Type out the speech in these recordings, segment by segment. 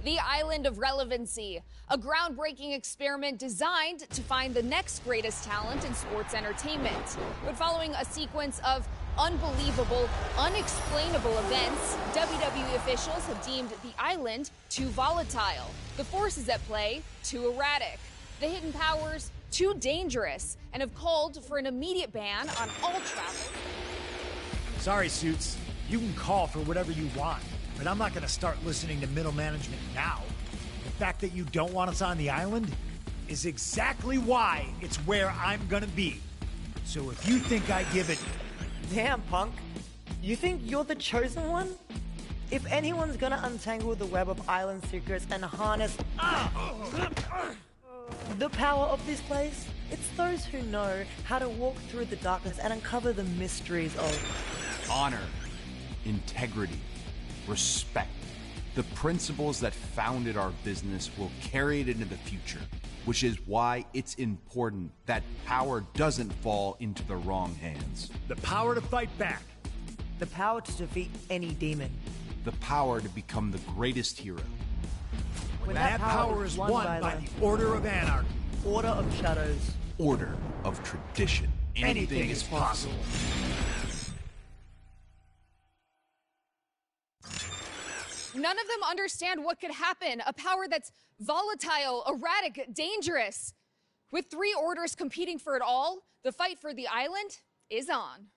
The Island of Relevancy, a groundbreaking experiment designed to find the next greatest talent in sports entertainment. But following a sequence of unbelievable, unexplainable events, WWE officials have deemed the island too volatile, the forces at play too erratic, the hidden powers too dangerous, and have called for an immediate ban on all travel. Sorry, Suits. You can call for whatever you want, but I'm not going to start listening to middle management now. The fact that you don't want us on the island is exactly why it's where I'm going to be. So if you think I give it... Damn, Punk. You think you're the chosen one? If anyone's gonna untangle the web of island secrets and harness the power of this place, it's those who know how to walk through the darkness and uncover the mysteries of honor, integrity, respect. The principles that founded our business will carry it into the future, which is why it's important that power doesn't fall into the wrong hands. The power to fight back. the power to defeat any demon. The power to become the greatest hero. When that power is won by the Order of Anarchy. Order of Shadows. Order of tradition. Anything is possible. None of them understand what could happen. A power that's volatile, erratic, dangerous. With 3 orders competing for it all, the fight for the island is on.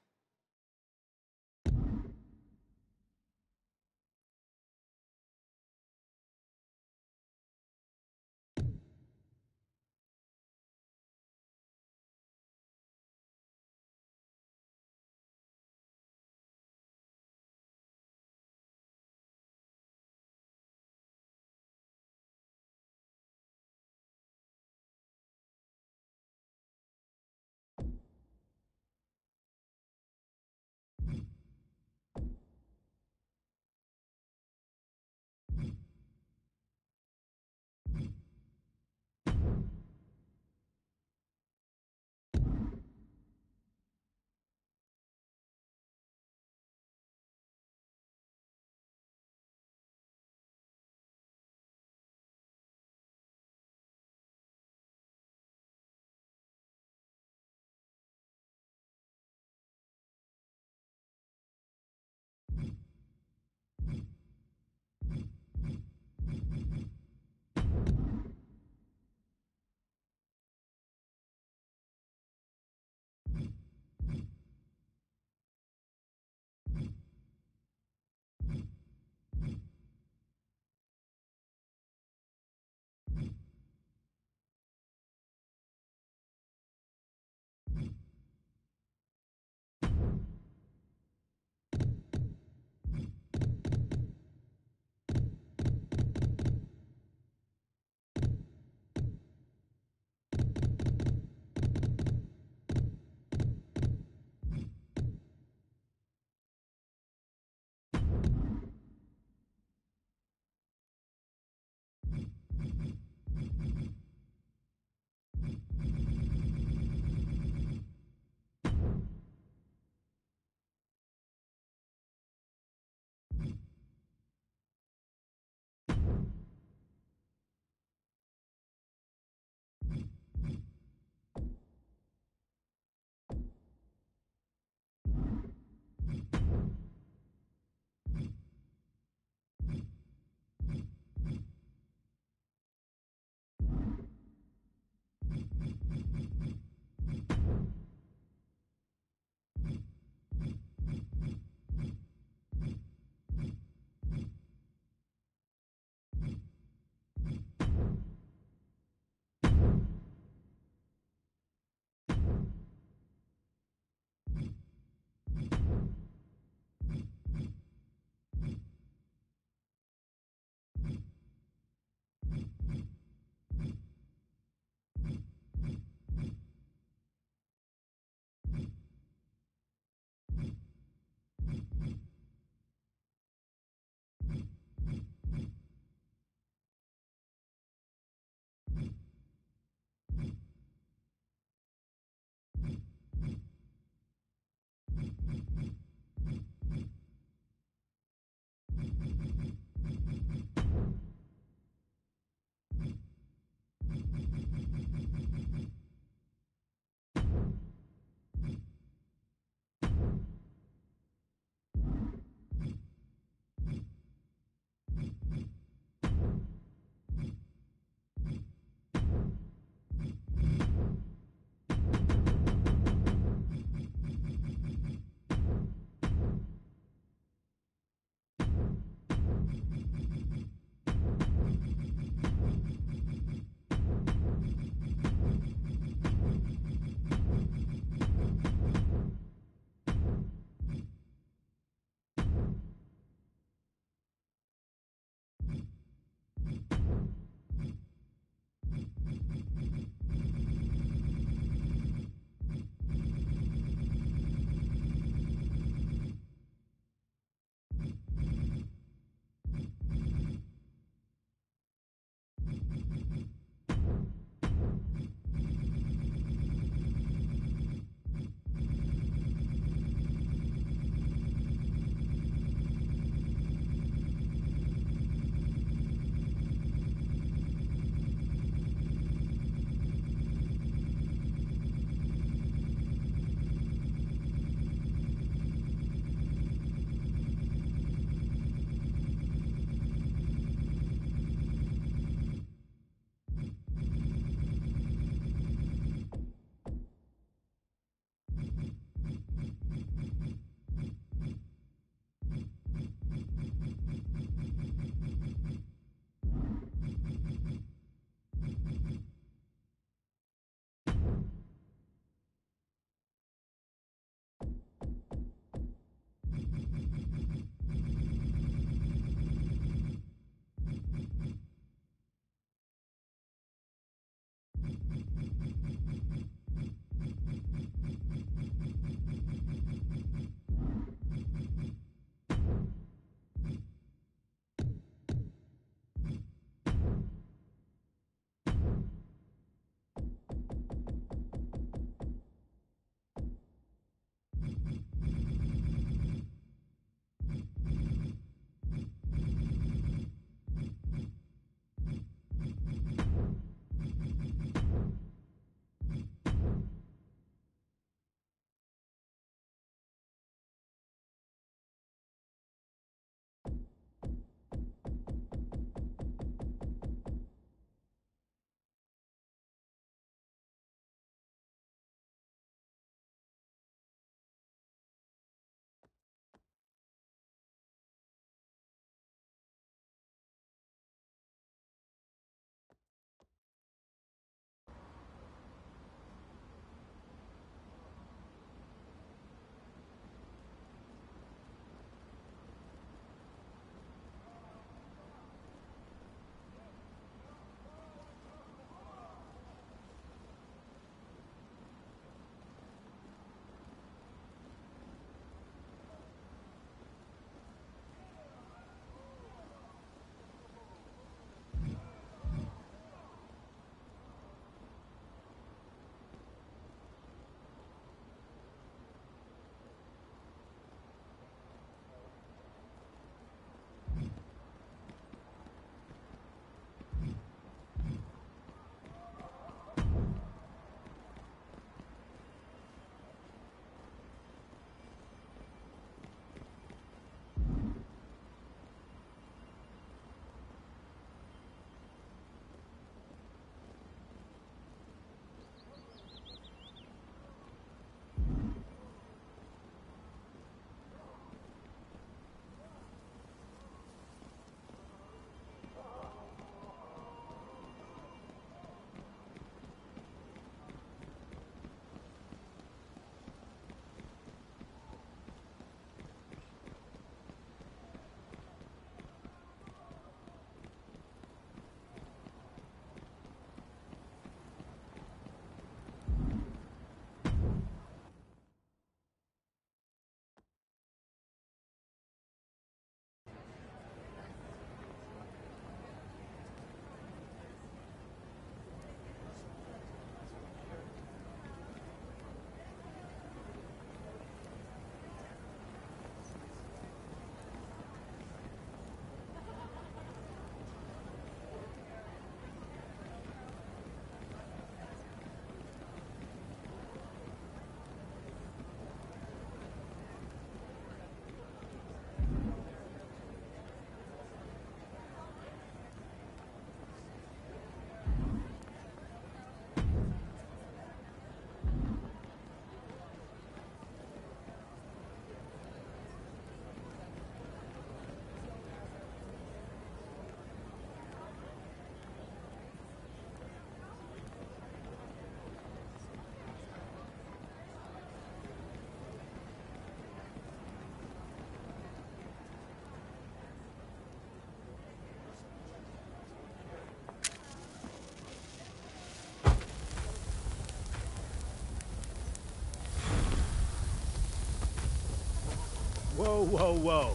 Whoa, whoa, whoa.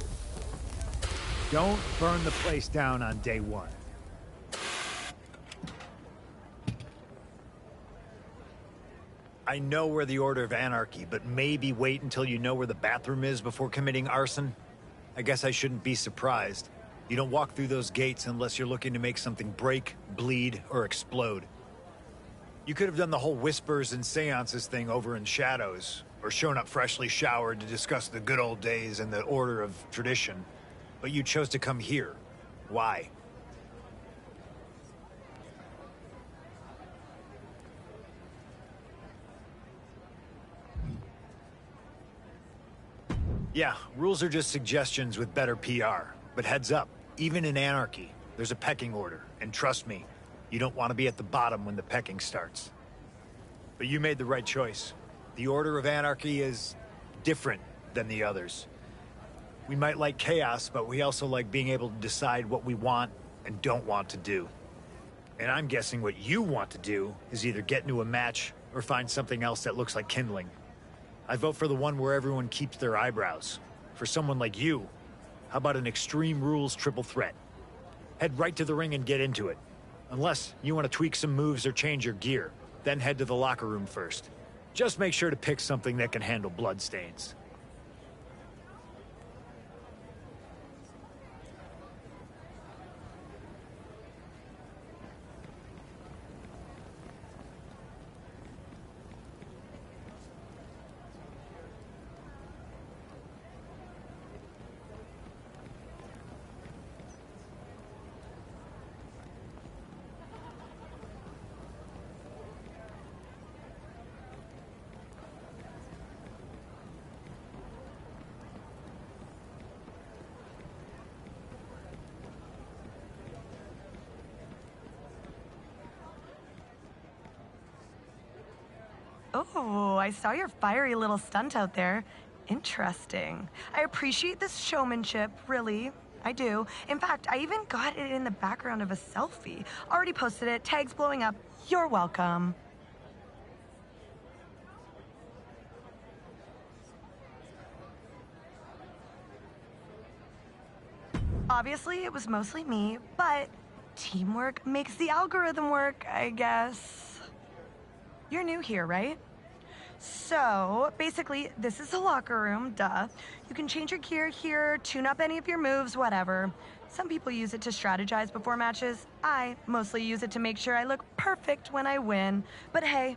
Don't burn the place down on day one. I know we're the Order of Anarchy, but maybe wait until you know where the bathroom is before committing arson? I guess I shouldn't be surprised. You don't walk through those gates unless you're looking to make something break, bleed, or explode. You could have done the whole whispers and seances thing over in Shadows, or shown up freshly showered to discuss the good old days and the order of tradition. But you chose to come here. Why? Yeah, rules are just suggestions with better PR. But heads up, even in Anarchy, there's a pecking order. And trust me, you don't want to be at the bottom when the pecking starts. But you made the right choice. The Order of Anarchy is different than the others. We might like chaos, but we also like being able to decide what we want and don't want to do. And I'm guessing what you want to do is either get into a match or find something else that looks like kindling. I vote for the one where everyone keeps their eyebrows. For someone like you, how about an Extreme Rules triple threat? Head right to the ring and get into it. Unless you want to tweak some moves or change your gear, then head to the locker room first. Just make sure to pick something that can handle bloodstains. Oh, I saw your fiery little stunt out there. Interesting. I appreciate this showmanship, really. I do. In fact, I even got it in the background of a selfie. Already posted it, tags blowing up. You're welcome. Obviously, it was mostly me, but teamwork makes the algorithm work, I guess. You're new here, right? So, basically, this is the locker room, duh. You can change your gear here, tune up any of your moves, whatever. Some people use it to strategize before matches. I mostly use it to make sure I look perfect when I win. But hey,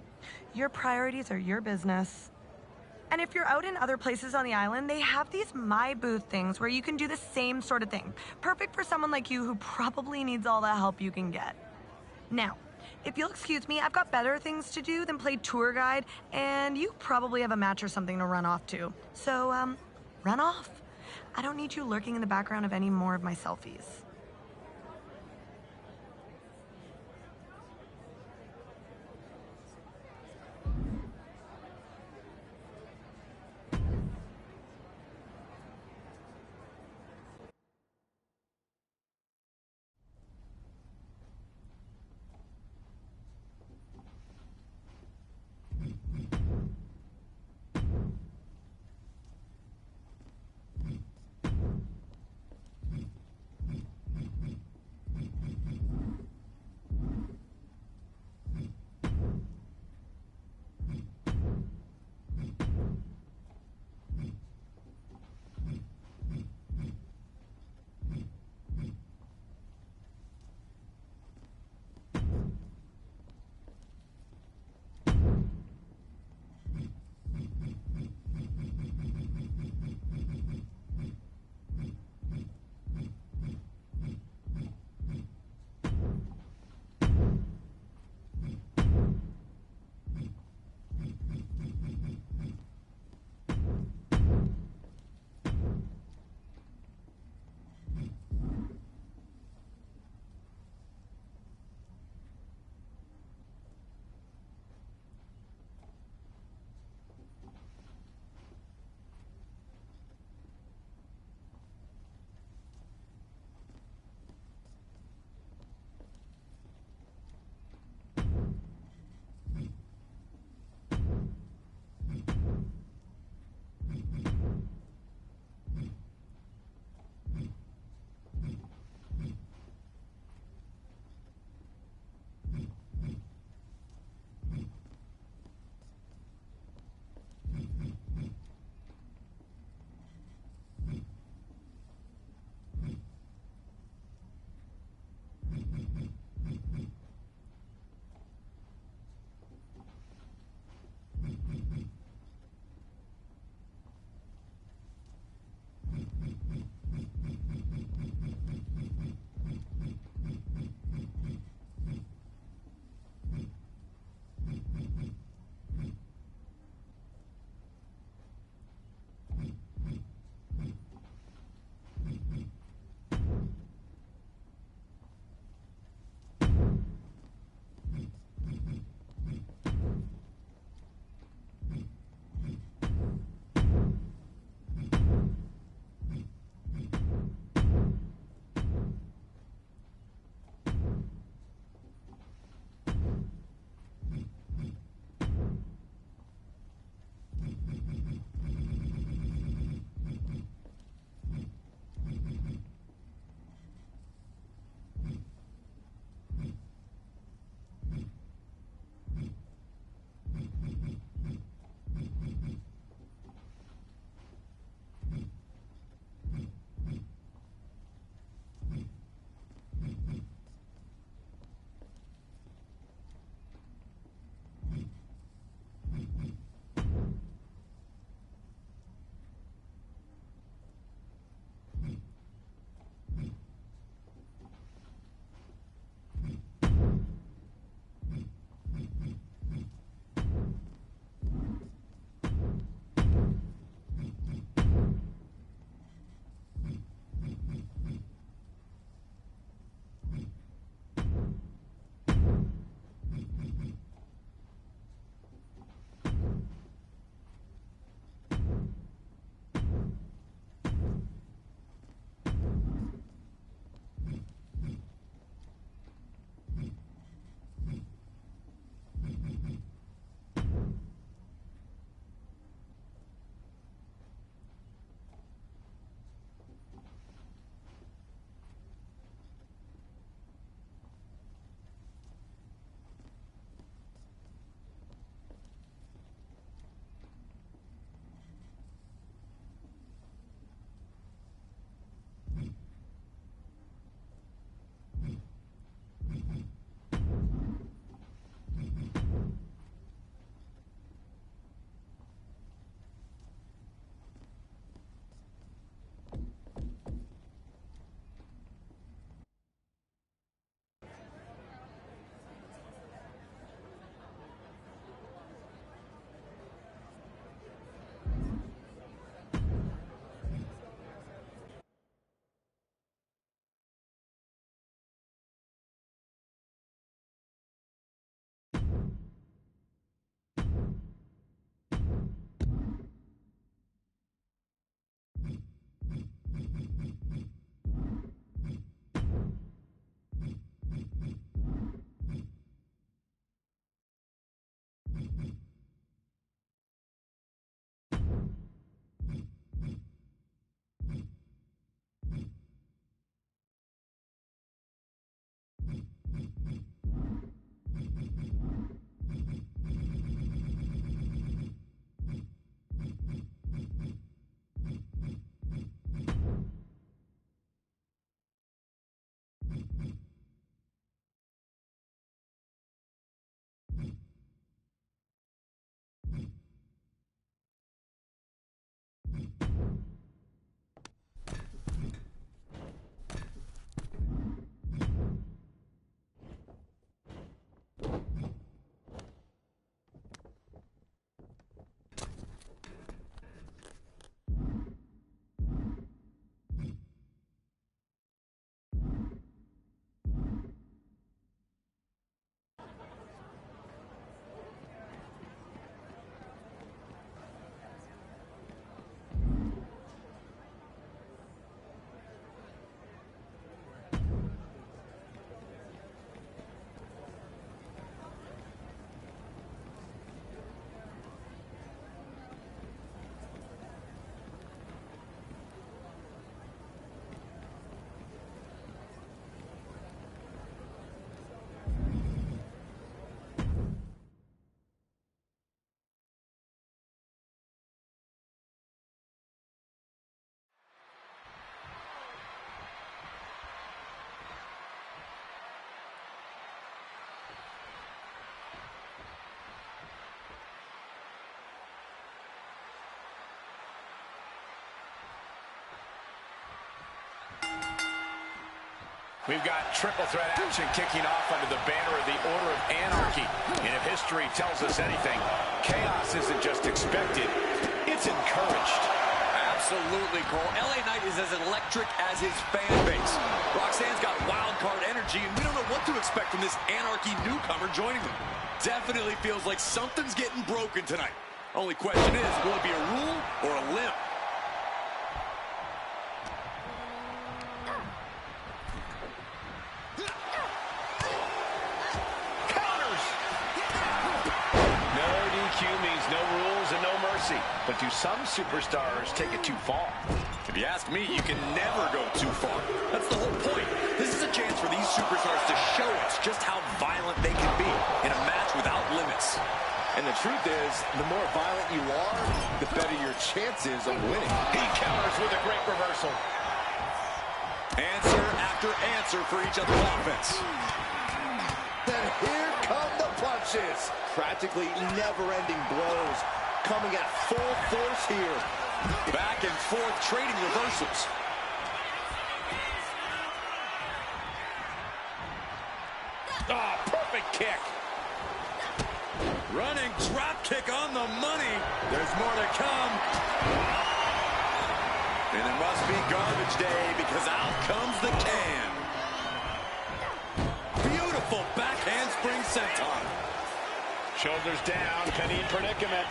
your priorities are your business. And if you're out in other places on the island, they have these My Booth things where you can do the same sort of thing. Perfect for someone like you who probably needs all the help you can get. Now, if you'll excuse me, I've got better things to do than play tour guide, and you probably have a match or something to run off to. So, run off. I don't need you lurking in the background of any more of my selfies. We've got triple threat action kicking off under the banner of the Order of Anarchy. And if history tells us anything, chaos isn't just expected, it's encouraged. Absolutely, Cole. LA Knight is as electric as his fan base. Roxanne's got wild card energy, and we don't know what to expect from this Anarchy newcomer joining them. Definitely feels like something's getting broken tonight. Only question is, will it be a rule or a limp? Means no rules and no mercy. But do some superstars take it too far? If you ask me, you can never go too far. That's the whole point. This is a chance for these superstars to show us just how violent they can be in a match without limits. And the truth is, the more violent you are, the better your chances of winning. He counters with a great reversal. Answer after answer for each other's offense. Then here come the punches. Practically never-ending blows coming at full force here. Back and forth trading reversals. Oh, perfect kick. Running drop kick on the money. There's more to come. And it must be garbage day because out comes the can. Beautiful backhand spring senton. Shoulders down, penny predicament.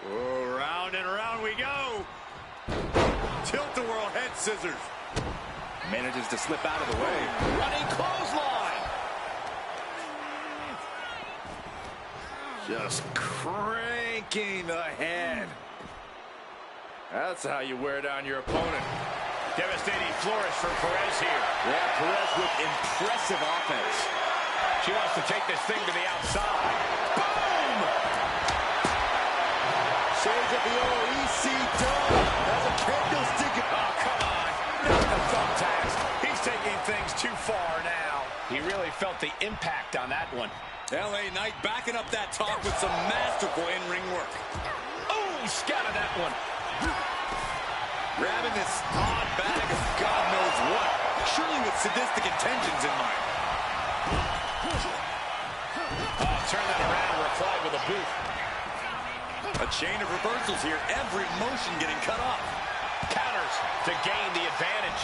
Oh, round and round we go. Tilt-a-whirl head scissors. Manages to slip out of the way. Running clothesline. Just cranking the head. That's how you wear down your opponent. Devastating flourish for Perez here. Yeah, Perez with impressive offense. She wants to take this thing to the outside. Boom! Shades of the OEC dome. That's a candlestick. Oh, come on. Not the thumbtacks. He's taking things too far now. He really felt the impact on that one. LA Knight backing up that talk with some masterful in-ring work. Oh, scattered that one. Grabbing this odd bag of God knows what. Surely with sadistic intentions in mind. Oh, turn that around and reply with a boot. A chain of reversals here. Every motion getting cut off. Counters to gain the advantage.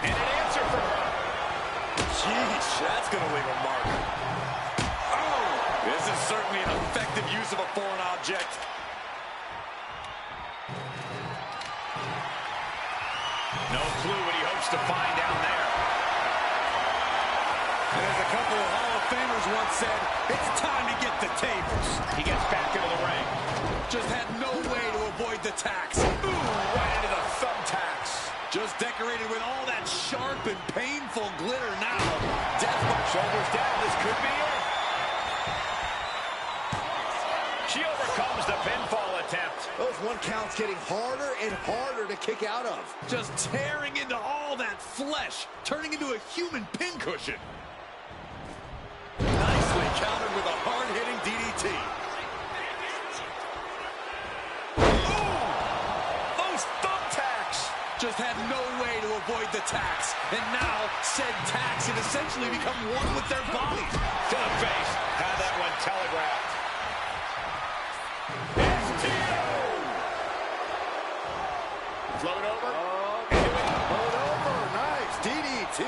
And an answer from her. Jeez, that's going to leave a mark. Oh, this is certainly an effective use of a foreign object. No clue what he hopes to find down there. And as a couple of Hall of Famers once said, it's time to get the tables. He gets back into the ring. Just had no way to avoid the tax. Ooh, right into the thumbtacks. Just decorated with all that sharp and painful glitter now. Death by Shoulders down, this could be it. She overcomes the pinfall attempt. Those one counts getting harder and harder to kick out of. just tearing into all that flesh, turning into a human pincushion. Nicely countered with a hard-hitting DDT. Those thumbtacks! Just had no way to avoid the tax. And now, said tax had essentially become one with their bodies. To the face. Had that one telegraphed. Float over. Float over. Nice. DDT.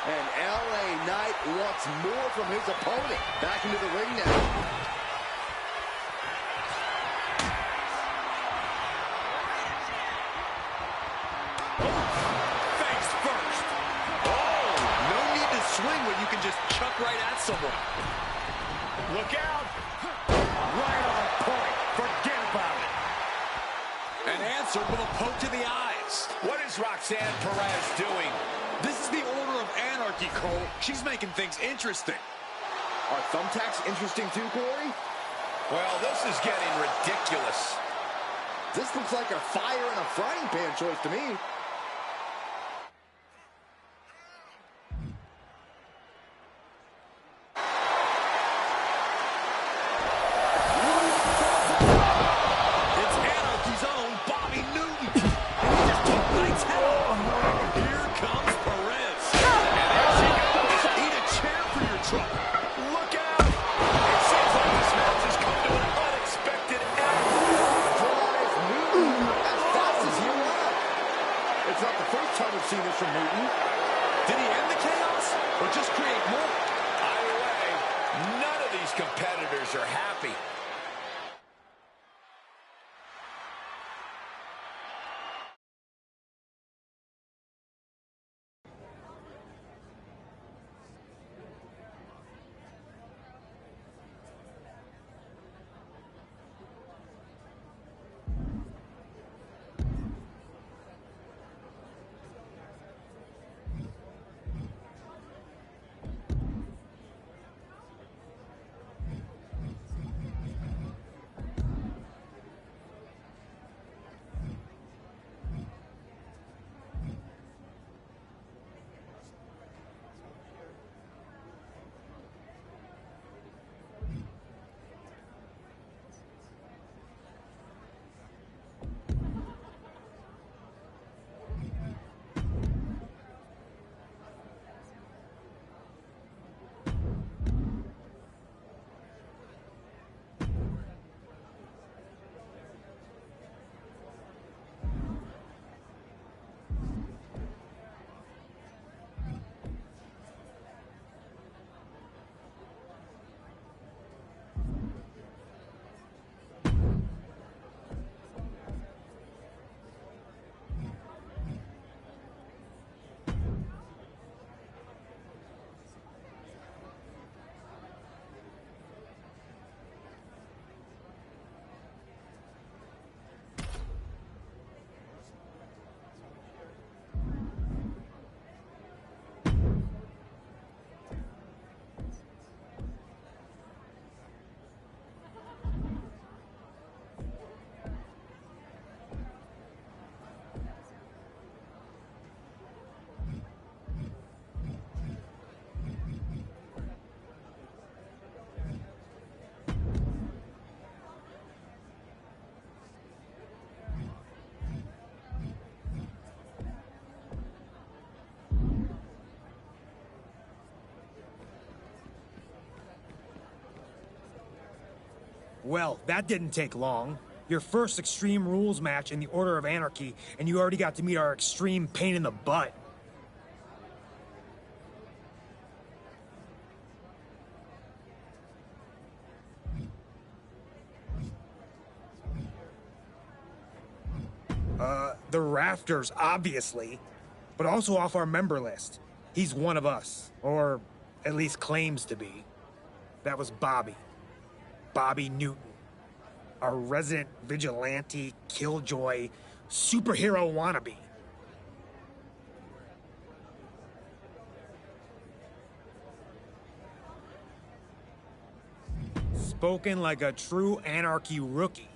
And LA Knight wants more from his opponent. Back into the ring now. Swing when you can just chuck right at someone. Look out. Right on point. Forget about it. And answered with a poke to the eyes. What is Roxanne Perez doing? This is the Order of Anarchy, Cole. She's making things interesting. Are thumbtacks interesting too, Corey? Well, this is getting ridiculous. This looks like a fire in a frying pan choice to me. It's Anarchy's own Bobby Newton. And he just took Knight's head off. Here comes Perez. And there she goes. Eat a chair for your trouble. Look out. It seems like this match has come to an unexpected end. Drives Newton as fast as he arrived. It's not the first time we've seen this from Newton. Did he end the chaos or just create more? Either way, none of these competitors are happy. Well, that didn't take long. Your first Extreme Rules match in the Order of Anarchy, and you already got to meet our extreme pain in the butt. The Rafters, obviously, but also off our member list. He's one of us, or at least claims to be. That was Bobby. Bobby Newton. Our resident vigilante, killjoy, superhero wannabe. Spoken like a true Anarchy rookie.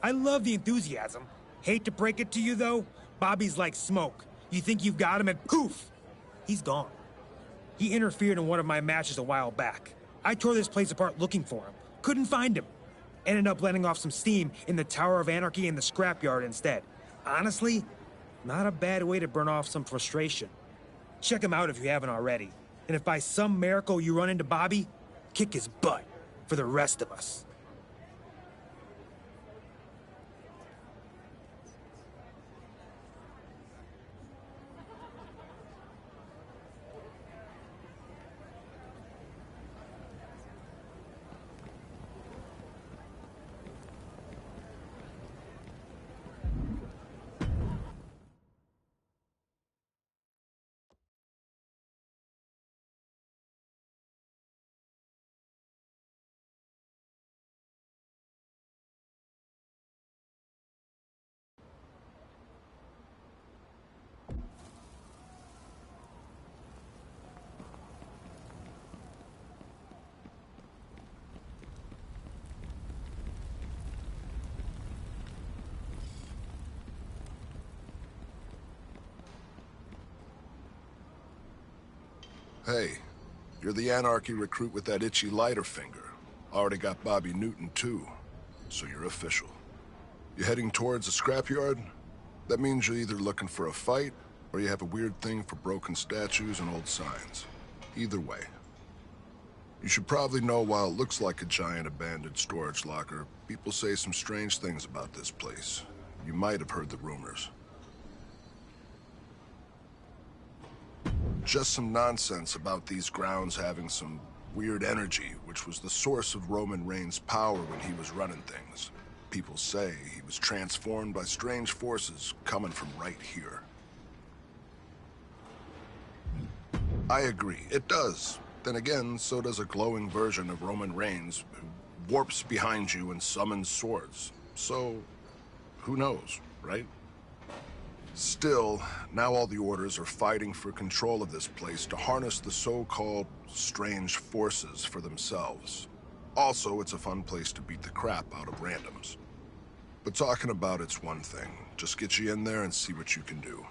I love the enthusiasm. Hate to break it to you, though, Bobby's like smoke. You think you've got him and poof! He's gone. He interfered in one of my matches a while back. I tore this place apart looking for him. Couldn't find him. Ended up letting off some steam in the Tower of Anarchy in the scrapyard instead. Honestly, not a bad way to burn off some frustration. Check him out if you haven't already. And if by some miracle you run into Bobby, kick his butt for the rest of us. Hey, you're the Anarchy recruit with that itchy lighter finger. Already got Bobby Newton, too. so you're official. You heading towards a scrapyard? That means you're either looking for a fight, or you have a weird thing for broken statues and old signs. Either way. You should probably know while it looks like a giant abandoned storage locker, people say some strange things about this place. You might have heard the rumors. Just some nonsense about these grounds having some weird energy, which was the source of Roman Reigns' power when he was running things. People say he was transformed by strange forces coming from right here. I agree, it does. Then again, so does a glowing version of Roman Reigns who warps behind you and summons swords. So, who knows, right? Still, now all the orders are fighting for control of this place to harness the so-called strange forces for themselves. Also, it's a fun place to beat the crap out of randoms. But talking about it's one thing. Just get you in there and see what you can do.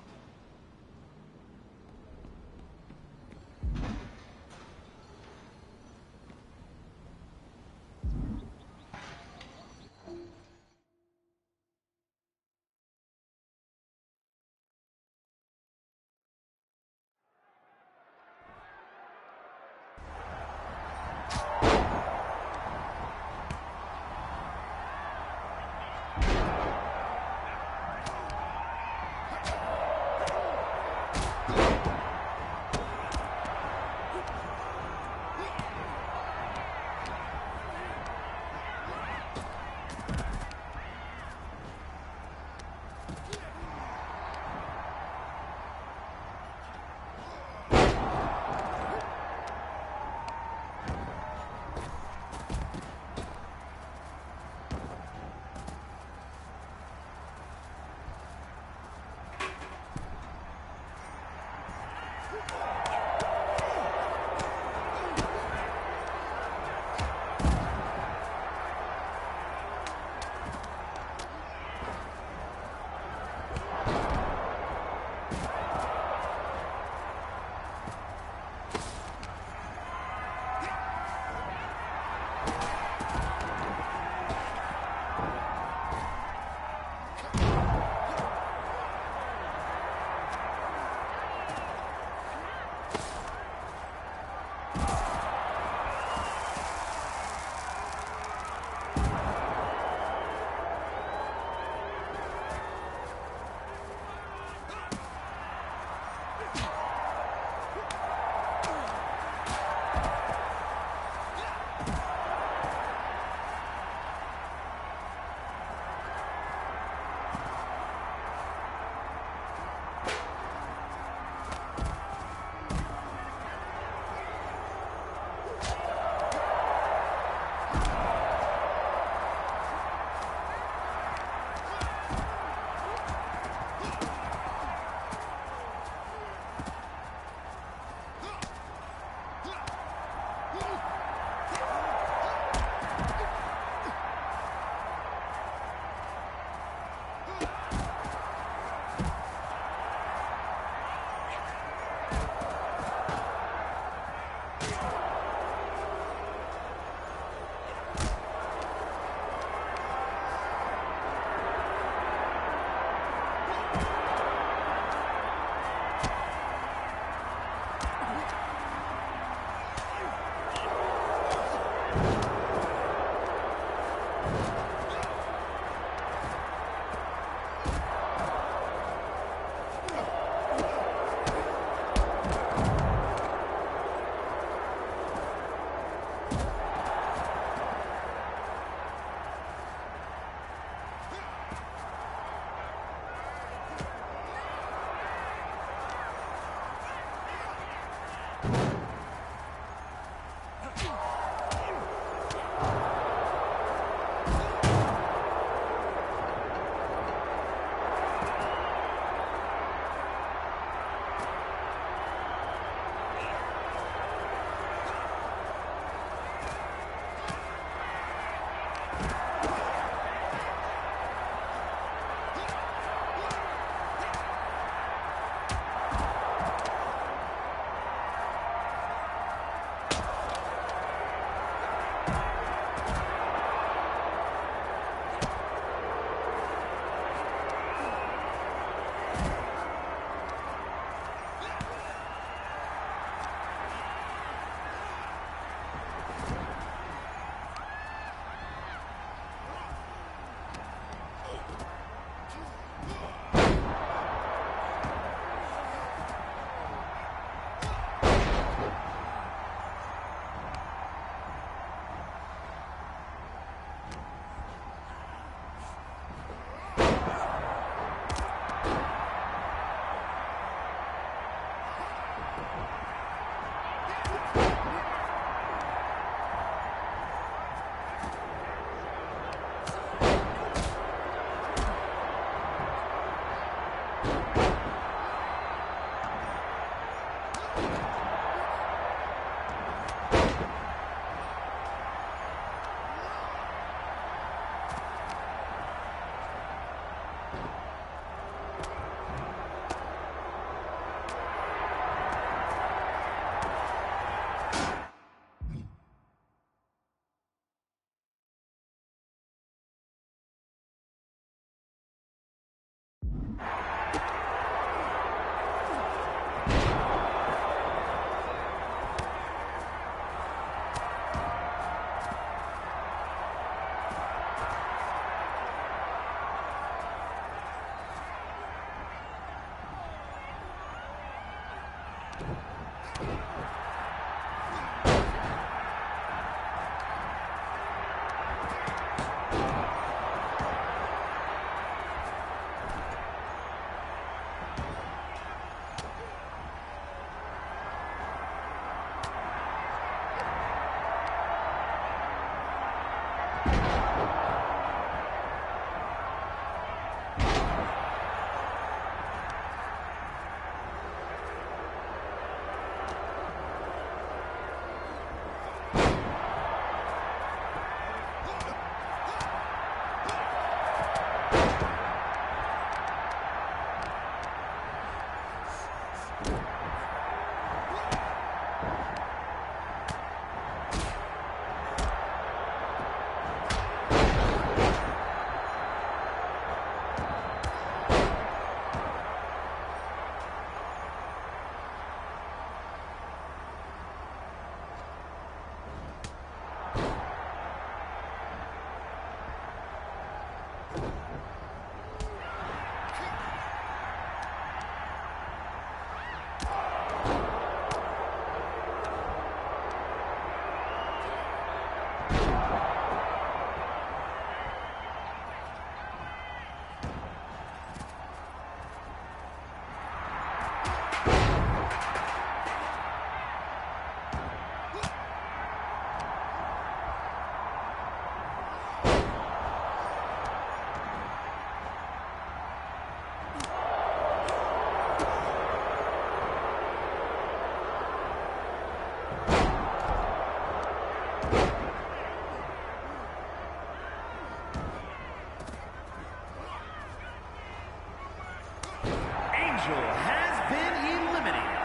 Angel has been eliminated.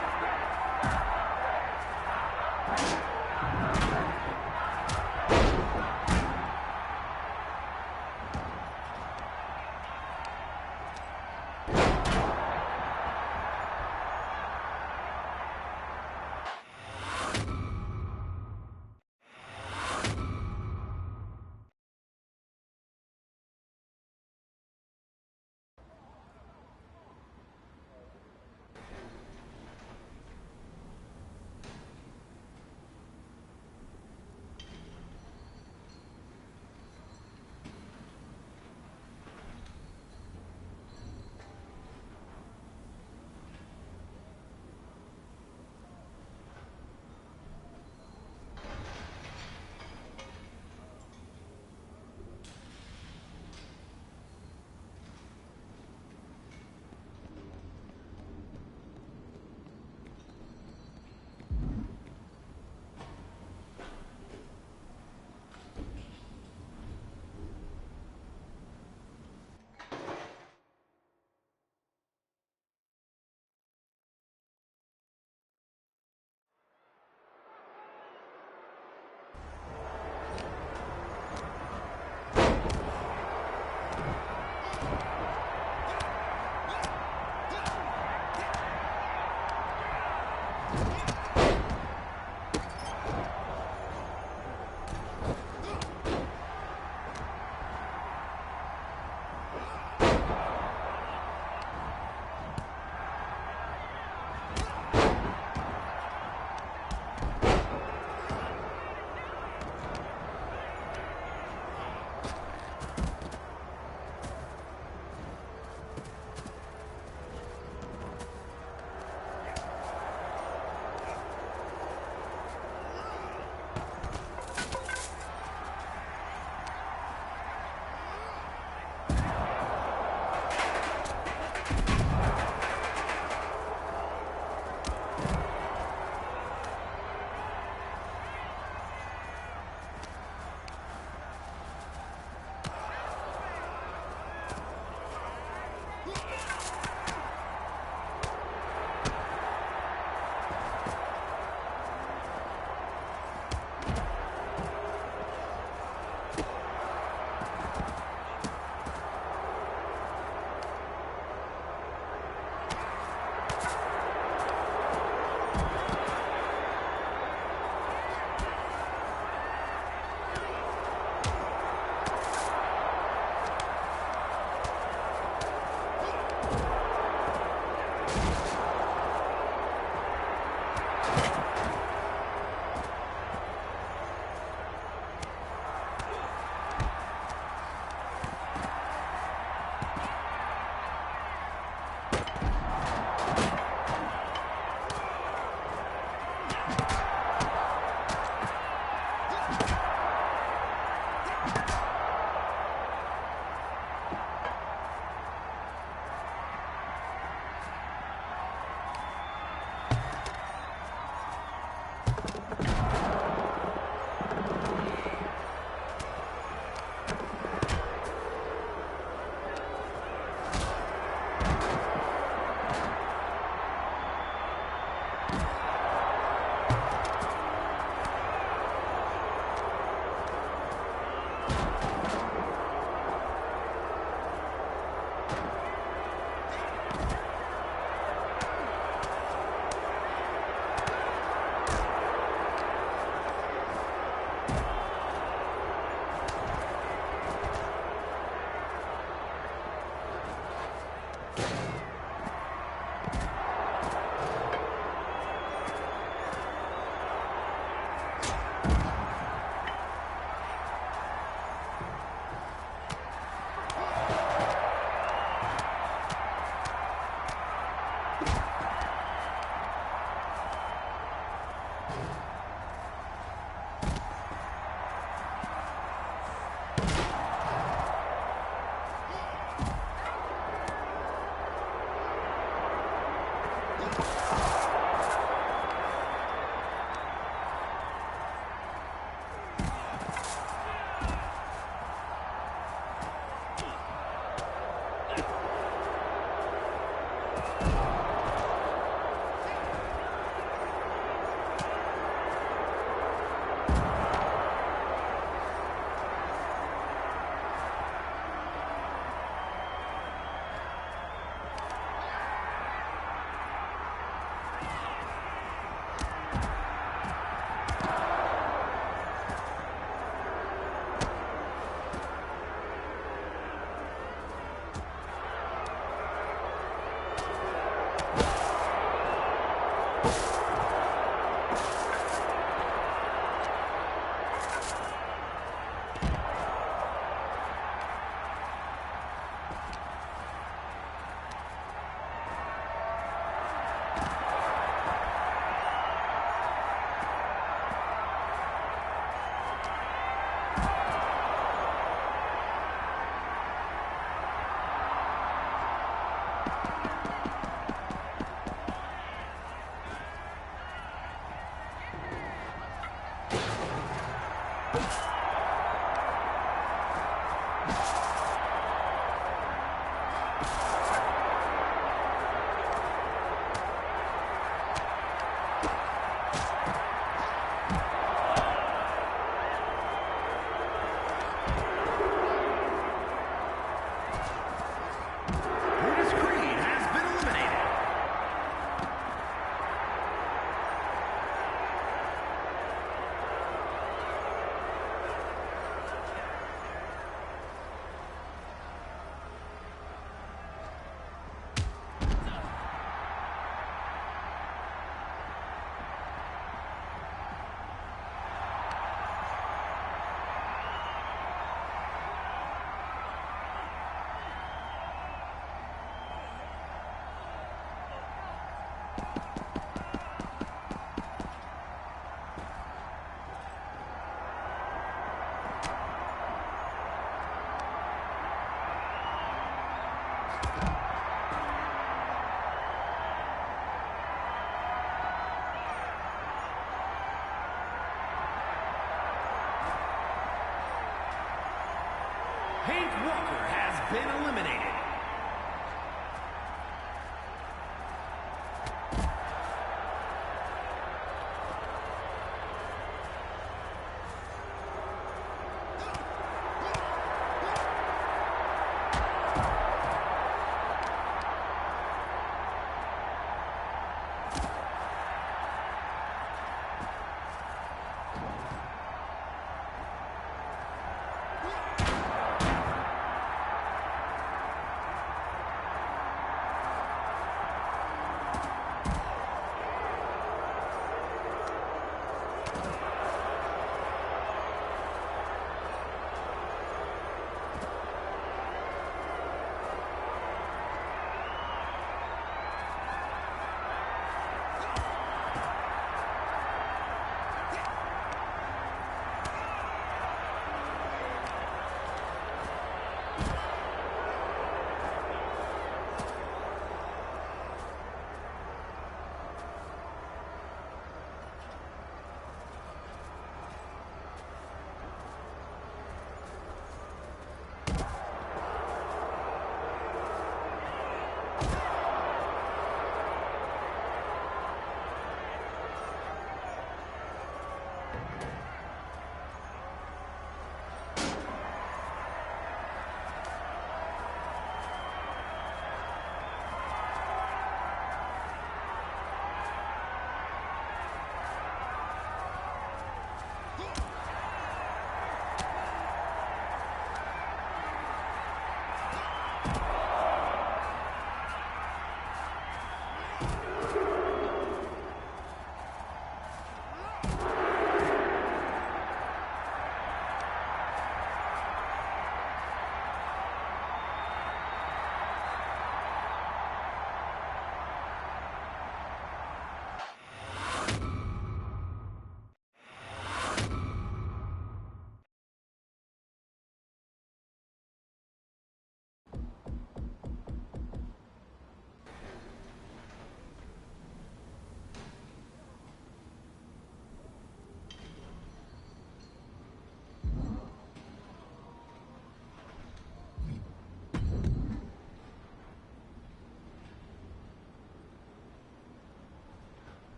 Hank Walker has been eliminated.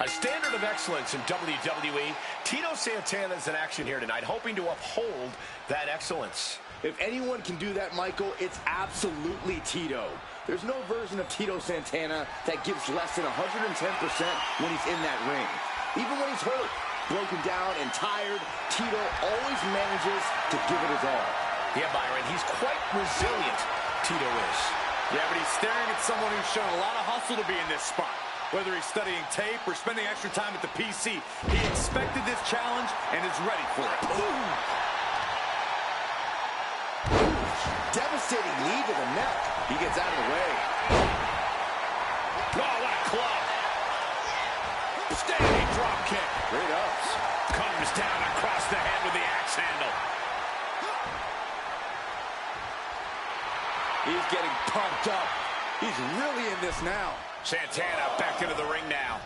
A standard of excellence in WWE, Tito Santana is in action here tonight, hoping to uphold that excellence. If anyone can do that, Michael, it's absolutely Tito. There's no version of Tito Santana that gives less than 110% when he's in that ring. Even when he's hurt, broken down, and tired, Tito always manages to give it his all. Yeah, Byron, he's quite resilient, Tito is. Yeah, but he's staring at someone who's shown a lot of hustle to be in this spot. Whether he's studying tape or spending extra time at the PC, he expected this challenge and is ready for it. Ooh. Devastating knee to the neck. He gets out of the way. Oh, what a club. Standing drop kick. Great ups. Comes down across the head with the axe handle. He's getting pumped up. He's really in this now. Santana back into the ring now.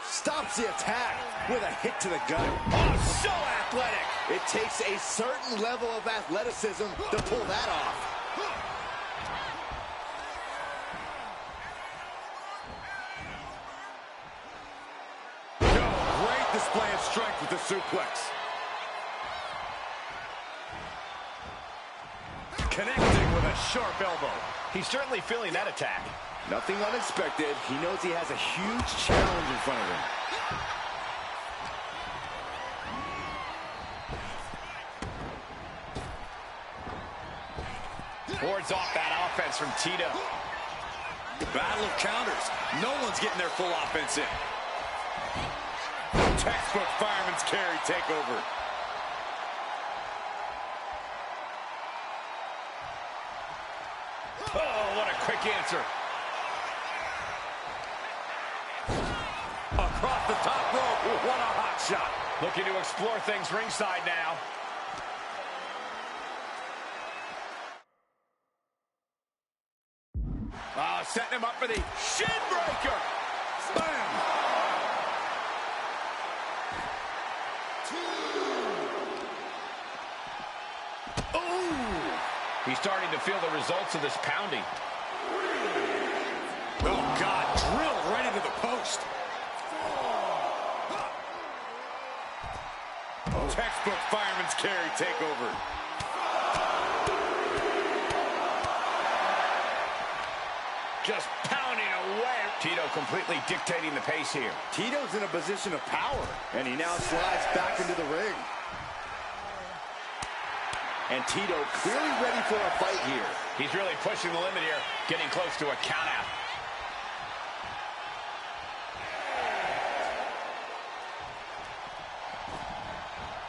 Stops the attack with a hit to the gut. Oh, so athletic. It takes a certain level of athleticism to pull that off. Oh, great display of strength with the suplex. connecting with a sharp elbow. He's certainly feeling that attack. Nothing unexpected. He knows he has a huge challenge in front of him. Boards off that offense from Tito. The battle of counters. No one's getting their full offense in. Textbook fireman's carry takeover. Oh, what a quick answer. Across the top rope. What a hot shot. Looking to explore things ringside now. Setting him up for the shin breaker. Bam. Oh! He's starting to feel the results of this pounding. Oh, God. Drilled right into the post. Textbook fireman's carry takeover. Just pounding away. Tito completely dictating the pace here. Tito's in a position of power, and he now slides back into the ring. And Tito clearly ready for a fight here. He's really pushing the limit here, getting close to a countout.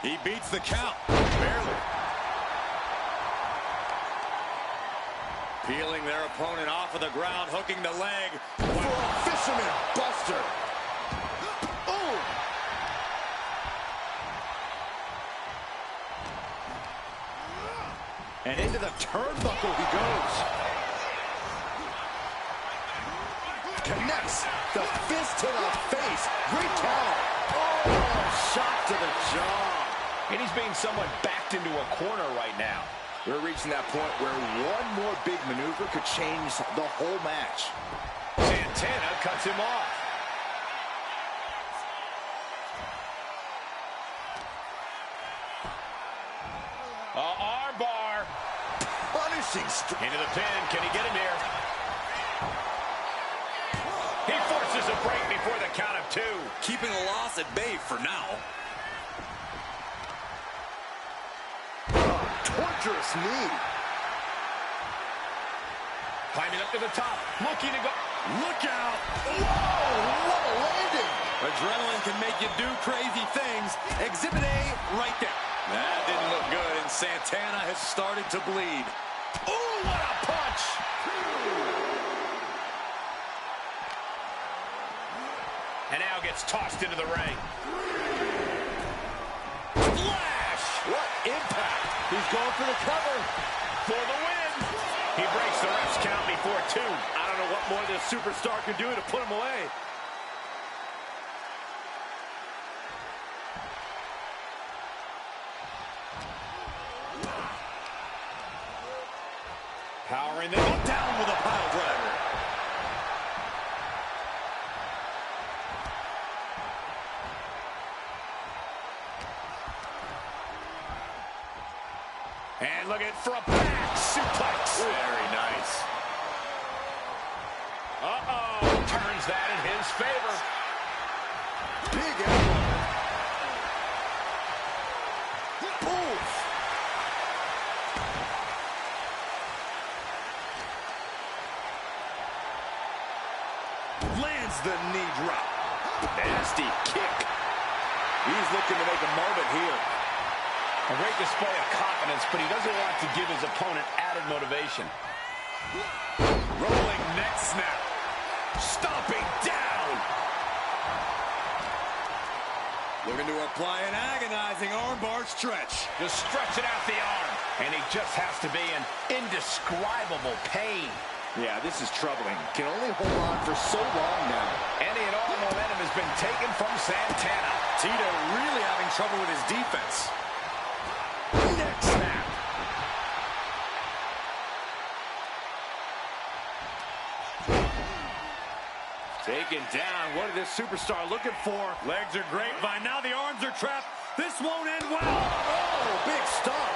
He beats the count. Barely. Peeling their opponent off of the ground, hooking the leg. For a fisherman buster. Oh! And into the turnbuckle he goes. Connects the fist to the face. Great count. Oh, shot to the jaw. And he's being somewhat backed into a corner right now. We're reaching that point where one more big maneuver could change the whole match. Santana cuts him off. Armbar. Punishing strike. Into the pin. Can he get him here? He forces a break before the count of two. Keeping the loss at bay for now. Torturous knee. Climbing up to the top. Looking to go. Look out. Whoa, what a landing. Adrenaline can make you do crazy things. Exhibit A right there. That didn't look good, and Santana has started to bleed. Ooh, what a punch. And now gets tossed into the ring. Flash. What impact. He's going for the cover. For the win. He breaks the ref's count before two. I don't know what more this superstar can do to put him away. Powering them up. Down with a pile driver. And looking for a back suplex. Very nice. Uh-oh. Turns that in his favor. Big elbow. Oof. Lands the knee drop. Nasty kick. He's looking to make a moment here. A great display of confidence, but he doesn't want to give his opponent added motivation. Rolling neck snap. Stomping down. Looking to apply an agonizing armbar stretch. Just stretching out the arm. And he just has to be in indescribable pain. Yeah, this is troubling. Can only hold on for so long now. Any and all momentum has been taken from Santana. Tito really having trouble with his defense. Neck snap. Taken down. What is this superstar looking for? Legs are grapevine. Now the arms are trapped. This won't end well. Oh, big stomp.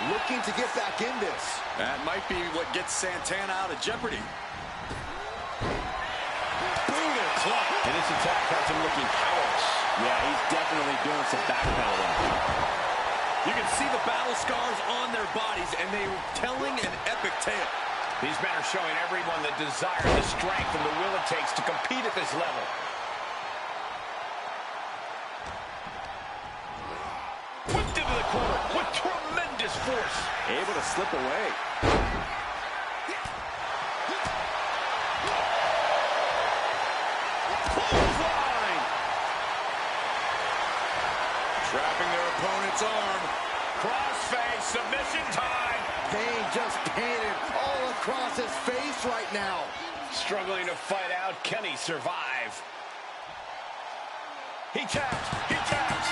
looking to get back in this. That might be what gets Santana out of jeopardy. Brutal club. And this attack has him looking powerless. Yeah, he's definitely doing some backpedaling. You can see the battle scars on their bodies, and they are telling an epic tale. These men are showing everyone the desire, the strength, and the will it takes to compete at this level. Whipped into the corner with tremendous force. Able to slip away. Clothesline. Trapping their opponent's arm. Crossface, submission time. Pain just painted all across his face right now. Struggling to fight out. Can he survive? He taps. He taps.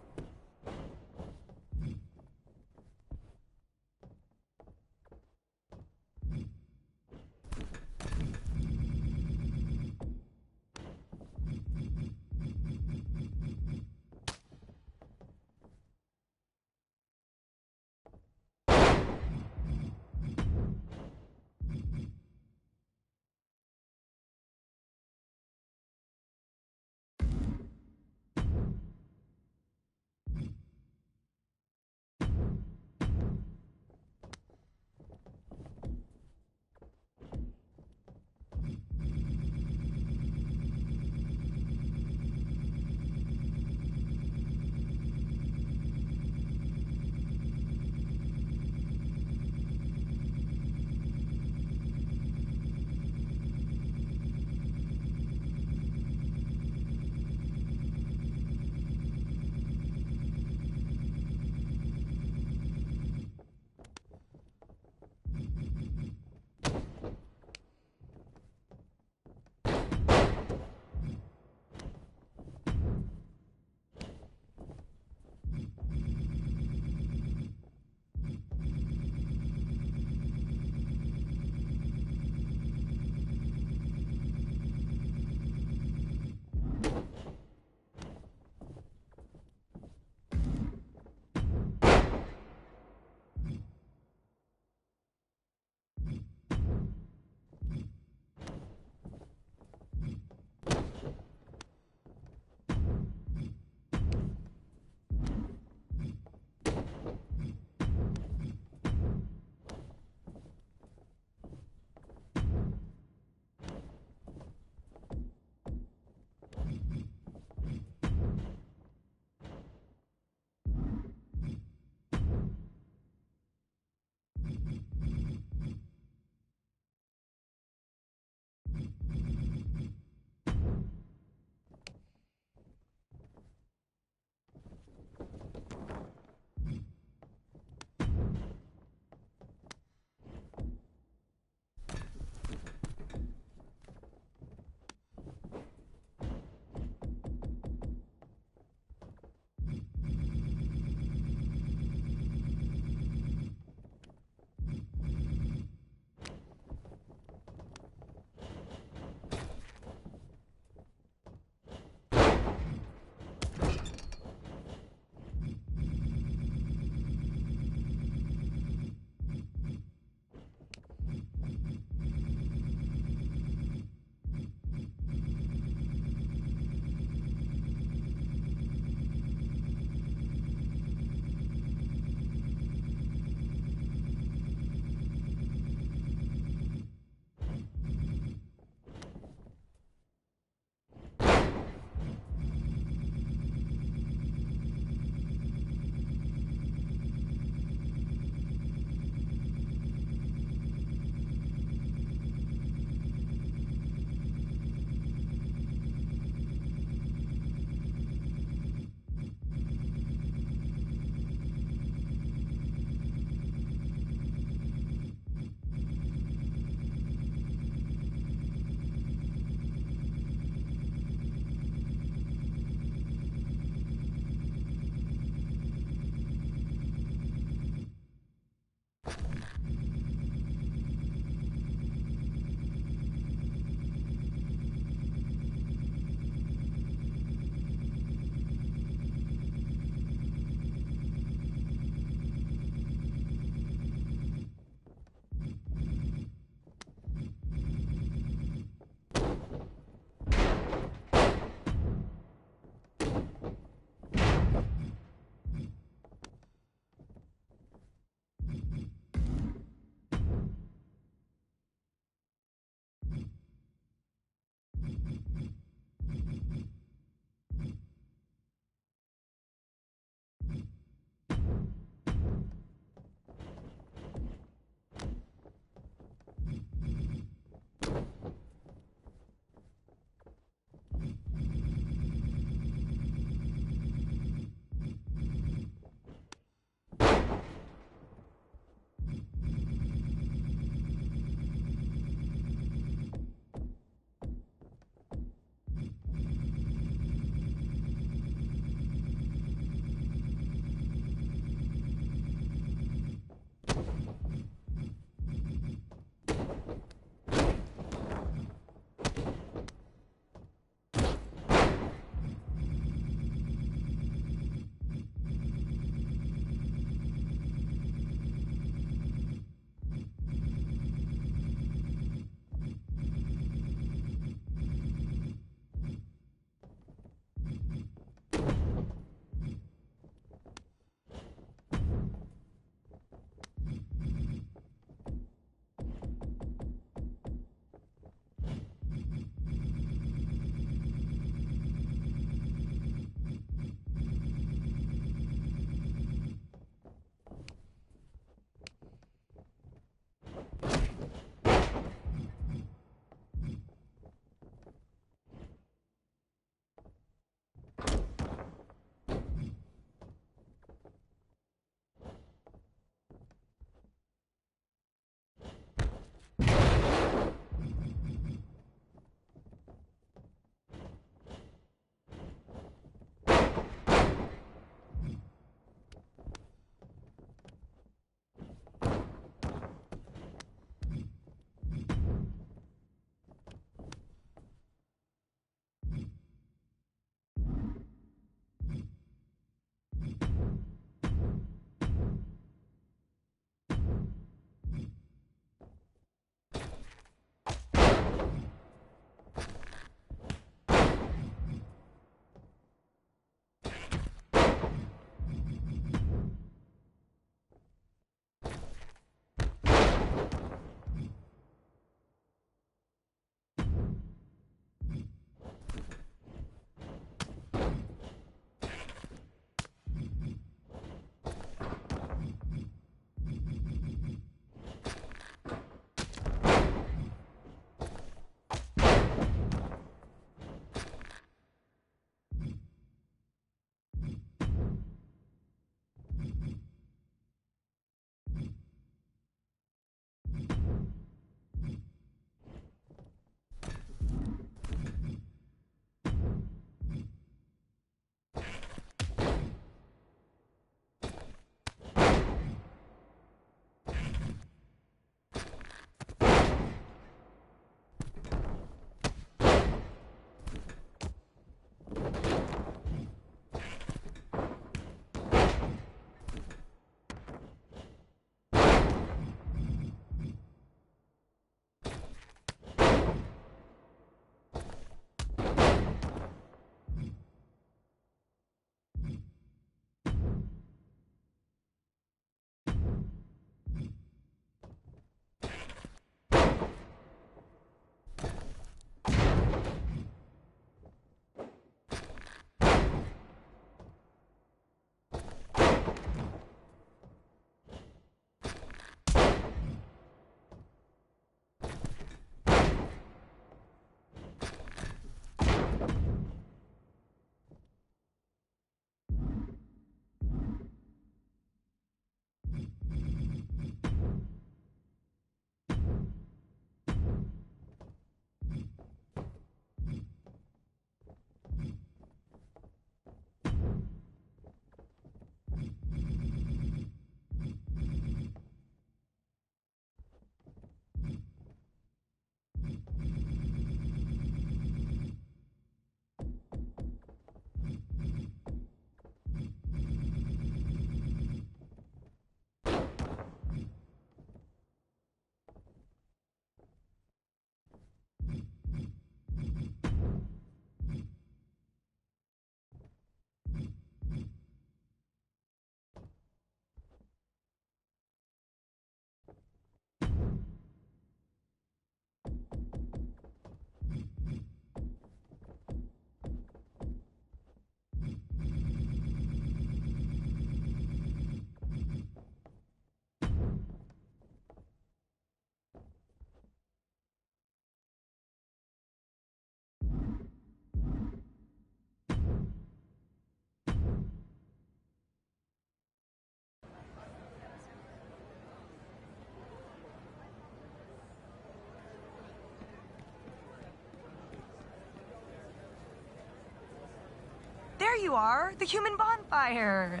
you are, the human bonfire.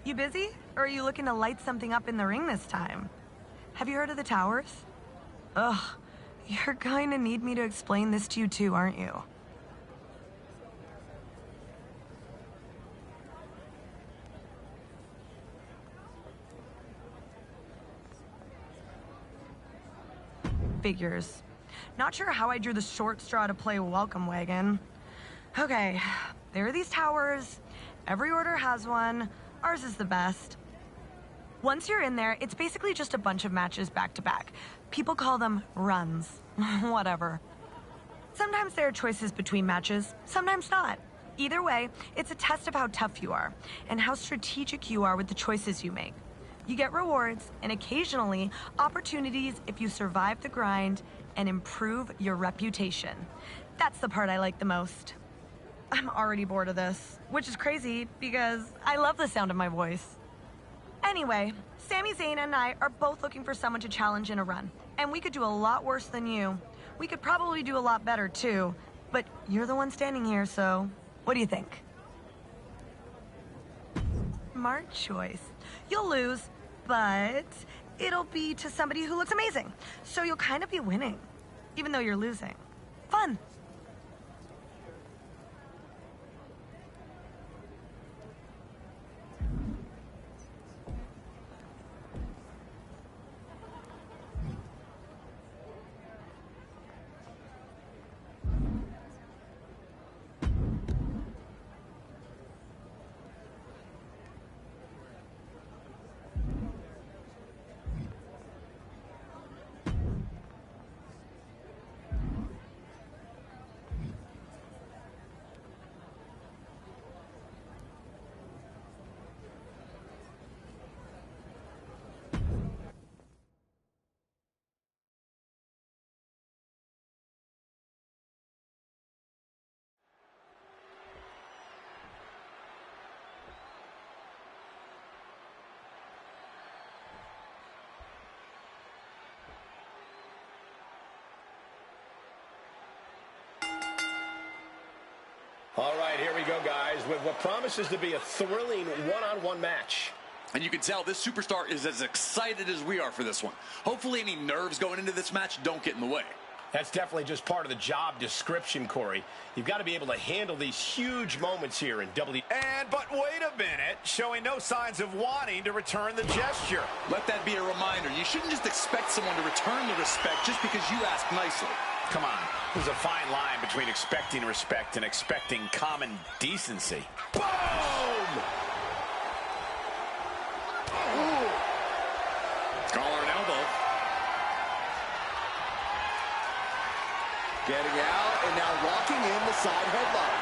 You busy? Or are you looking to light something up in the ring this time? Have you heard of the towers? Ugh, you're going to need me to explain this to you too, aren't you? Figures. Not sure how I drew the short straw to play welcome wagon. Okay, there are these towers. Every order has one. Ours is the best. Once you're in there, it's basically just a bunch of matches back to back. People call them runs. Whatever. Sometimes there are choices between matches, sometimes not. Either way, it's a test of how tough you are and how strategic you are with the choices you make. You get rewards and occasionally opportunities if you survive the grind and improve your reputation. That's the part I like the most. I'm already bored of this, which is crazy because I love the sound of my voice. Anyway, Sami Zayn and I are both looking for someone to challenge in a run, and we could do a lot worse than you. We could probably do a lot better too, but you're the one standing here, so what do you think? Smart choice. You'll lose, but it'll be to somebody who looks amazing. So you'll kind of be winning, even though you're losing. Fun. All right, here we go, guys, with what promises to be a thrilling one-on-one match. And you can tell this superstar is as excited as we are for this one. Hopefully any nerves going into this match don't get in the way. That's definitely just part of the job description, Corey. You've got to be able to handle these huge moments here in WWE. But wait a minute, showing no signs of wanting to return the gesture. Let that be a reminder. You shouldn't just expect someone to return the respect just because you ask nicely. Come on, there's a fine line between expecting respect and expecting common decency. Boom! Ooh. Collar and elbow. Getting out and now locking in the side headlock.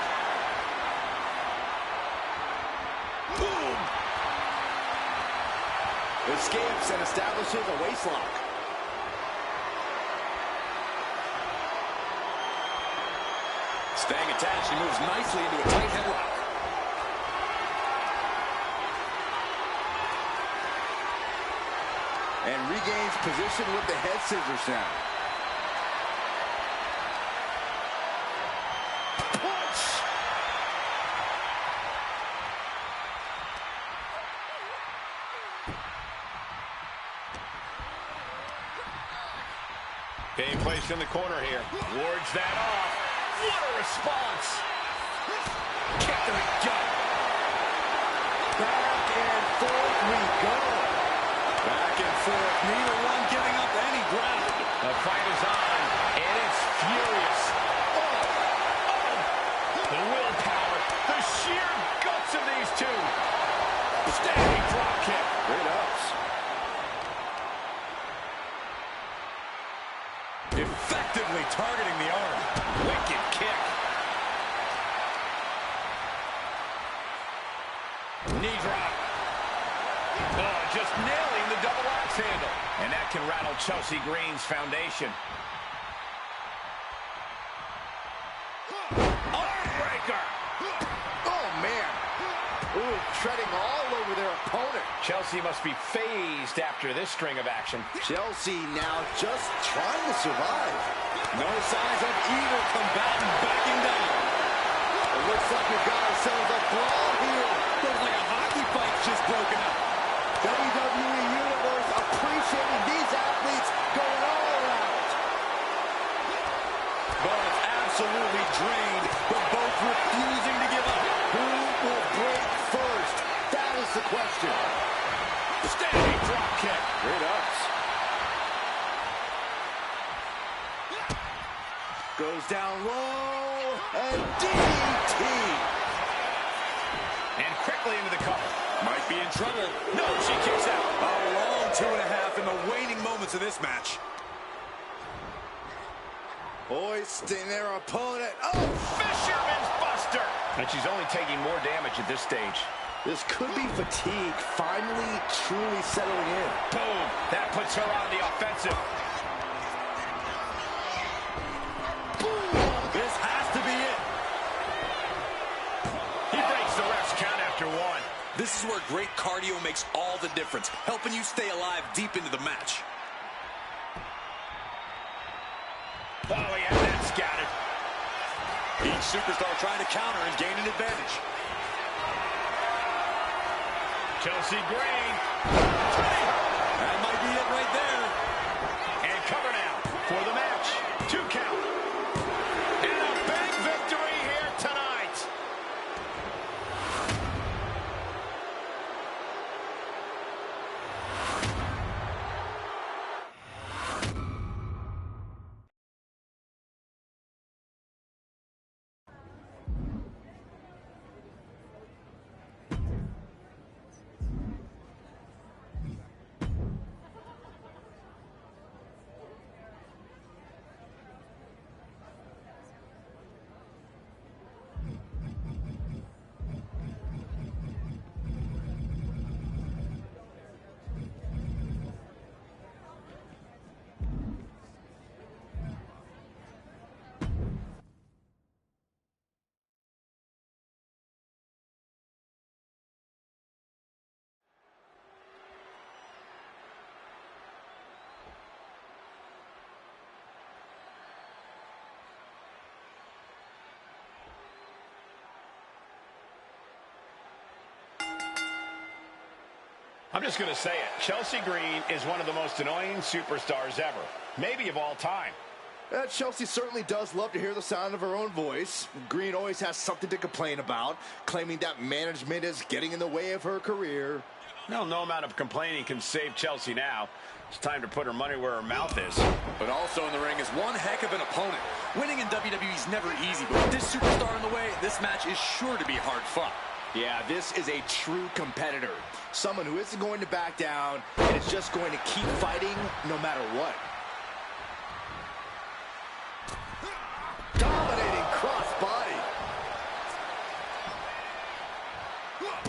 Boom! Escapes and establishes a waistlock. Staying attached, he moves nicely into a tight headlock. And regains position with the head scissors now. Punch! Being placed in the corner here. Wards that off. What a response! Kick to the gut. Back and forth we go. Back and forth, neither one giving up any ground. The fight is on, and it's furious. The willpower, the sheer guts of these two. Standing drop kick. Great ups. Effectively targeting the arm. Wicked kick. Knee drop. Oh, just nailing the double axe handle. And that can rattle Chelsea Green's foundation. Armbreaker. Oh, man. Ooh, treading all over their opponent. Chelsea must be phased after this string of action. Chelsea now just trying to survive. No signs of either combatant backing down. looks like we've got ourselves a brawl here. Looks like a hockey fight's just broken up. WWE Universe appreciating these athletes going all out. Both absolutely drained, but both refusing to give up. Who will break first? That is the question. Standing drop kick. Great ups. Goes down low, and DDT. And quickly into the cover. Might be in trouble. No, she kicks out. A long 2.5 in the waning moments of this match. Hoisting their opponent. Oh, Fisherman's Buster. And she's only taking more damage at this stage. this could be fatigue finally truly settling in. Boom. That puts her on the offensive. This has to be it. He breaks the ref's count after one. This is where great cardio makes all the difference, helping you stay alive deep into the match. Oh, he had that scouted. Each superstar trying to counter and gain an advantage. Chelsea Green. That might be it right there. And cover now for the match. 2 count. And a big victory here tonight. I'm just going to say it. Chelsea Green is one of the most annoying superstars ever, maybe of all time. Chelsea certainly does love to hear the sound of her own voice. Green always has something to complain about, claiming that management is getting in the way of her career. No amount of complaining can save Chelsea now. It's time to put her money where her mouth is. But also in the ring is one heck of an opponent. Winning in WWE is never easy, but with this superstar in the way, this match is sure to be hard fought. Yeah, this is a true competitor. Someone who isn't going to back down and is just going to keep fighting no matter what. Dominating crossbody.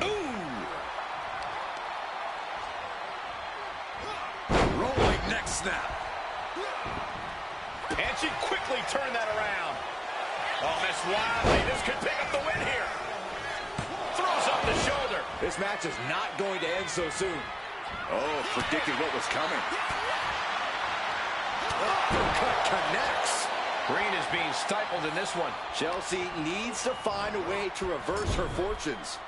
Ooh! Rolling neck snap. And she quickly turned that around. Oh, Miss Wiley, this could pick up the win here. Throws up the shoulder. This match is not going to end so soon. Oh, predicted what was coming. Uppercut connects. Green is being stifled in this one. Chelsea needs to find a way to reverse her fortunes.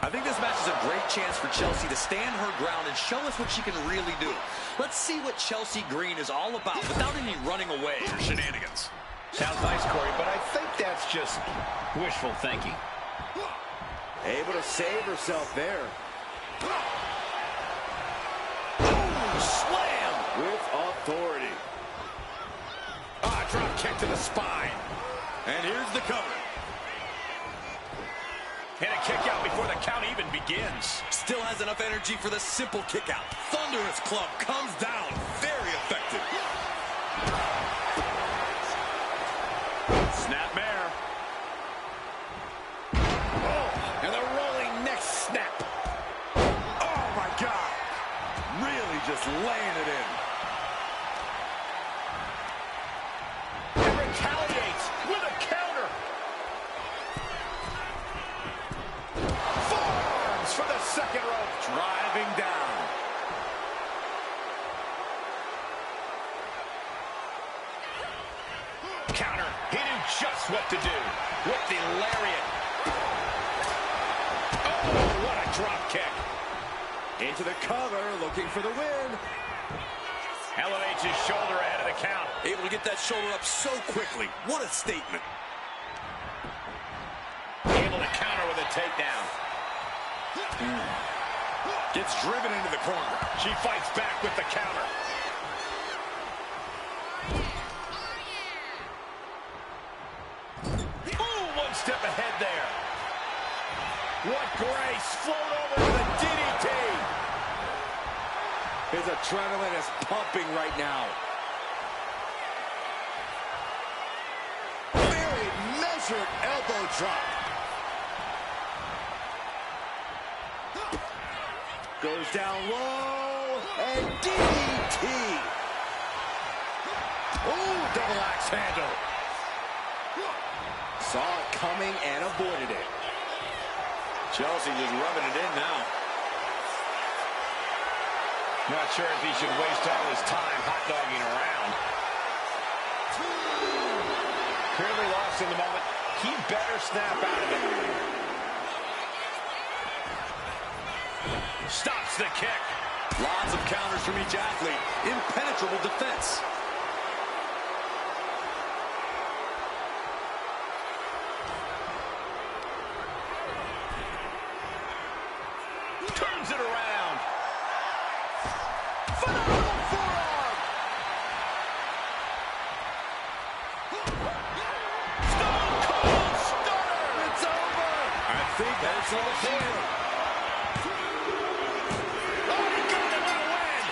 I think this match is a great chance for Chelsea to stand her ground and show us what she can really do. Let's see what Chelsea Green is all about without any running away or shenanigans. Sounds nice, Corey, but I think that's just wishful thinking. Able to save herself there. Slam! With authority. Drop kick to the spine. And here's the cover. And a kick out before the count even begins. Still has enough energy for the simple kick out. Thunderous club comes down. Very effective. Snapmare. And the rolling neck snap. Oh, my God. Really just laying it in. And retaliates with a counter. Forearms for the second rope. Driving down. Counter. He didn't just what to do with the lariat. Oh, what a drop kick. Into the cover, looking for the win. Elevates his shoulder ahead of the count. Able to get that shoulder up so quickly. What a statement. Able to counter with a takedown. Gets driven into the corner. She fights back with the counter. Ooh, one step ahead there. What grace. Float over to the DDT. His adrenaline is pumping right now. Very measured elbow drop. Goes down low, and DDT. Ooh, double axe handle. Saw it coming and avoided it. Chelsea just rubbing it in now. Not sure if he should waste all his time hot-dogging around. Clearly lost in the moment. He better snap out of it. Stops the kick. Lots of counters from each athlete. Impenetrable defense. Turns it around. Phenomenal forearm. Stone Cold Stunner. It's over. I think that's all here. Oh, he got him to win.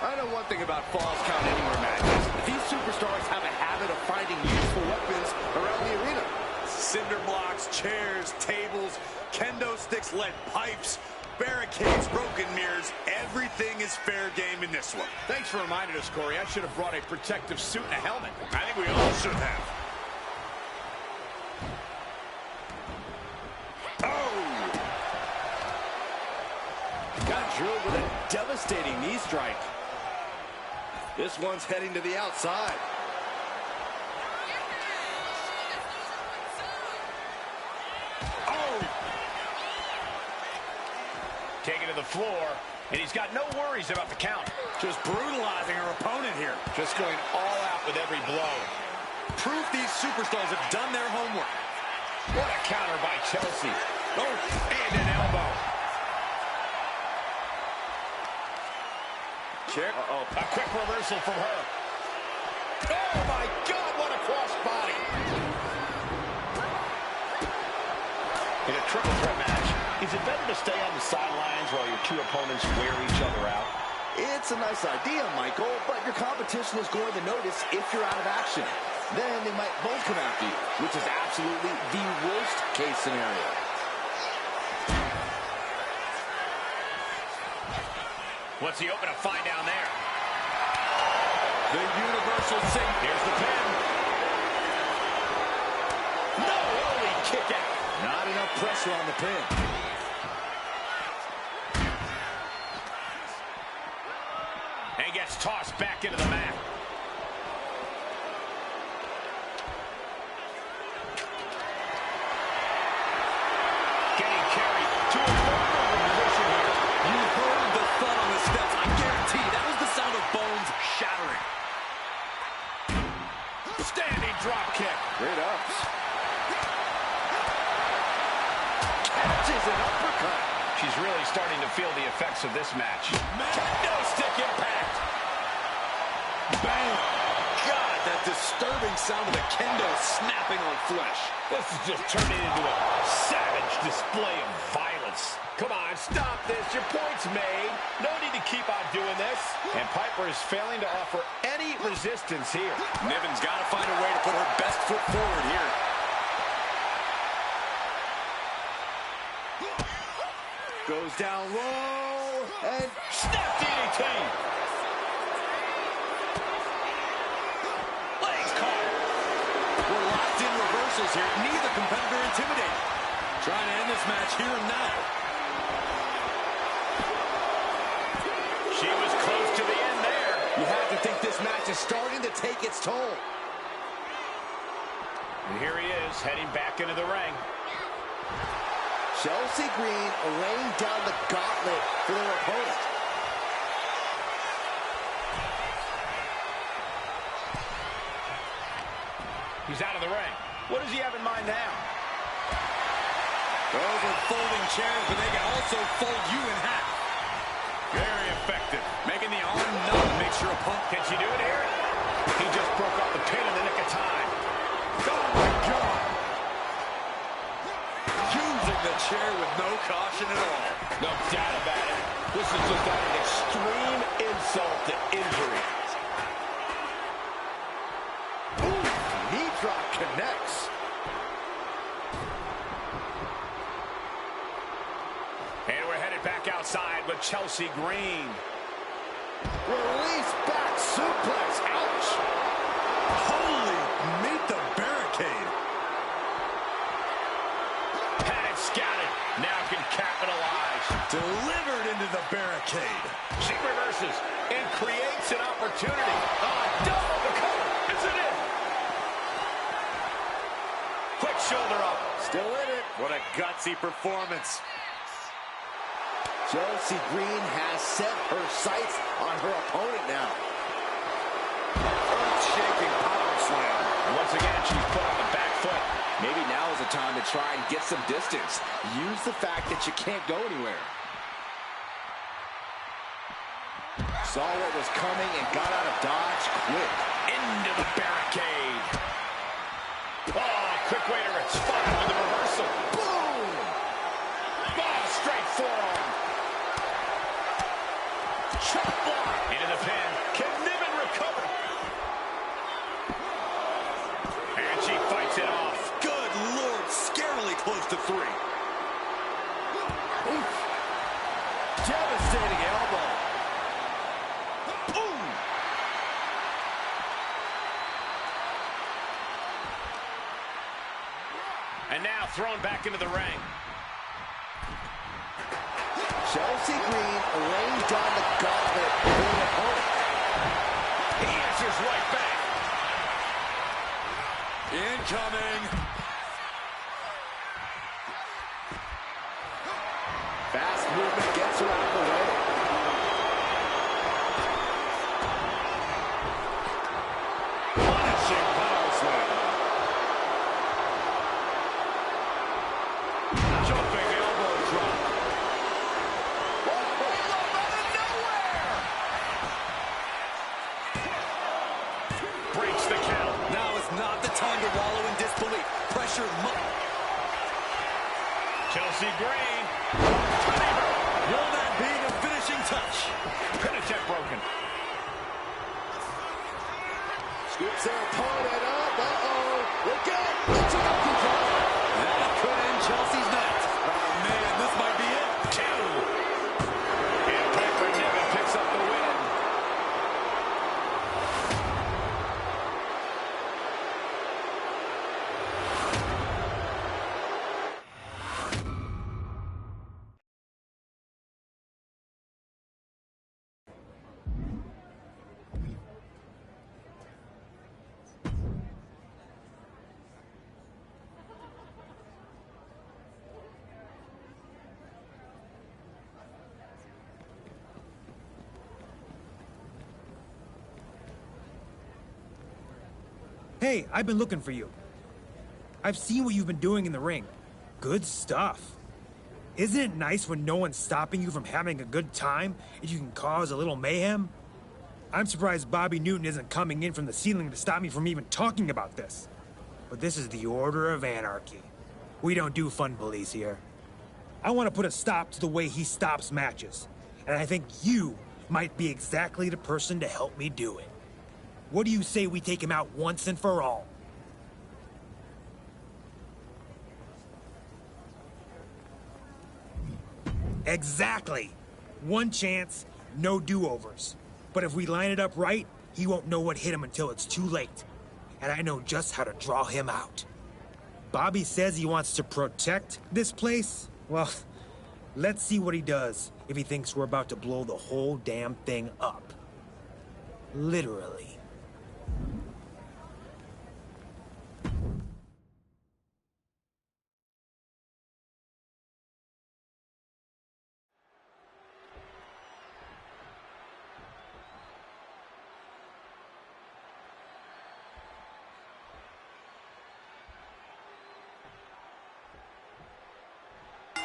I know one thing about Falls Count Anywhere matches. These superstars have a habit of finding useful weapons around the arena. Cinder blocks, chairs, tables, kendo sticks, lead pipes, barricades, broken mirrors. Everything is fair game in this one. Thanks for reminding us, Corey. I should have brought a protective suit and a helmet. I think we all should have. Oh! Got drilled with a devastating knee strike. This one's heading to the outside. Oh! Taken to the floor, and he's got no worries about the count. Just brutalizing her opponent here. Just going all out with every blow. Proof these superstars have done their homework. What a counter by Chelsea. Oh, and an elbow. Kick. Uh-oh. A quick reversal from her. Oh, my God, what a cross body. In a triple threat match, is it better to stay on the sidelines while your two opponents wear each other out? It's a nice idea, Michael, but your competition is going to notice if you're out of action. Then they might both come after you, which is absolutely the worst case scenario. What's he open to find down there? The universal signal. Here's the pin. No, holy kick out. Not enough pressure on the pin. And gets tossed back into the mat. Getting carried to a vulnerable position here. You heard the thud on the steps. I guarantee that was the sound of bones shattering. Standing drop kick. Great ups. Catches an uppercut. She's really starting to feel the effects of this match. Kendo stick impact. Bam! God, that disturbing sound of the kendo snapping on flesh. This is just turning into a savage display of violence. Come on, stop this. Your point's made. No need to keep on doing this. And Piper is failing to offer any resistance here. Niven's got to find a way to put her best foot forward here. Goes down low, and Snap DDT. Legs caught. We're locked in reversals here. Neither competitor intimidated. Trying to end this match here and now. She was close to the end there. you have to think this match is starting to take its toll. And here he is, heading back into the ring. Chelsea Green laying down the gauntlet for their opponent. He's out of the ring. What does he have in mind now? Those are folding chairs, but they can also fold you in half. Very effective. Making the arm numb makes your opponent. Can she do it here? He just broke up the pin in the nick of time. Oh, my God. Using the chair with no caution at all. No doubt about it. This is just an extreme insult to injury. Ooh, knee drop connects. And we're headed back outside with Chelsea Green. Release back suplex. Ouch. Holy, meet the barricade. Had it scouted. Now can capitalize. Delivered into the barricade. She reverses and creates an opportunity. Double the cover. Is it in? Quick shoulder up. Still in it. What a gutsy performance. Chelsea Green has set her sights on her opponent now. Earth-shaking power slam. Once again, she's put on the back foot. Maybe now is the time to try and get some distance. Use the fact that you can't go anywhere. Saw what was coming and got out of dodge quick. Into the barricade. Oh, quick way to respond with the reversal. Boom! Oh, straight forearm. Chop block. Into the pin. Can Niven recover? And she fights it off. Good Lord, scarily close to 3. Oof. Devastating elbow. Boom! And now thrown back into the ring. Chelsea Green laying down the gauntlet for her opponent. He answers right back. Incoming. Fast movement gets her out of the way. Punishing power slam. Jumping elbow drop. Breaks the count. Now is not the time to wallow in disbelief. Pressure Chelsea Green. Will that be the finishing touch? Pin attempt broken. Scoops their opponent up. Uh-oh. Look out. It's a monkey drop. That could end Chelsea's night. Oh, man, this might be it. 2. And Piper Niven picks up the win. Hey, I've been looking for you. I've seen what you've been doing in the ring. Good stuff. Isn't it nice when no one's stopping you from having a good time and you can cause a little mayhem? I'm surprised Bobby Newton isn't coming in from the ceiling to stop me from even talking about this. But this is the Order of Anarchy. We don't do fun police here. I want to put a stop to the way he stops matches. And I think you might be exactly the person to help me do it. What do you say we take him out once and for all? Exactly. One chance, no do-overs. But if we line it up right, he won't know what hit him until it's too late. And I know just how to draw him out. Bobby says he wants to protect this place. Well, let's see what he does if he thinks we're about to blow the whole damn thing up. Literally.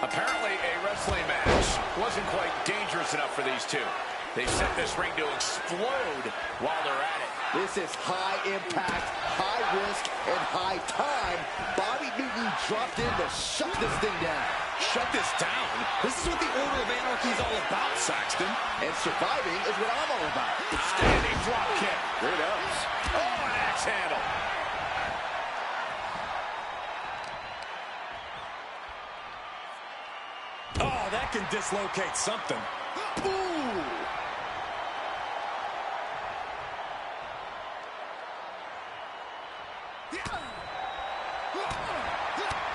Apparently, a wrestling match wasn't quite dangerous enough for these two. They set this ring to explode while they're at it. This is high impact, high risk, and high time. Bobby Newton dropped in to shut this thing down. Shut this down? This is what the Order of Anarchy is all about, Saxton. And surviving is what I'm all about. Standing drop kick. There it is. Oh, an axe handle. Oh, that can dislocate something. Ooh!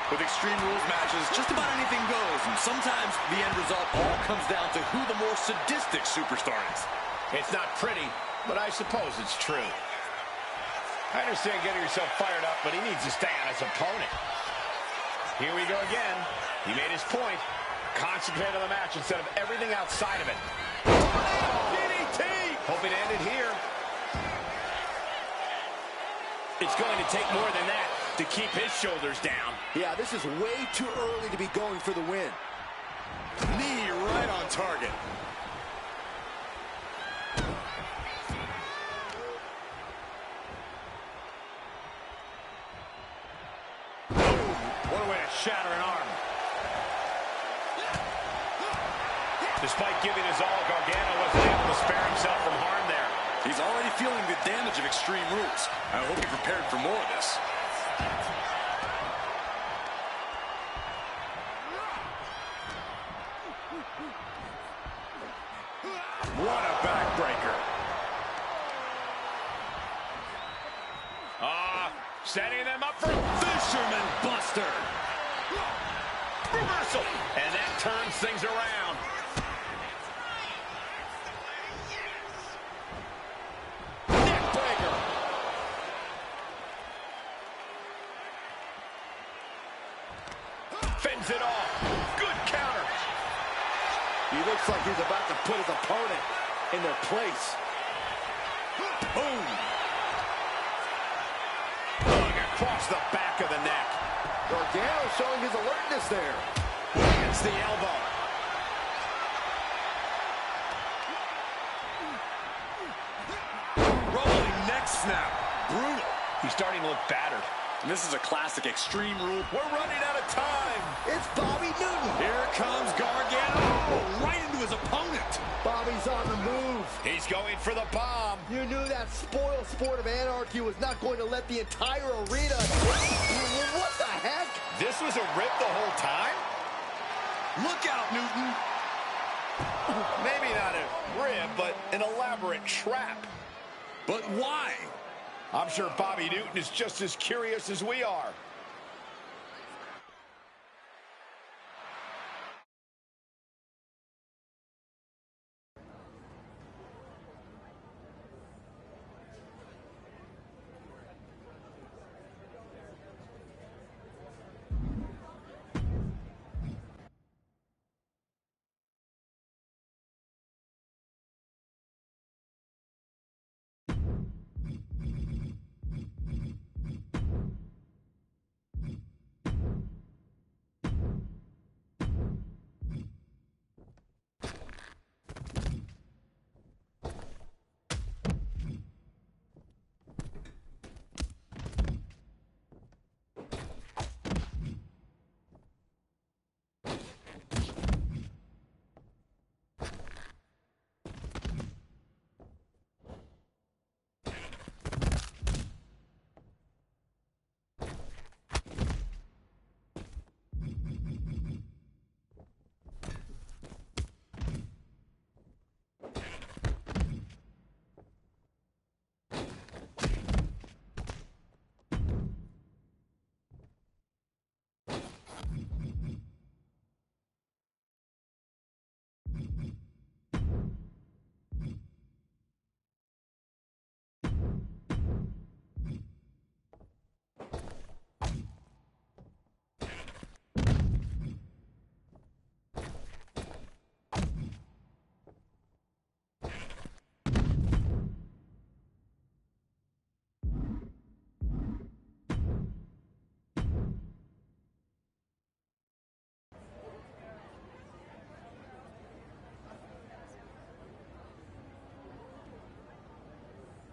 With Extreme Rules matches, just about anything goes, and sometimes the end result all comes down to who the more sadistic superstar is. It's not pretty, but I suppose it's true. I understand getting yourself fired up, but he needs to stay on his opponent. Here we go again. He made his point. Concentrate on the match instead of everything outside of it. DDT! Hoping to end it here. It's going to take more than that to keep his shoulders down. Yeah, this is way too early to be going for the win. Knee right on target. What a way to shatter an arm. Despite giving his all, Gargano wasn't able to spare himself from harm there. He's already feeling the damage of Extreme Rules. I hope he prepared for more of this. What a backbreaker. Setting them up for Fisherman Buster. Reversal. And that turns things around. Neckbreaker. Fends it off. Good counter. He looks like he's about to put his opponent in their place. Boom. Hug across the back of the neck. Gargano showing his alertness there. Against the elbow. Rolling neck snap. Brutal. He's starting to look battered. And this is a classic Extreme Rule. We're running out of time. It's Bobby Newton. Here comes Gargano. Right into his opponent. Bobby's on the move. He's going for the bomb. You knew that spoiled sport of Anarchy was not going to let the entire arena... What the heck? This was a rip the whole time? Look out, Newton. Maybe not a rib, but an elaborate trap. But why? I'm sure Bobby Newton is just as curious as we are.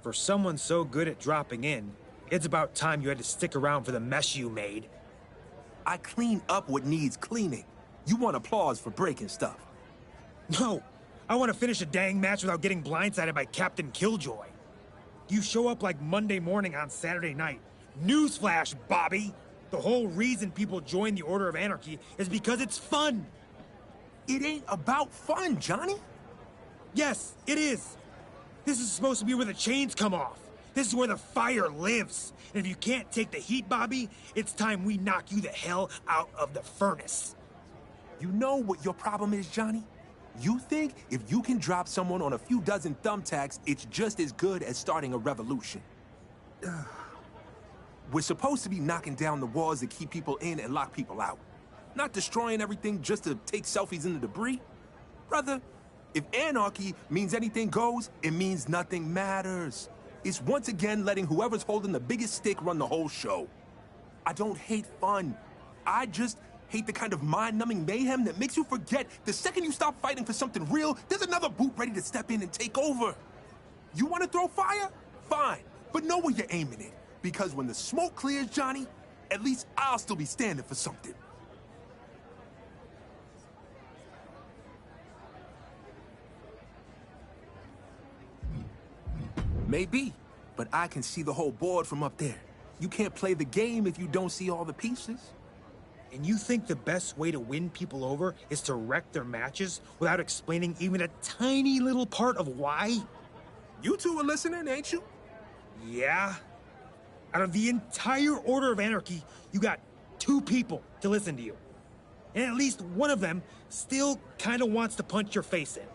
For someone so good at dropping in, it's about time you had to stick around for the mess you made. I clean up what needs cleaning. You want applause for breaking stuff. No, I want to finish a dang match without getting blindsided by Captain Killjoy. You show up like Monday morning on Saturday night. Newsflash, Bobby! The whole reason people join the Order of Anarchy is because it's fun. It ain't about fun, Johnny. Yes, it is. This is supposed to be where the chains come off. This is where the fire lives. And if you can't take the heat, Bobby, it's time we knock you the hell out of the furnace. You know what your problem is, Johnny? You think if you can drop someone on a few dozen thumbtacks, it's just as good as starting a revolution. We're supposed to be knocking down the walls that keep people in and lock people out. Not destroying everything just to take selfies in the debris. Brother, if anarchy means anything goes, it means nothing matters. It's once again letting whoever's holding the biggest stick run the whole show. I don't hate fun. I just hate the kind of mind-numbing mayhem that makes you forget the second you stop fighting for something real, there's another boot ready to step in and take over. You want to throw fire? Fine, but know where you're aiming it. Because when the smoke clears, Johnny, at least I'll still be standing for something. Maybe, but I can see the whole board from up there. You can't play the game if you don't see all the pieces. And you think the best way to win people over is to wreck their matches without explaining even a tiny little part of why? You two are listening, ain't you? Yeah. Out of the entire Order of Anarchy, you got 2 people to listen to you. And at least one of them still kind of wants to punch your face in.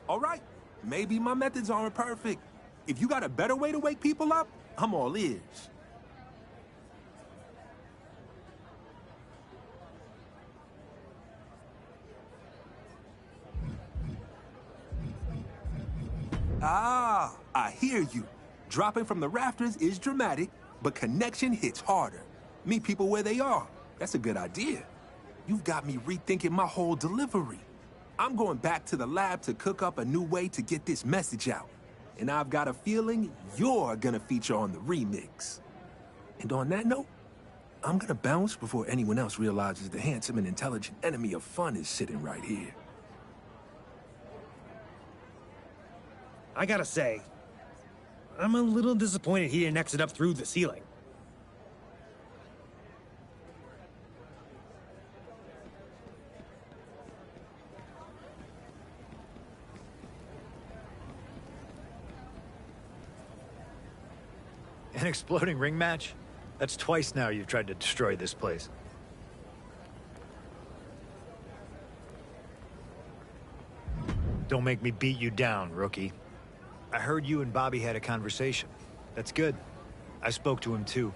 All right. Maybe my methods aren't perfect. If you got a better way to wake people up, I'm all ears. Ah, I hear you. Dropping from the rafters is dramatic, but connection hits harder. Meet people where they are. That's a good idea. You've got me rethinking my whole delivery. I'm going back to the lab to cook up a new way to get this message out. And I've got a feeling you're gonna feature on the remix. And on that note, I'm gonna bounce before anyone else realizes the handsome and intelligent enemy of fun is sitting right here. I gotta say, I'm a little disappointed he didn't exit up through the ceiling. An exploding ring match? That's twice now you've tried to destroy this place. Don't make me beat you down, rookie. I heard you and Bobby had a conversation. That's good. I spoke to him too.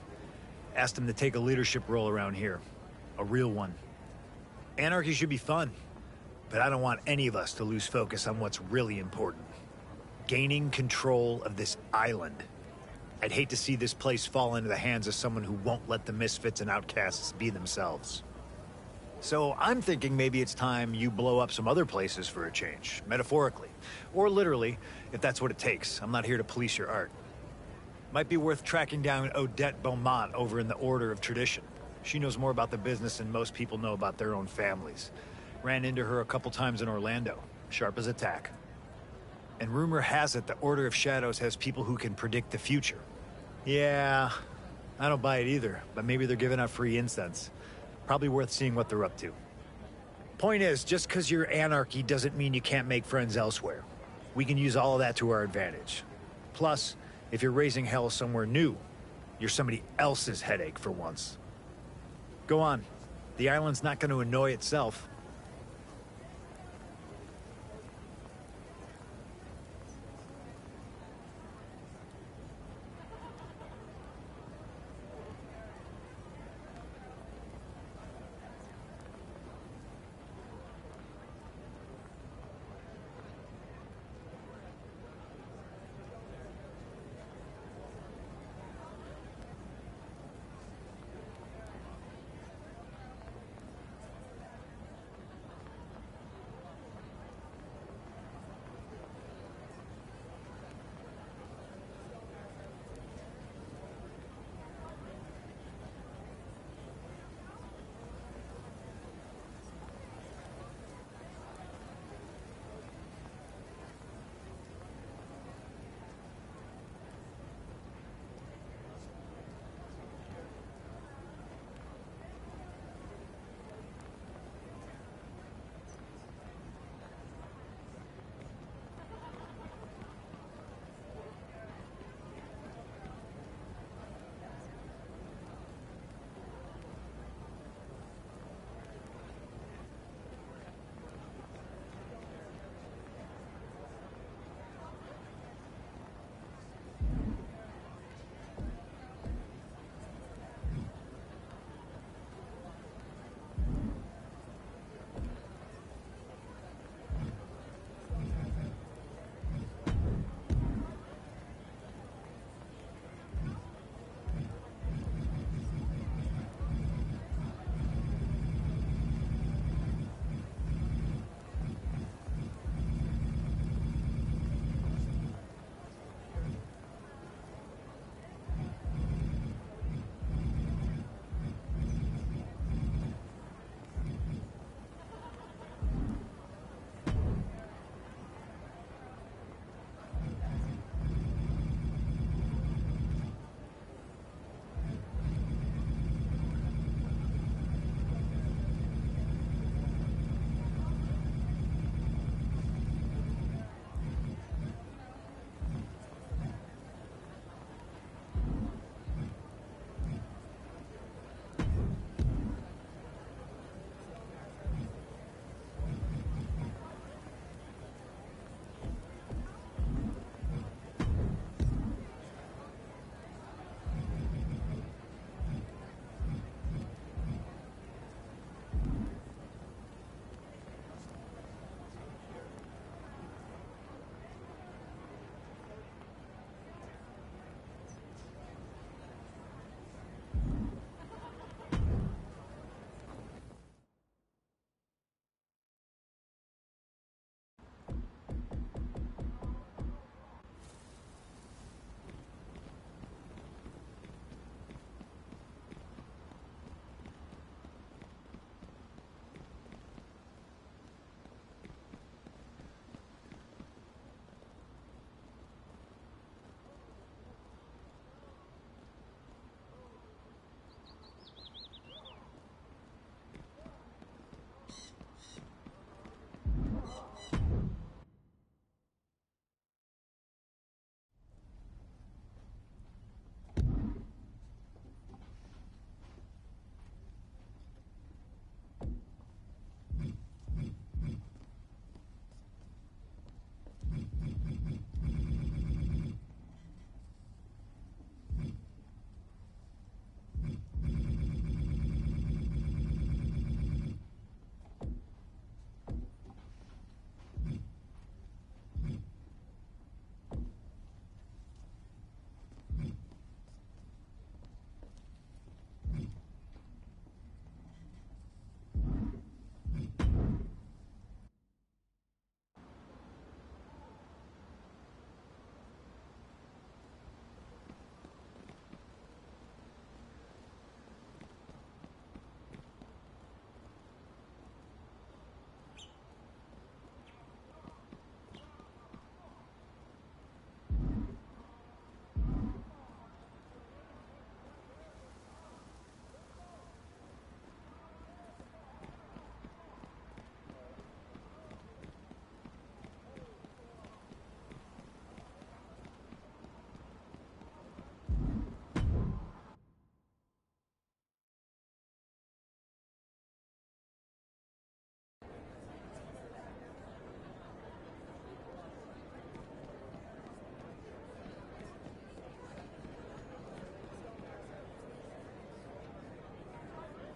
Asked him to take a leadership role around here. A real one. Anarchy should be fun, but I don't want any of us to lose focus on what's really important. Gaining control of this island. I'd hate to see this place fall into the hands of someone who won't let the misfits and outcasts be themselves. So I'm thinking maybe it's time you blow up some other places for a change, metaphorically. Or literally, if that's what it takes. I'm not here to police your art. Might be worth tracking down Odette Beaumont over in the Order of Tradition. She knows more about the business than most people know about their own families. Ran into her a couple times in Orlando. Sharp as a tack. And rumor has it the Order of Shadows has people who can predict the future. Yeah, I don't buy it either, but maybe they're giving out free incense. Probably worth seeing what they're up to. Point is, just because you're anarchy doesn't mean you can't make friends elsewhere. We can use all of that to our advantage. Plus, if you're raising hell somewhere new, you're somebody else's headache for once. Go on. The island's not going to annoy itself.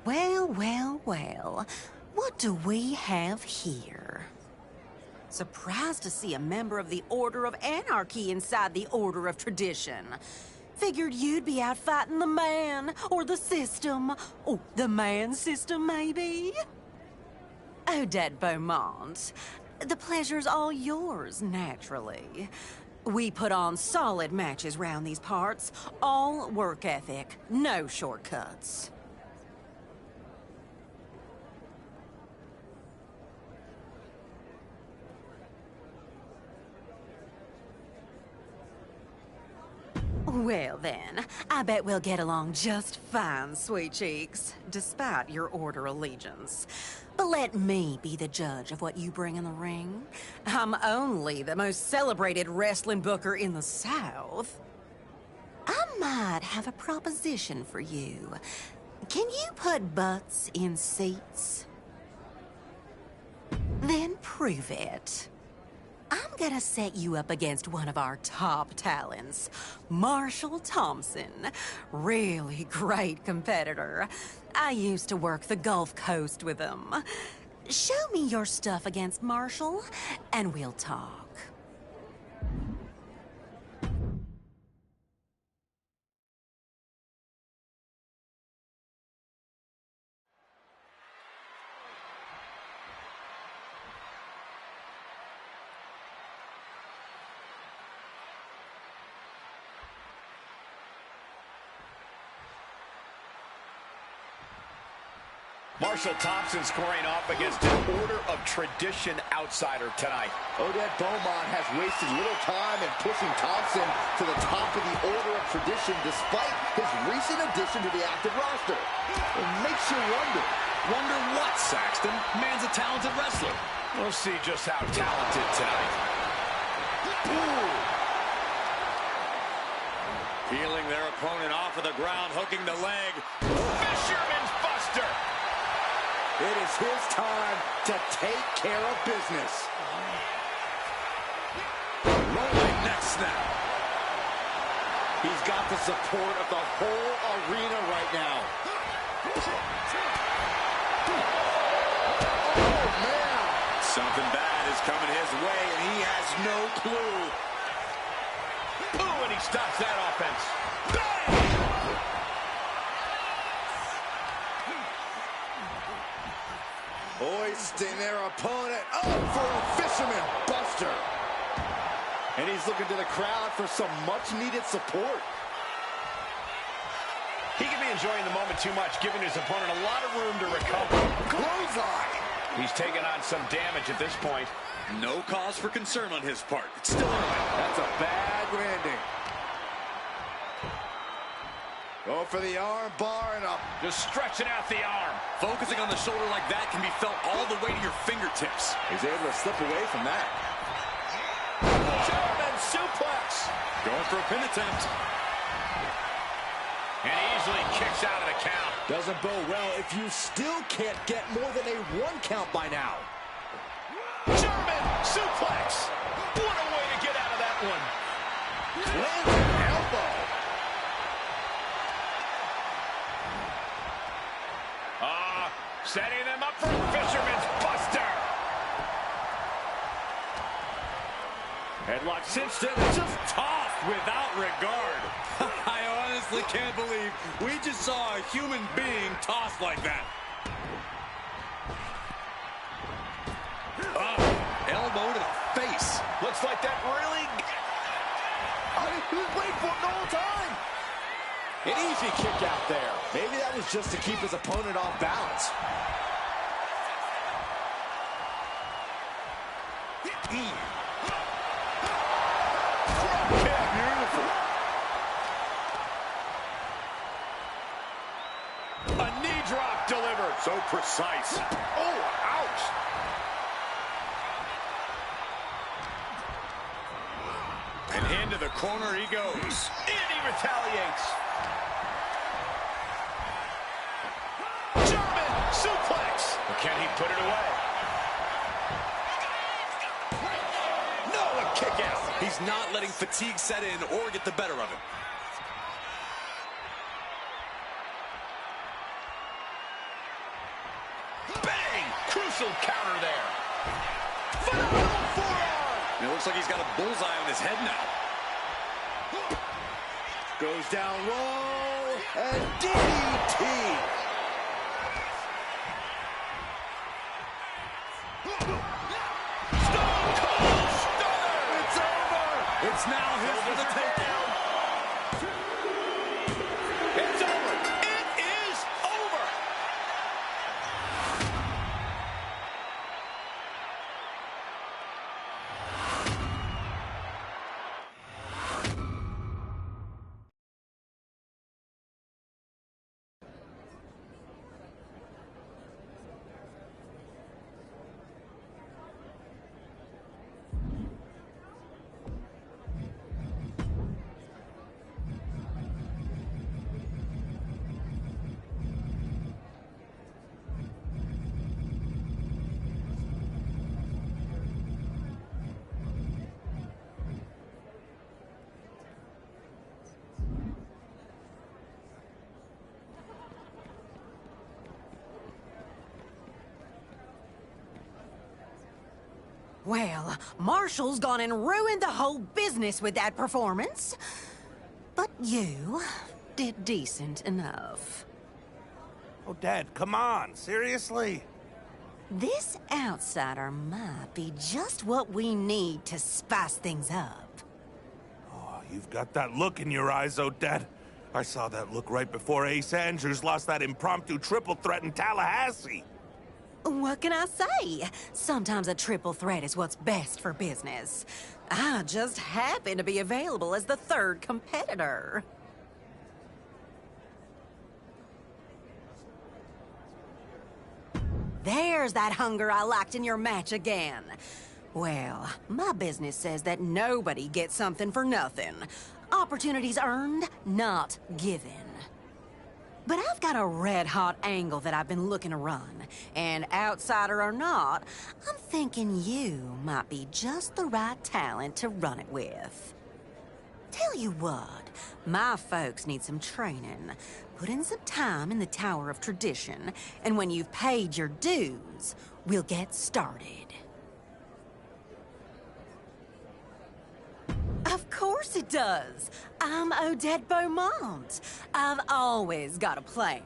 Well, well, well. What do we have here? Surprised to see a member of the Order of Anarchy inside the Order of Tradition. Figured you'd be out fighting the man, or the system. Oh, the man system, maybe? Odette Beaumont, the pleasure's all yours, naturally. We put on solid matches round these parts, all work ethic, no shortcuts. Well then, I bet we'll get along just fine, sweet cheeks, despite your order allegiance. But let me be the judge of what you bring in the ring. I'm only the most celebrated wrestling booker in the South. I might have a proposition for you. Can you put butts in seats? Then prove it. I'm gonna set you up against one of our top talents, Marshall Thompson. Really great competitor. I used to work the Gulf Coast with him. Show me your stuff against Marshall, and we'll talk. Marshall Thompson squaring off against an Order of Tradition outsider tonight. Odette Beaumont has wasted little time in pushing Thompson to the top of the Order of Tradition despite his recent addition to the active roster. It makes you wonder. Wonder what, Saxton? Man's a talented wrestler. We'll see just how talented tonight. Ooh. Peeling their opponent off of the ground, hooking the leg. Fisherman's Buster! It is his time to take care of business. Rolling neck snap. He's got the support of the whole arena right now. Oh, man. Something bad is coming his way, and he has no clue. Ooh, and he stops that offense. Hoisting their opponent up for a fisherman buster. And he's looking to the crowd for some much-needed support. He could be enjoying the moment too much, giving his opponent a lot of room to recover. Clothesline. He's taking on some damage at this point. No cause for concern on his part. It's still early. That's a bad landing. Go for the arm bar and up. Just stretching out the arm. Focusing on the shoulder like that can be felt all the way to your fingertips. He's able to slip away from that. German suplex. Going for a pin attempt. And easily kicks out of the count. Doesn't bode well if you still can't get more than a 1 count by now. German suplex. What a way to get out of that one. Lands an elbow. Setting them up for a Fisherman's Buster. Headlock cinched in, just tossed without regard. I honestly can't believe we just saw a human being tossed like that. Elbow to the face. Looks like that really... He was waiting for it the whole time. An easy kick out there. Maybe that was just to keep his opponent off balance. Beautiful. A knee drop delivered. So precise. Oh, ouch. And into the corner he goes. And he retaliates. German suplex. Can he put it away? No, a kick out. He's not letting fatigue set in or get the better of him. Crucial counter there. Phenomenal forearm. And it looks like he's got a bullseye on his head now. Goes down low, and DDT. Stone Cold Stunner. It's over. It's now his for the takedown. It's over. It is over. Well, Marshall's gone and ruined the whole business with that performance. But you did decent enough. Oh, Dad, come on. Seriously? This outsider might be just what we need to spice things up. Oh, you've got that look in your eyes, oh, Dad. I saw that look right before Ace Andrews lost that impromptu triple threat in Tallahassee. What can I say? Sometimes a triple threat is what's best for business. I just happen to be available as the third competitor. There's that hunger I liked in your match again. Well, my business says that nobody gets something for nothing. Opportunities earned, not given. But I've got a red-hot angle that I've been looking to run. And outsider or not, I'm thinking you might be just the right talent to run it with. Tell you what, my folks need some training. Put in some time in the Tower of Tradition, and when you've paid your dues, we'll get started. Of course it does. I'm Odette Beaumont. I've always got a plan.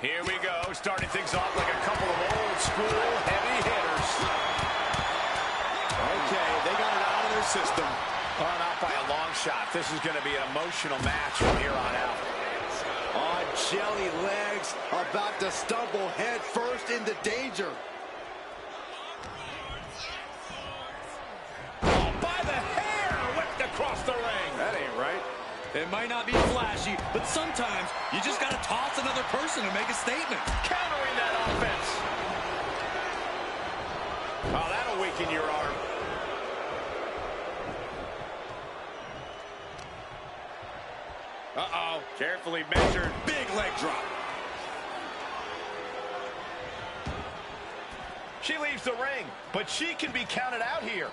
Here we go, starting things off like a couple of old school heavy hitters. Okay, they got it out of their system. Oh, not by a long shot. This is going to be an emotional match from here on out. On jelly legs, about to stumble head first into danger. Oh, by the hair, whipped across the ring. That ain't right. It might not be flashy, but sometimes you just got to toss another person to make a statement. Countering that offense. Oh, that'll weaken your arm. Uh-oh, carefully measured. Big leg drop. She leaves the ring, but she can be counted out here.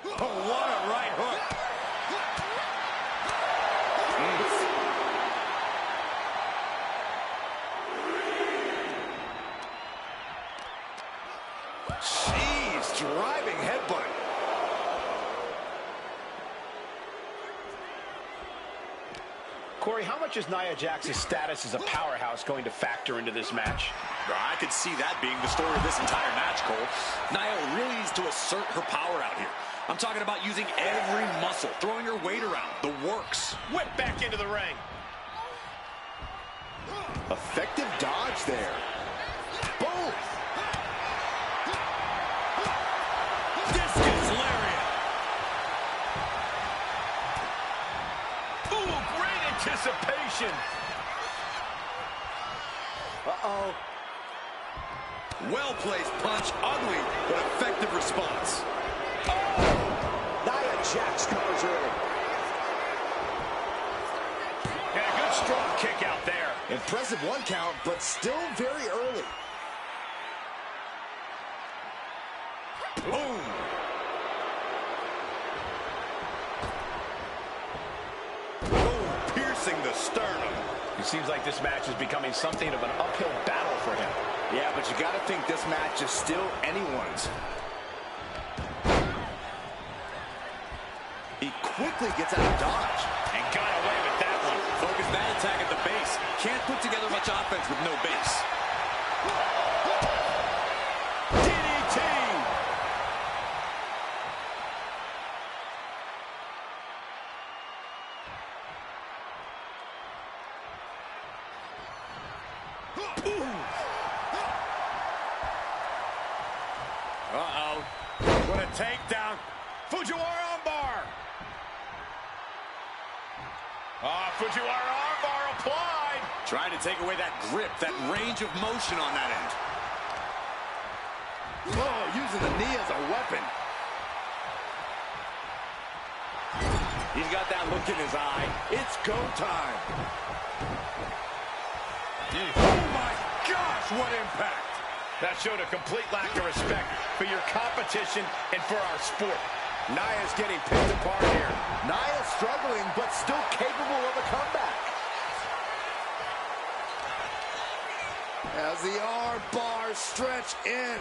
Oh, what a right hook. Jeez, driving headbutt. Corey, how much is Nia Jax's status as a powerhouse going to factor into this match? I could see that being the story of this entire match, Cole. Nia really needs to assert her power out here. I'm talking about using every muscle, throwing her weight around, the works. Whip back into the ring. Effective dodge there. Boom! Discus lariat. Ooh, great anticipation. Uh-oh. Well-placed punch, ugly, but effective response. Nia Jax covers early. And a good strong kick out there. Impressive one count, but still very early. Boom! Oh, piercing the sternum. It seems like this match is becoming something of an uphill battle for him. Yeah, but you gotta think this match is still anyone's. He quickly gets out of dodge. And got away with that one. Focus that attack at the base. Can't put together much offense with no base. DDT! Uh-oh. What a takedown. Fujiwara armbar. Fujiwara armbar applied. Trying to take away that grip, that range of motion on that end. Oh, using the knee as a weapon. He's got that look in his eye. It's go time. Oh my gosh, what impact. That showed a complete lack of respect for your competition and for our sport. Nia's getting picked apart here. Nia struggling, but still capable of a comeback. As the arm bars stretch in.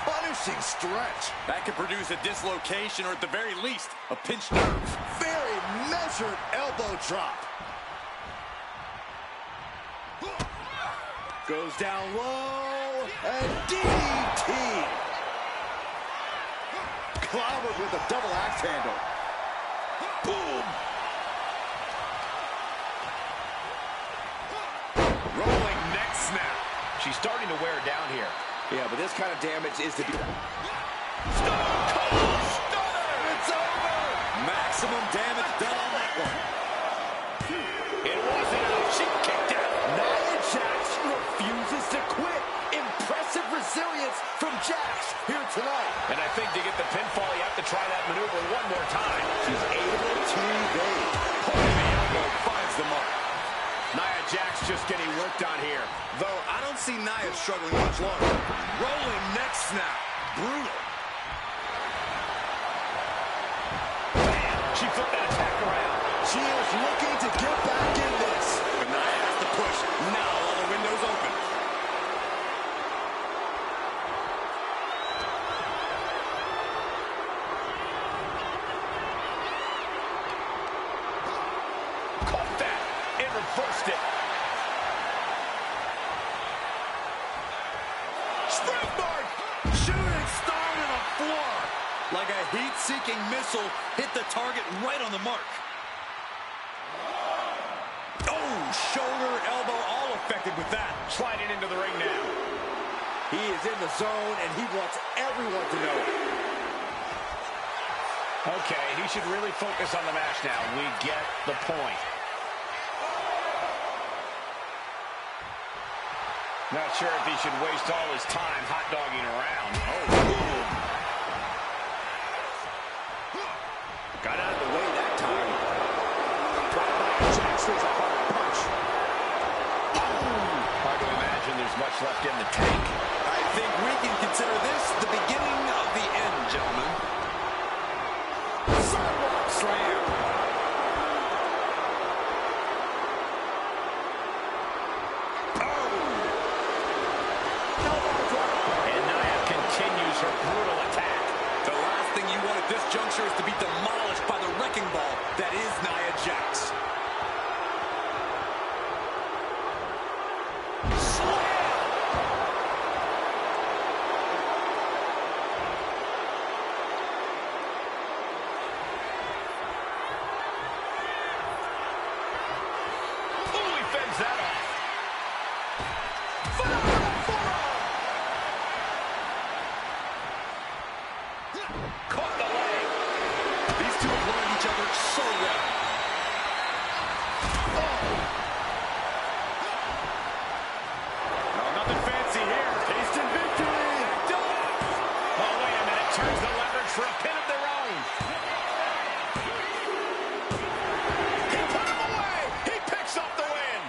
Punishing stretch. That could produce a dislocation or at the very least, a pinched nerve. Very measured elbow drop. Goes down low, and DDT. Clobbered with a double axe handle. Boom. Rolling neck snap. She's starting to wear down here. Yeah, but this kind of damage is to be... Stone Cold Stunner! It's over! Maximum damage done on that one. It wasn't out. She kicked out. Nia Jax refuses to quit. Impressive resilience from Jax here tonight. And I think to get the pinfall, you have to try that maneuver one more time. She's able to evade. Pulling the elbow finds the mark. Nia Jax just getting worked on here. Though I don't see Nia struggling much longer. Rolling neck snap. Brutal. Bam! She flipped that attack around. She is looking to get back in this. But Nia has to push. Now all the windows open. Caught that and reversed it. Springboard! Shooting star to the floor. Like a heat-seeking missile, hit the target right on the mark. Oh, shoulder, elbow, all affected with that. Sliding into the ring now. He is in the zone, and he wants everyone to know it. Okay, he should really focus on the match now. We get the point. Not sure if he should waste all his time hot-dogging around. Oh, boom. Got out of the way that time. Jax throws a hard punch. Hard to imagine there's her brutal attack. The last thing you want at this juncture is to be demolished by the wrecking ball that is Nia Jax. Caught the leg. These two have learned each other so well. No, nothing fancy here. Tasted victory. Oh, wait a minute. Turns the leverage for a pin of their own. He put him away. He picks up the win.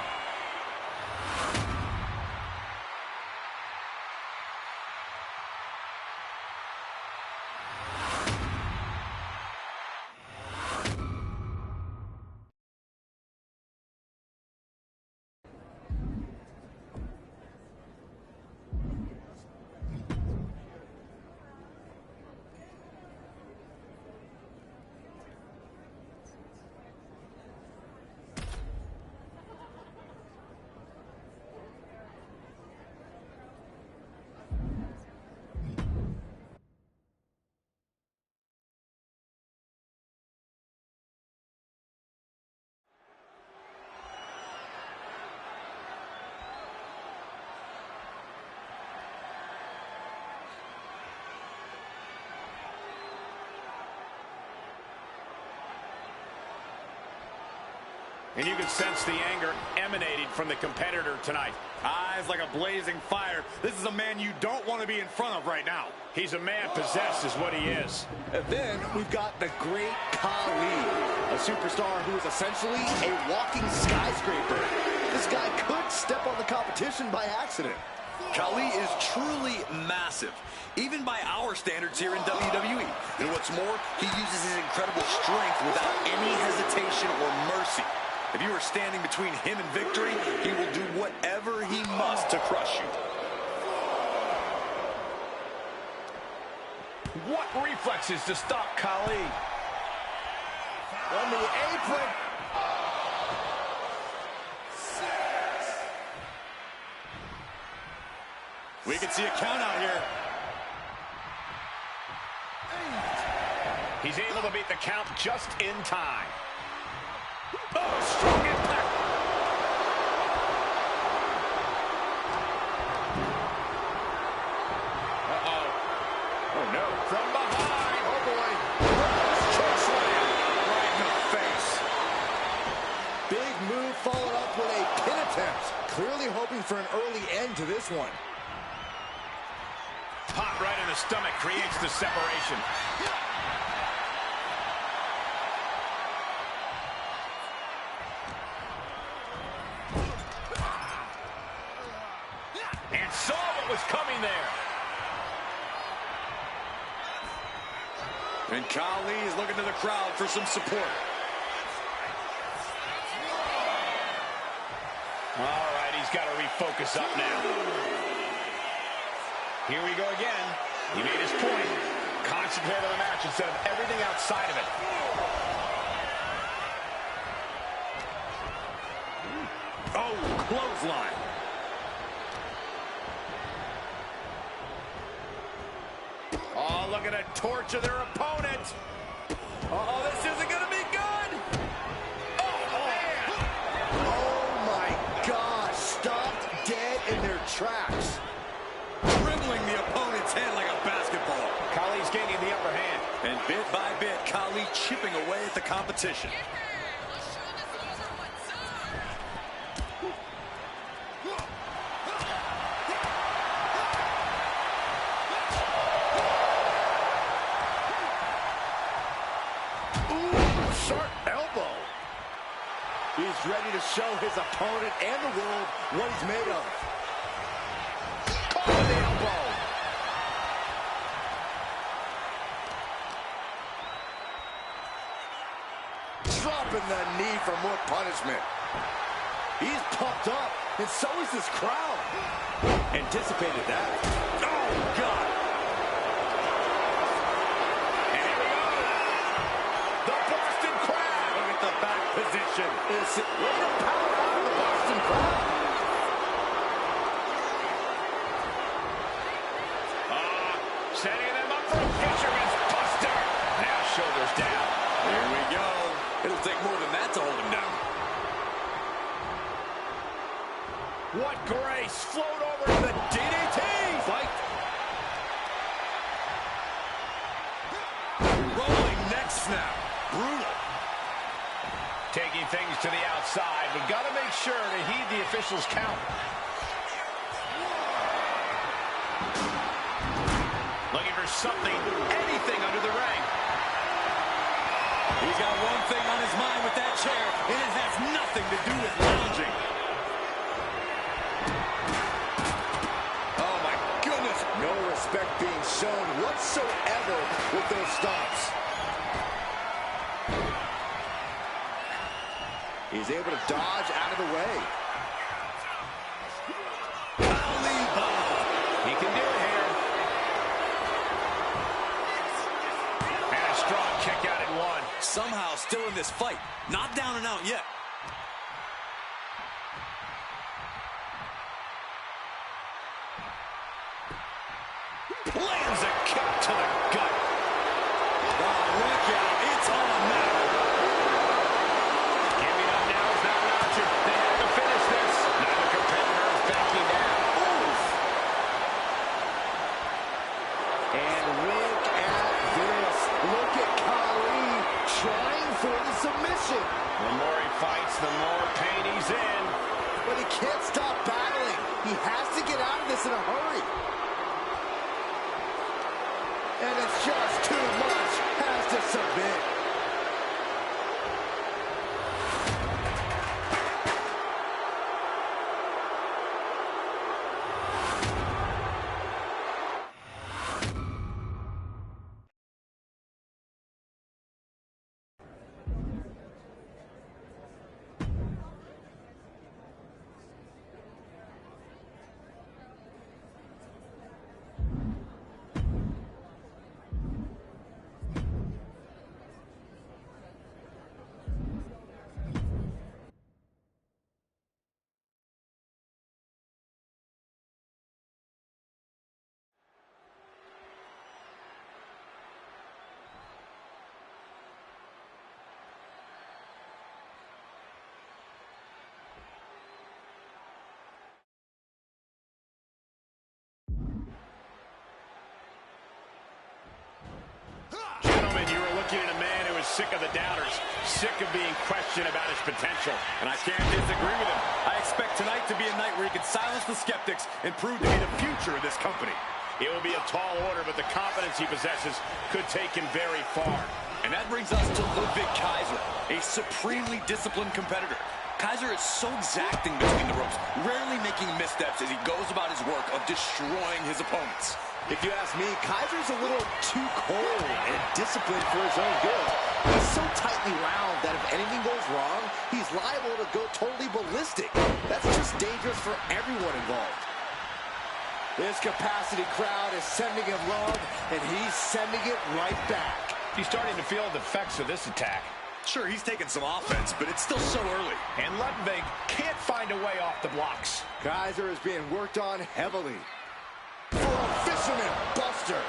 And you can sense the anger emanating from the competitor tonight. Eyes like a blazing fire. This is a man you don't want to be in front of right now. He's a man possessed is what he is. And then we've got the great Khali, a superstar who is essentially a walking skyscraper. This guy could step on the competition by accident. Khali is truly massive, even by our standards here in WWE. And what's more, he uses his incredible strength without any hesitation or mercy. If you are standing between him and victory, he will do whatever he must to crush you. What reflexes to stop Khali? On the apron. We can see a count out here. He's able to beat the count just in time. Oh, strong impact. Uh-oh. Oh, no. From behind. Oh, boy. Chokeslam. Right in the face. Big move followed up with a pin attempt. Clearly hoping for an early end to this one. Pop right in the stomach creates the separation. And saw what was coming there. And Khali is looking to the crowd for some support. All right, he's got to refocus up now. Here we go again. He made his point. Concentrate on the match instead of everything outside of it. Oh, clothesline. Oh, look at a torture their opponent. Uh-oh, this isn't going to be good. Oh, man. Oh, my gosh. Stopped dead in their tracks. Dribbling the opponent's head like a basketball. Khali's gaining the upper hand. And bit by bit, Khali chipping away at the competition. He's ready to show his opponent and the world what he's made of. Caught with the elbow. Dropping the knee for more punishment. He's pumped up, and so is this crowd. Anticipated that. Oh, God. submission. It's way to power out of the Boston crowd. Setting them up for a fisherman's buster. Now shoulders down. Here we go. It'll take more than that to hold him down. What grace. Float over to the DDT. Fight. Rolling neck snap. Brutal. Taking things to the outside, but got to make sure to heed the official's count. Looking for something, anything under the ring. He's got one thing on his mind with that chair, and it has nothing to do with lounging. Oh, my goodness. No respect being shown whatsoever with those stomps. He's able to dodge out of the way. He can do it here. And a strong kick out at one. Somehow still in this fight. Not down and out yet. Lands a kick to the gut. Oh, look out. It's on now. Giving up now is not an option. They have to finish this. Neither competitor is backing down. Oof. And look at this. Look at Khali trying for the submission. The more he fights, the more pain he's in. But he can't stop battling. He has to get out of this in a hurry. And it's just too much. Has to submit. Gentlemen, you are looking at a man who is sick of the doubters, sick of being questioned about his potential. And I can't disagree with him. I expect tonight to be a night where he can silence the skeptics and prove to be the future of this company. It will be a tall order, but the confidence he possesses could take him very far. And that brings us to Ludwig Kaiser, a supremely disciplined competitor. Kaiser is so exacting between the ropes, rarely making missteps as he goes about his work of destroying his opponents. If you ask me, Kaiser's a little too cold and disciplined for his own good. He's so tightly wound that if anything goes wrong, he's liable to go totally ballistic. That's just dangerous for everyone involved. This capacity crowd is sending him love, and he's sending it right back. He's starting to feel the effects of this attack. Sure, he's taking some offense, but it's still so early. And Ludwig can't find a way off the blocks. Kaiser is being worked on heavily. For a fisherman buster.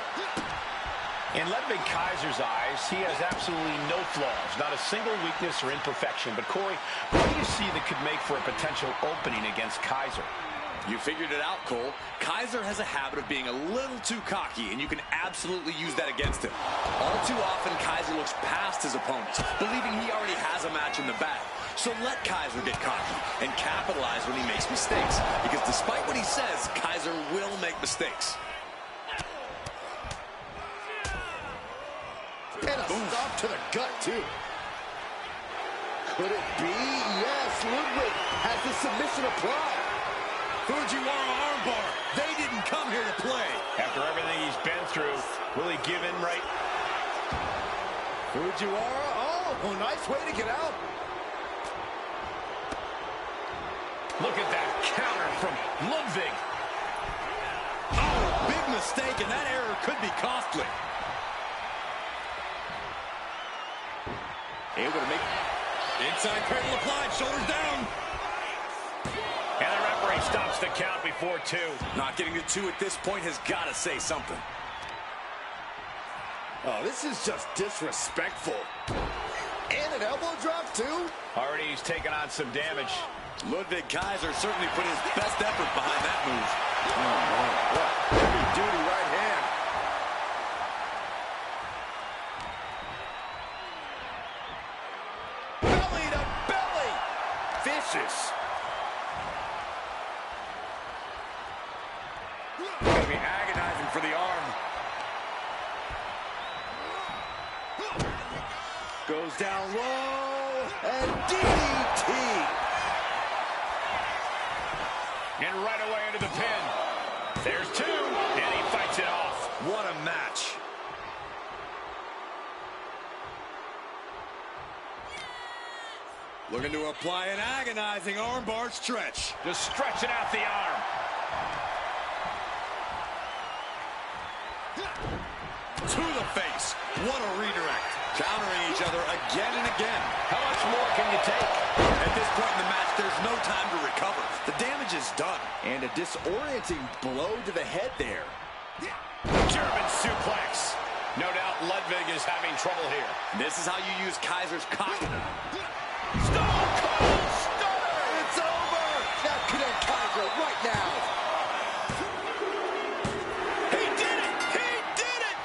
In Ludwig Kaiser's eyes, he has absolutely no flaws, not a single weakness or imperfection. But Corey, what do you see that could make for a potential opening against Kaiser? You figured it out, Cole. Kaiser has a habit of being a little too cocky, and you can absolutely use that against him. All too often, Kaiser looks past his opponents, believing he already has a match in the bag. So let Kaiser get cocky and capitalize when he makes mistakes, because despite what he says, Kaiser will make mistakes. And a stop to the gut, too. Could it be? Yes, Ludwig has the submission applied. Fujiwara armbar. They didn't come here to play. After everything he's been through, will he give in right? Fujiwara, oh, nice way to get out. Look at that counter from Ludwig. Oh, big mistake, and that error could be costly. Able to make... Inside cradle applied, shoulders down. And the referee stops the count before 2. Not getting to 2 at this point has got to say something. Oh, this is just disrespectful. And an elbow drop, too? Already he's taken on some damage. Ludwig Kaiser certainly put his best effort behind that move. Oh, man. What heavy-duty right hand. Belly to belly. Vicious. Gonna be agonizing for the arm. Goes down low, and DDT. And right away into the pin. There's 2, and he fights it off. What a match. Looking to apply an agonizing armbar stretch. Just stretching out the arm. To the face. What a redirect. Countering each other again and again. How much more can you take? At this point in the match, there's no time to recover. The damage is done. And a disorienting blow to the head there. German suplex. No doubt Ludwig is having trouble here. This is how you use Kaiser's cock. Stone Cold Stunner! It's over! Now connect Kaiser right now. He did it! He did it!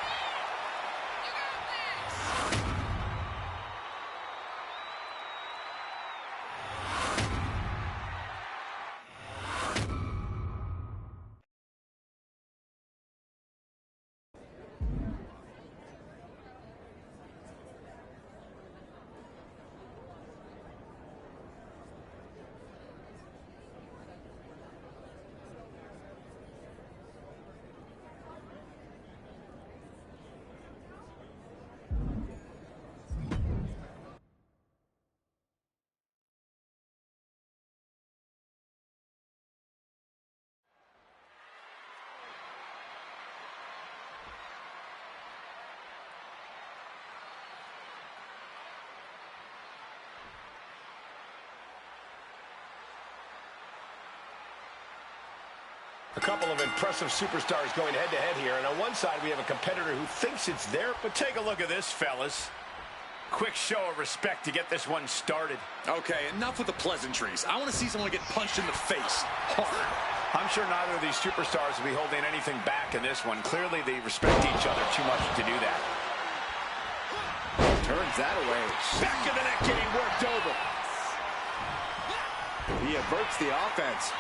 A couple of impressive superstars going head-to-head here, and on one side we have a competitor who thinks it's there, but take a look at this, fellas. Quick show of respect to get this one started. Okay, enough with the pleasantries. I want to see someone get punched in the face hard. I'm sure neither of these superstars will be holding anything back in this one. Clearly they respect each other too much to do that. Turns that away. Back of the neck getting worked over. He averts the offense.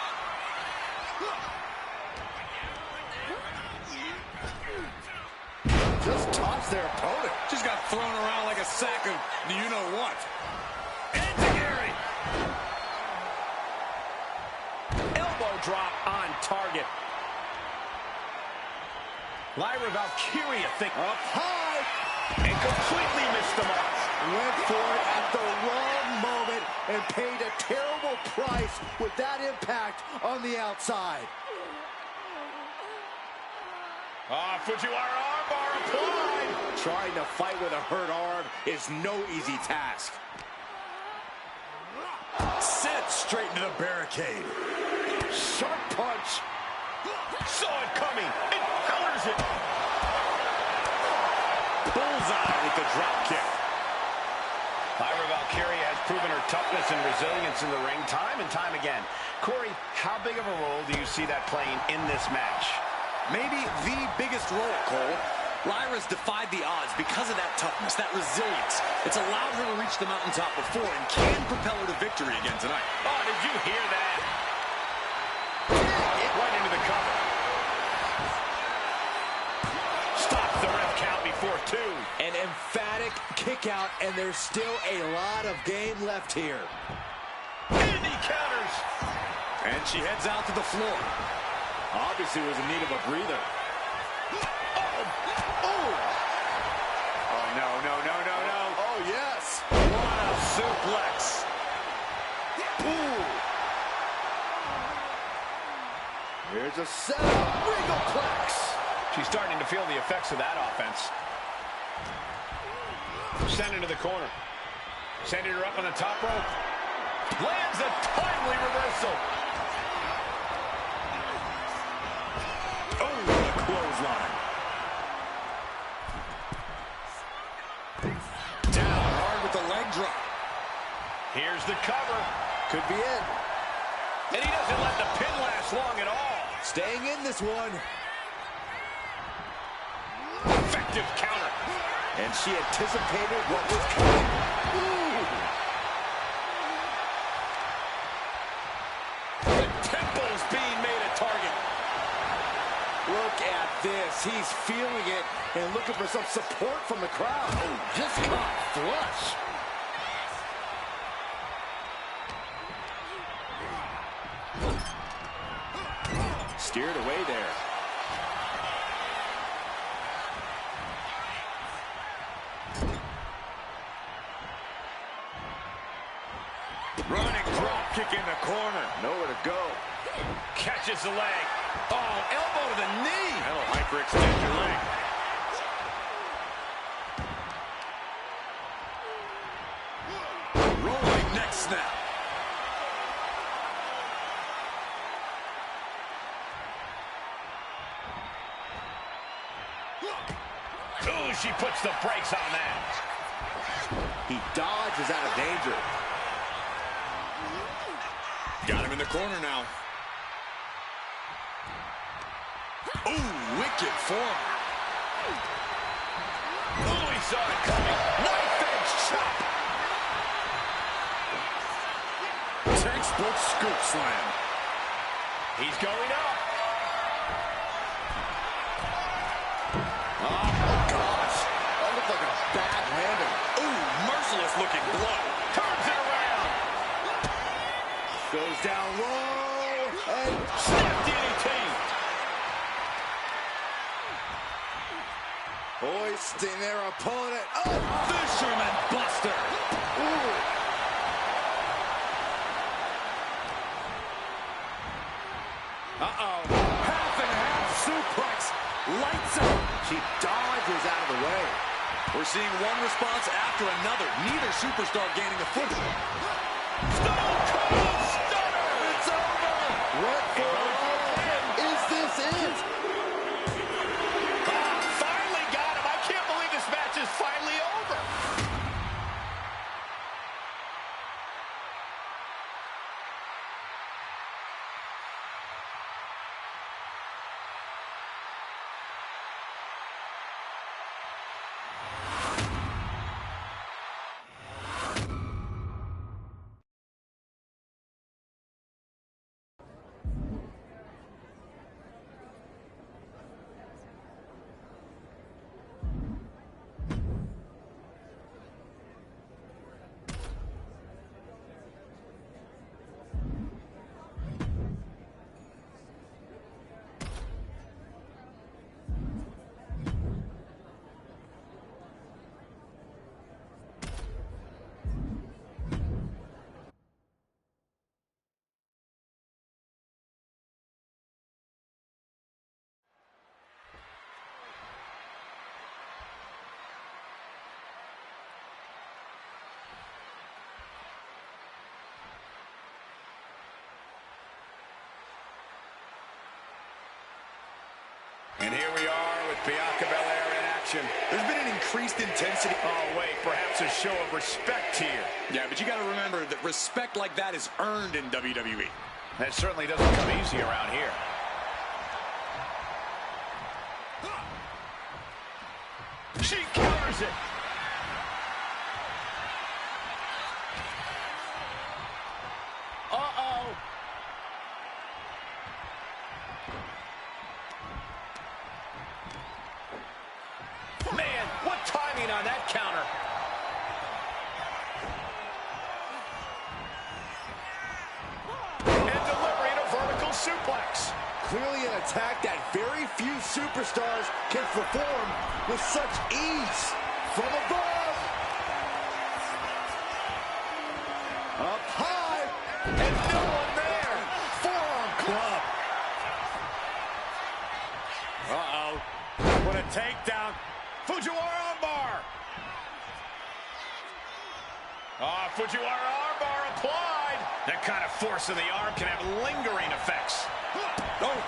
Just tossed their opponent. Just got thrown around like a sack of you-know-what. Enziguri. Elbow drop on target. Lyra Valkyria up high and completely missed the mark. Went for it at the wrong moment and paid a terrible price with that impact on the outside. Fujiwara armbar applied. Trying to fight with a hurt arm is no easy task. Sent straight into the barricade. Sharp punch. Saw it coming. It counters it. Bullseye with the drop kick. Lyra Valkyria has proven her toughness and resilience in the ring time and time again. Corey, how big of a role do you see that playing in this match? Maybe the biggest role, Cole. Lyra's defied the odds because of that toughness, that resilience. It's allowed her to reach the mountaintop before and can propel her to victory again tonight. Oh, did you hear that? Right into the cover. Stops the ref count before 2. An emphatic kick out, and there's still a lot of game left here. And he counters. And she heads out to the floor. Obviously was in need of a breather. Oh, no. Oh, yes. What a suplex. Ooh. Here's a setup. Wriggleplex. She's starting to feel the effects of that offense. Sent into the corner. Sending her up on the top rope. Lands a timely reversal. Oh, what a clothesline. Down hard with the leg drop. Here's the cover. Could be it. And he doesn't let the pin last long at all. Staying in this one. Effective counter. And she anticipated what was coming. Ooh. The temple's being made a target. Look at this. He's feeling it and looking for some support from the crowd. Oh, just caught flush. Steered away there. Running drop kick in the corner. Nowhere to go. Catches the leg. Oh, elbow to the knee. That'll hyperextend your leg. Rolling neck snap. Ooh, she puts the brakes on that. He dodges out of danger. Got him in the corner now. Ooh, wicked form. Ooh, he saw it coming. Knife edge chop. Textbook scoop slam. He's going up. Oh, gosh. That looked like a bad landing. Ooh, merciless looking blow. Turns it around. Goes down low. And snap DDT. Hoisting their opponent. Oh, Fisherman Buster. Ooh. Uh-oh. Half and half suplex. Lights out. She dodges out of the way. We're seeing one response after another. Neither superstar gaining a foothold. Stone Cold Stunner. It's over. What for? Is this it? Finally got him. I can't believe this match is finally over. And here we are with Bianca Belair in action. There's been an increased intensity. Oh, wait, perhaps a show of respect here. Yeah, but you got to remember that respect like that is earned in WWE. That certainly doesn't come easy around here. She counters it. Uh-oh. Man, what timing on that counter. And delivering a vertical suplex. Clearly an attack that very few superstars can perform with such ease. From above. Up high. And no one there. Forearm club. Uh-oh. What a takedown. Fujiwara armbar. Oh, a Fujiwara armbar applied. That kind of force in the arm can have lingering effects. Oh.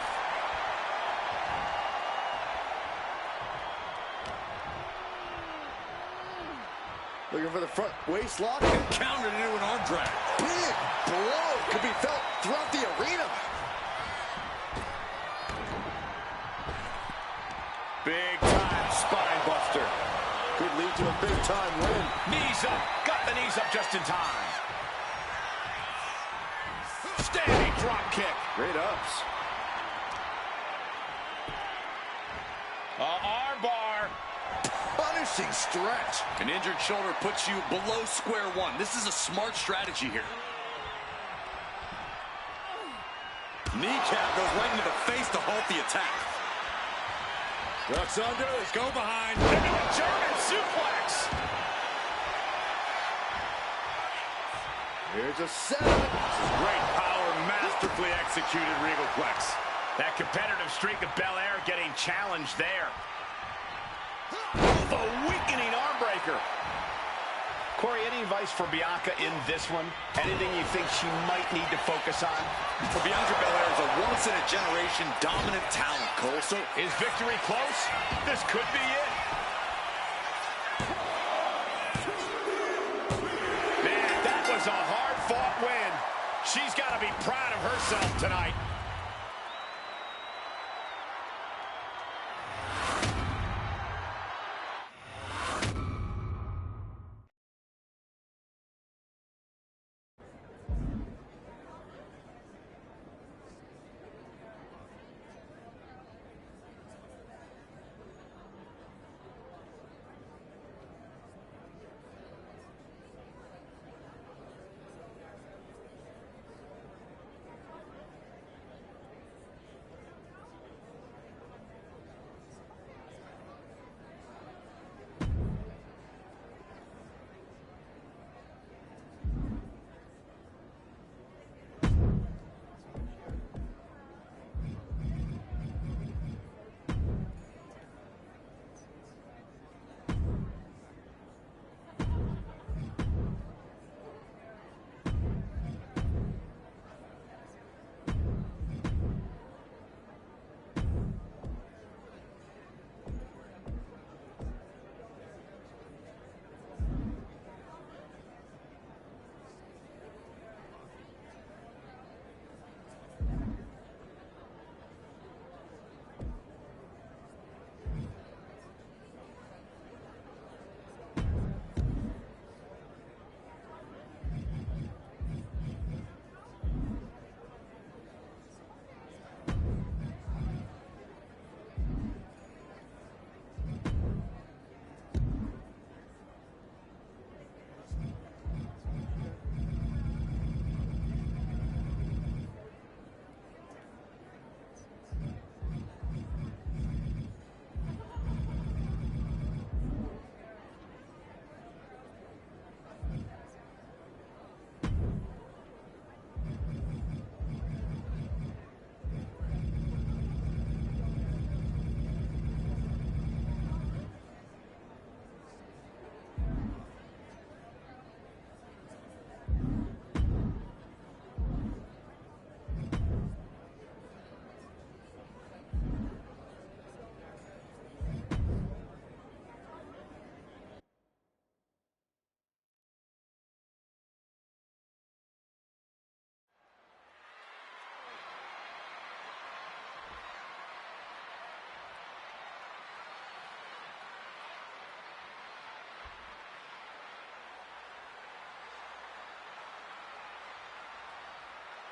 Looking for the front waist lock. And countered into an arm drag. Big blow could be felt throughout the arena. Big time spine buster. Could lead to a big time win. Knees up. Got the knees up just in time. Standing drop kick. Great ups. Arm bar. Punishing stretch. An injured shoulder puts you below square one. This is a smart strategy here. Kneecap goes right into the face to halt the attack. Ducks under. Go behind. Into a German suplex. Here's a setup. This is great power, masterfully executed Regal Flex. That competitive streak of Belair getting challenged there. The weakening arm breaker. Corey, any advice for Bianca in this one? Anything you think she might need to focus on? For Bianca Belair is a once-in-a-generation dominant talent, Cole. So is victory close? This could be it. Man, that was a hard-fought win. She's got to be proud of herself tonight.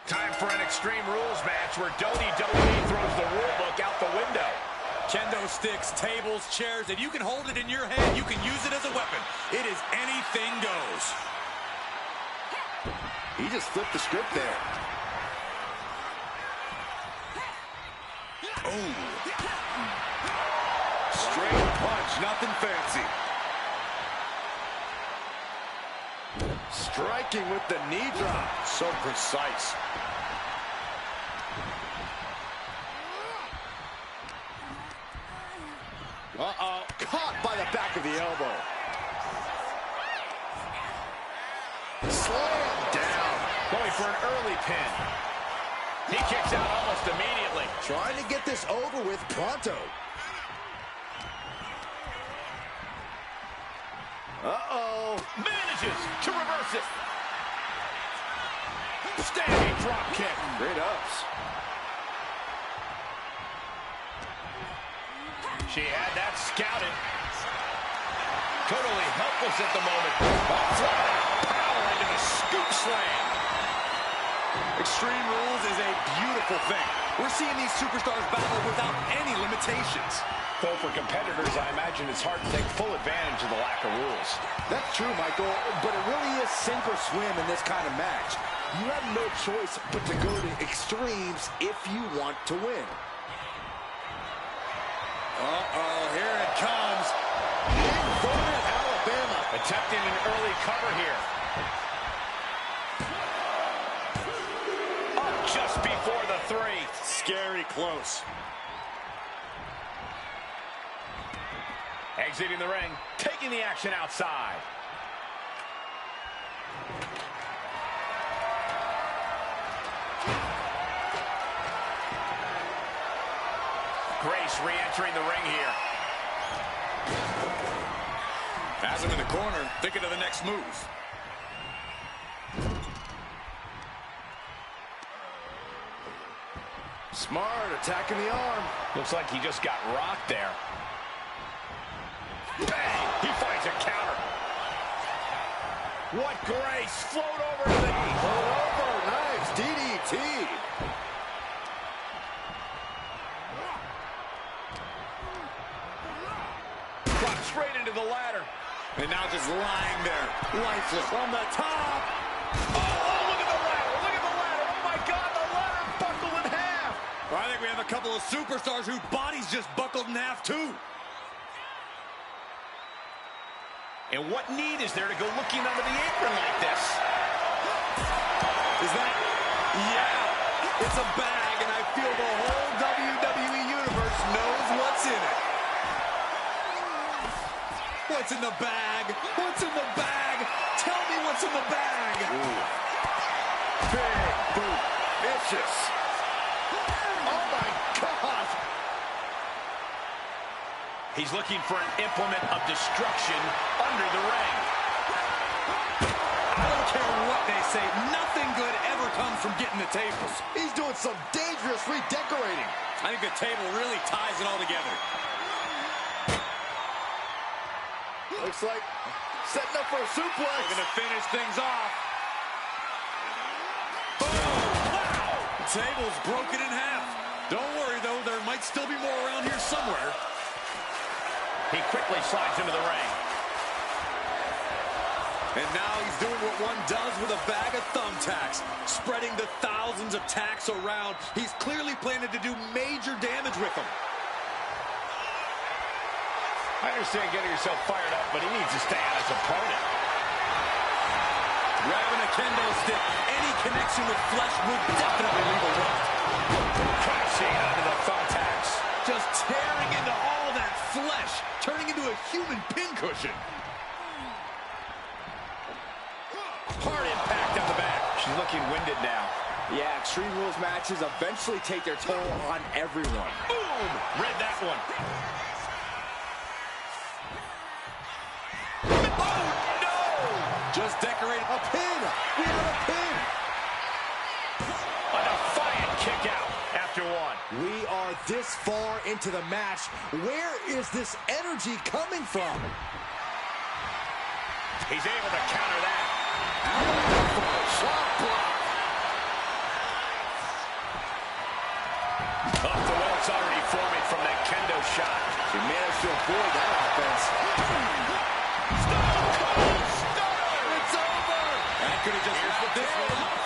Time for an Extreme Rules match where WWE throws the rule book out the window. Kendo sticks, tables, chairs. If you can hold it in your hand, you can use it as a weapon. It is anything goes. He just flipped the script there. Oh. Straight punch, nothing fancy. Striking with the knee drop. So precise. Uh-oh. Caught by the back of the elbow. for an early pin. He kicks out almost immediately. Trying to get this over with pronto. Uh-oh. Manages to reverse it. Standing drop kick. Great ups. She had that scouted. Totally helpless at the moment. Flat out power into the scoop slam. Extreme Rules is a beautiful thing. We're seeing these superstars battle without any limitations. Though for competitors, I imagine it's hard to take full advantage of the lack of rules. That's true, Michael, but it really is sink or swim in this kind of match. You have no choice but to go to extremes if you want to win. Uh-oh, here it comes. Inverted Alabama. Attempting an early cover here. Up just before the 3. Scary close. Exiting the ring, taking the action outside. Grace re-entering the ring here. Has him in the corner, thinking of the next move. Smart, attacking the arm. Looks like he just got rocked there. Bang! He finds a counter. What grace! Float over to the knee. Float over, nice DDT. Dropped straight into the ladder. And now just lying there, lifeless on the top. Oh, look at the ladder! Look at the ladder! Oh my God, the ladder buckled in half! Well, I think we have a couple of superstars whose bodies just buckled in half too. And what need is there to go looking under the apron like this? Is that? Yeah, it's a bag, and I feel the whole WWE Universe knows what's in it. What's in the bag? What's in the bag? Tell me what's in the bag. Ooh. Big boot. Vicious. Oh, my God. He's looking for an implement of destruction under the ring. I don't care what they say. Nothing good ever comes from getting the tables. He's doing some dangerous redecorating. I think the table really ties it all together. Looks like setting up for a suplex. They're going to finish things off. Boom! Wow! The table's broken in half. Don't worry, though. There might still be more around here somewhere. He quickly slides into the ring. And now he's doing what one does with a bag of thumbtacks, spreading the thousands of tacks around. He's clearly planning to do major damage with them. I understand getting yourself fired up, but he needs to stay on his opponent. Grabbing a kendo stick, any connection with flesh would definitely leave a mark. Crashing onto the thumbtacks. Just tearing into all that flesh, turning into a human pincushion. Hard impact on the back. She's looking winded now. Yeah, Extreme Rules matches eventually take their toll on everyone. Boom! Read that one. Oh, no! Just decorate a pin. We have a pin. A defiant kick out after 1. We are this far into the match. Where is this energy coming from? He's able to counter that. Shot block. Off the welts already forming from that kendo shot. She managed to avoid that offense. Stone Cold Stunner! It's over! That could have just wrapped this one up.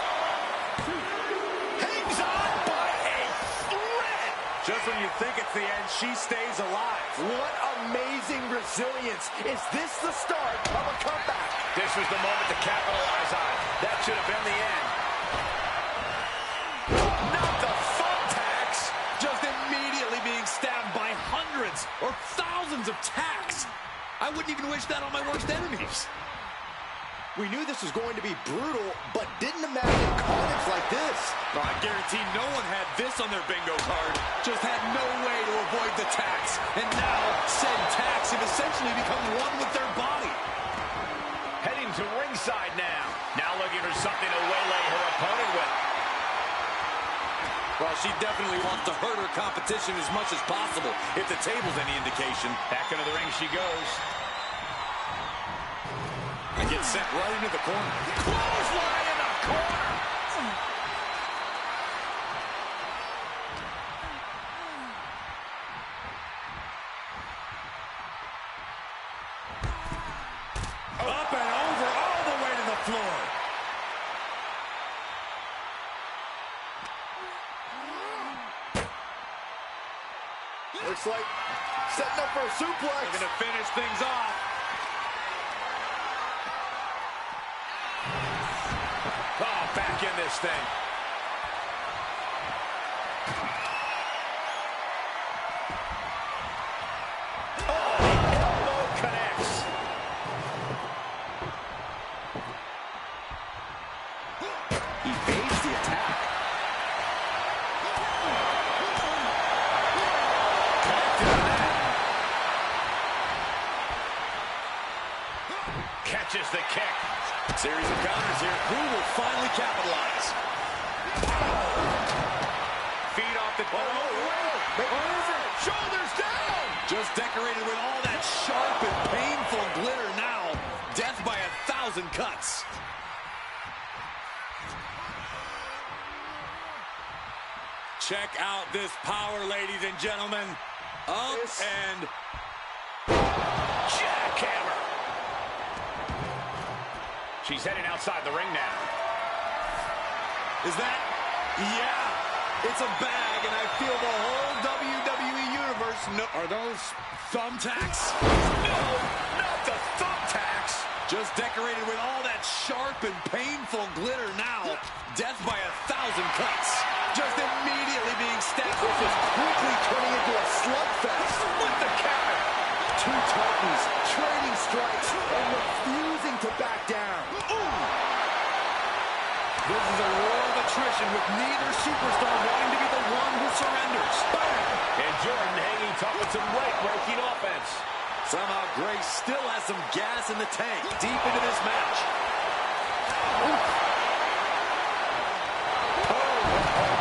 Hangs on by a thread! Just when you think it's the end, she stays alive. What amazing resilience. Is this the start of a comeback? This was the moment to capitalize on. That should have been the end. Not the thumbtacks! Just immediately being stabbed by hundreds or thousands of tacks. I wouldn't even wish that on my worst enemies. We knew this was going to be brutal, but didn't imagine carnage like this. Oh, I guarantee no one had this on their bingo card. Just had no way to avoid the tax. And now, said tax have essentially become one with their body. Heading to ringside now. Now looking for something to waylay her opponent with. Well, she definitely wants to hurt her competition as much as possible, if the table's any indication. Back into the ring she goes. And gets sent right into the corner. Clothesline in the corner. Up and over, all the way to the floor. Looks like setting up for a suplex. They're going to finish things off. Oh, back in this thing. Oh, the elbow connects. He evades the attack. Catches the kick. Series of counters here. Who will finally capitalize? Feet off the... Shoulders down! Just decorated with all that sharp and painful glitter now. Death by 1,000 cuts. Check out this power, ladies and gentlemen. Up and... Jackhammer! She's heading outside the ring now. Is that? Yeah. It's a bag, and I feel the whole WWE Universe... No, are those thumbtacks? No, not the thumbtacks! Just decorated with all that sharp and painful glitter now. Death by 1,000 cuts. Just immediately being stabbed. This is quickly turning into a slugfest. With the counter. Two Titans trading strikes and refusing to back down. This is a war of attrition with neither superstar wanting to be the one who surrenders. Bang! And Jordan hanging tough with some leg-breaking offense. Somehow Grace still has some gas in the tank deep into this match. Oh,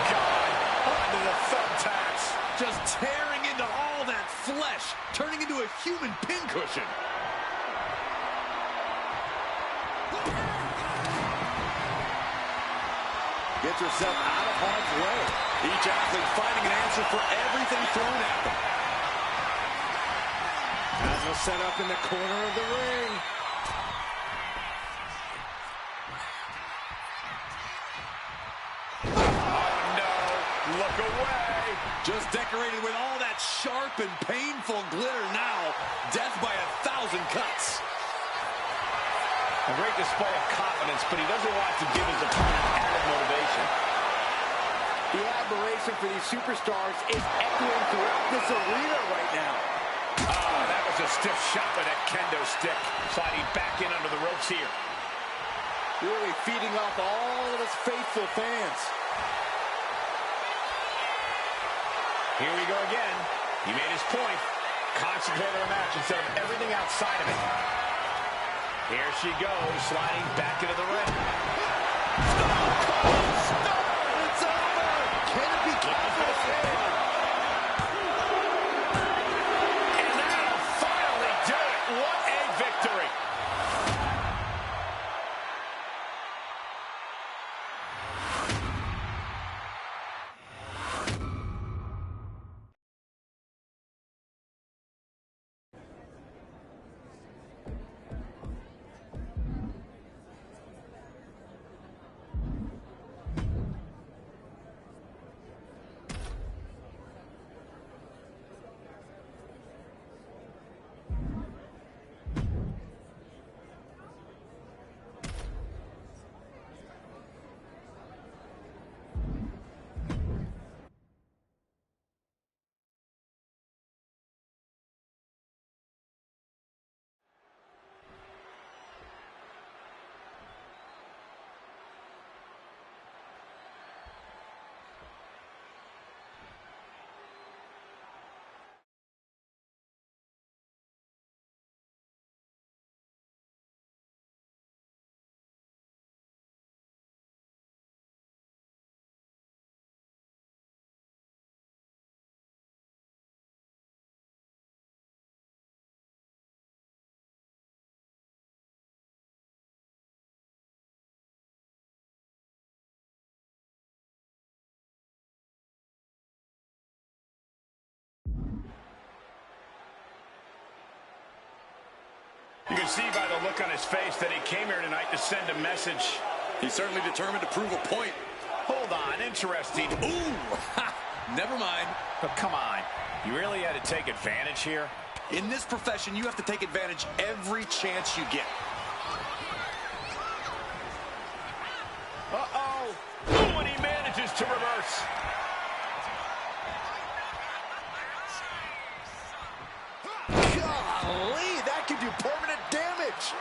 God. Onto the thumbtacks. Just tearing into all that flesh, turning into a human pincushion. Gets herself out of harm's way. Each athlete finding an answer for everything thrown at them. Has a set up in the corner of the ring. Oh, no. Look away. Just decorated with all that sharp and painful glitter now. Death by 1,000 cuts. A great display of confidence, but he doesn't want to give his opponent added motivation. The admiration for these superstars is echoing throughout this arena right now. Oh, that was a stiff shot with that kendo stick. Sliding back in under the ropes here. Really feeding off all of his faithful fans. Here we go again. He made his point. Concentrate on the match instead of everything outside of it. Here she goes, sliding back into the ring. It's over! Can it be confident? And that'll finally do it. What a victory. see by the look on his face that he came here tonight to send a message. He's certainly determined to prove a point. Hold on, interesting. Ooh, ha, never mind. But come on, you really had to take advantage here? In this profession, you have to take advantage every chance you get. Uh-oh. Ooh, and he manages to reverse. Golly, that could do permanent damage.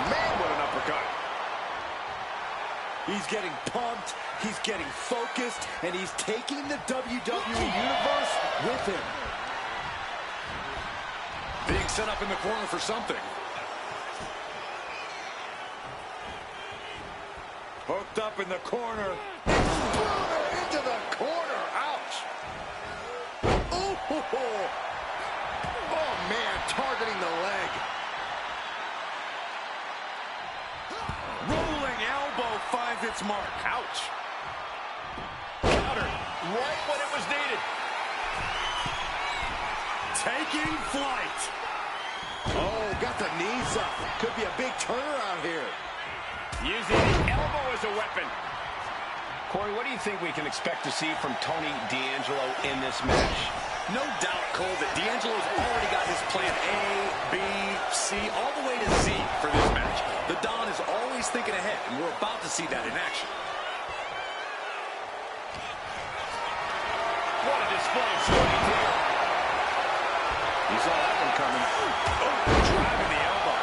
Man, what an uppercut. He's getting pumped, he's getting focused, and he's taking the WWE Universe with him. Being set up in the corner for something. Hooked up in the corner. Exploder into the corner. Ouch. Oh, man, targeting the leg. Rolling elbow finds its mark. Ouch. Counter right when it was needed. Taking flight. Oh, got the knees up. Could be a big turnaround here. Using the elbow as a weapon. Corey, what do you think we can expect to see from Tony D'Angelo in this match? No doubt, Cole, that D'Angelo's already got his plan A, B, C, all the way to Z for this match. The Don is always thinking ahead, and we're about to see that in action. What a display of strength here. You saw that one coming. Oh, driving the elbow.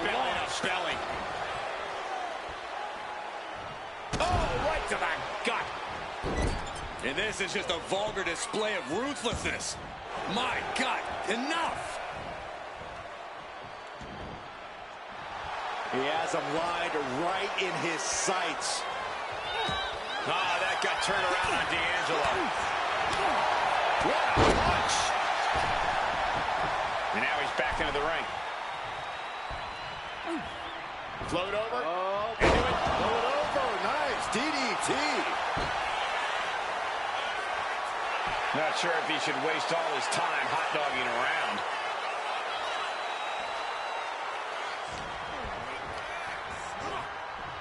Belly to belly. Oh, right to the gut. And this is just a vulgar display of ruthlessness. My God, enough! He has him lined right in his sights. Ah, that got turned around on D'Angelo. What a punch! And now he's back into the ring. Float over. Oh, Into it. float over. Nice. DDT. Not sure if he should waste all his time hot-dogging around.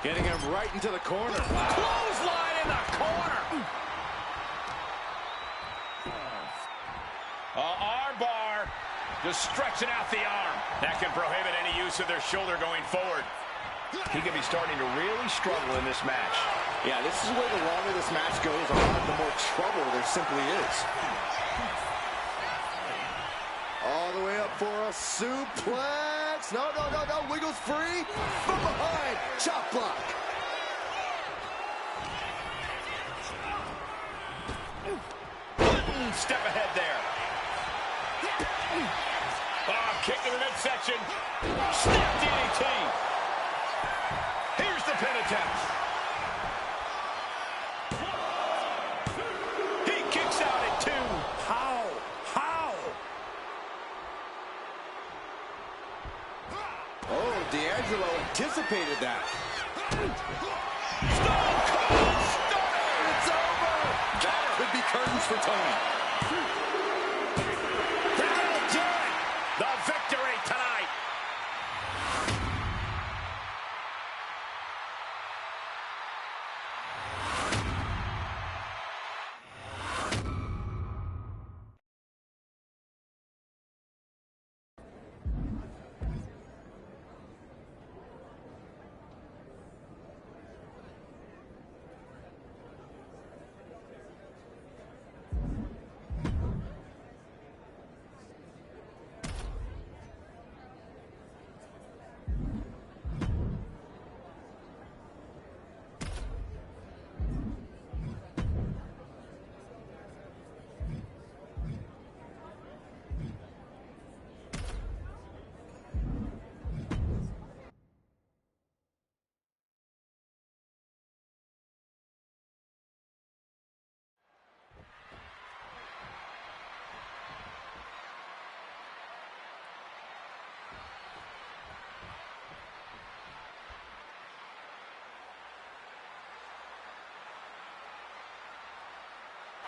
Getting him right into the corner. Clothesline in the corner. Arm bar. Just stretching out the arm. That can prohibit any use of their shoulder going forward. He could be starting to really struggle in this match. Yeah, this is where the longer this match goes on, the more trouble there simply is. All the way up for a suplex. No. Wiggles free. From behind. Chop block. Step ahead there. Oh, kick to the midsection. Snap DDT. Here's the pin attempt. He kicks out at 2. How? Oh, D'Angelo anticipated that. Stone Cold Stunner. It's over. That could be curtains for Tony. That'll do it. The victory tonight.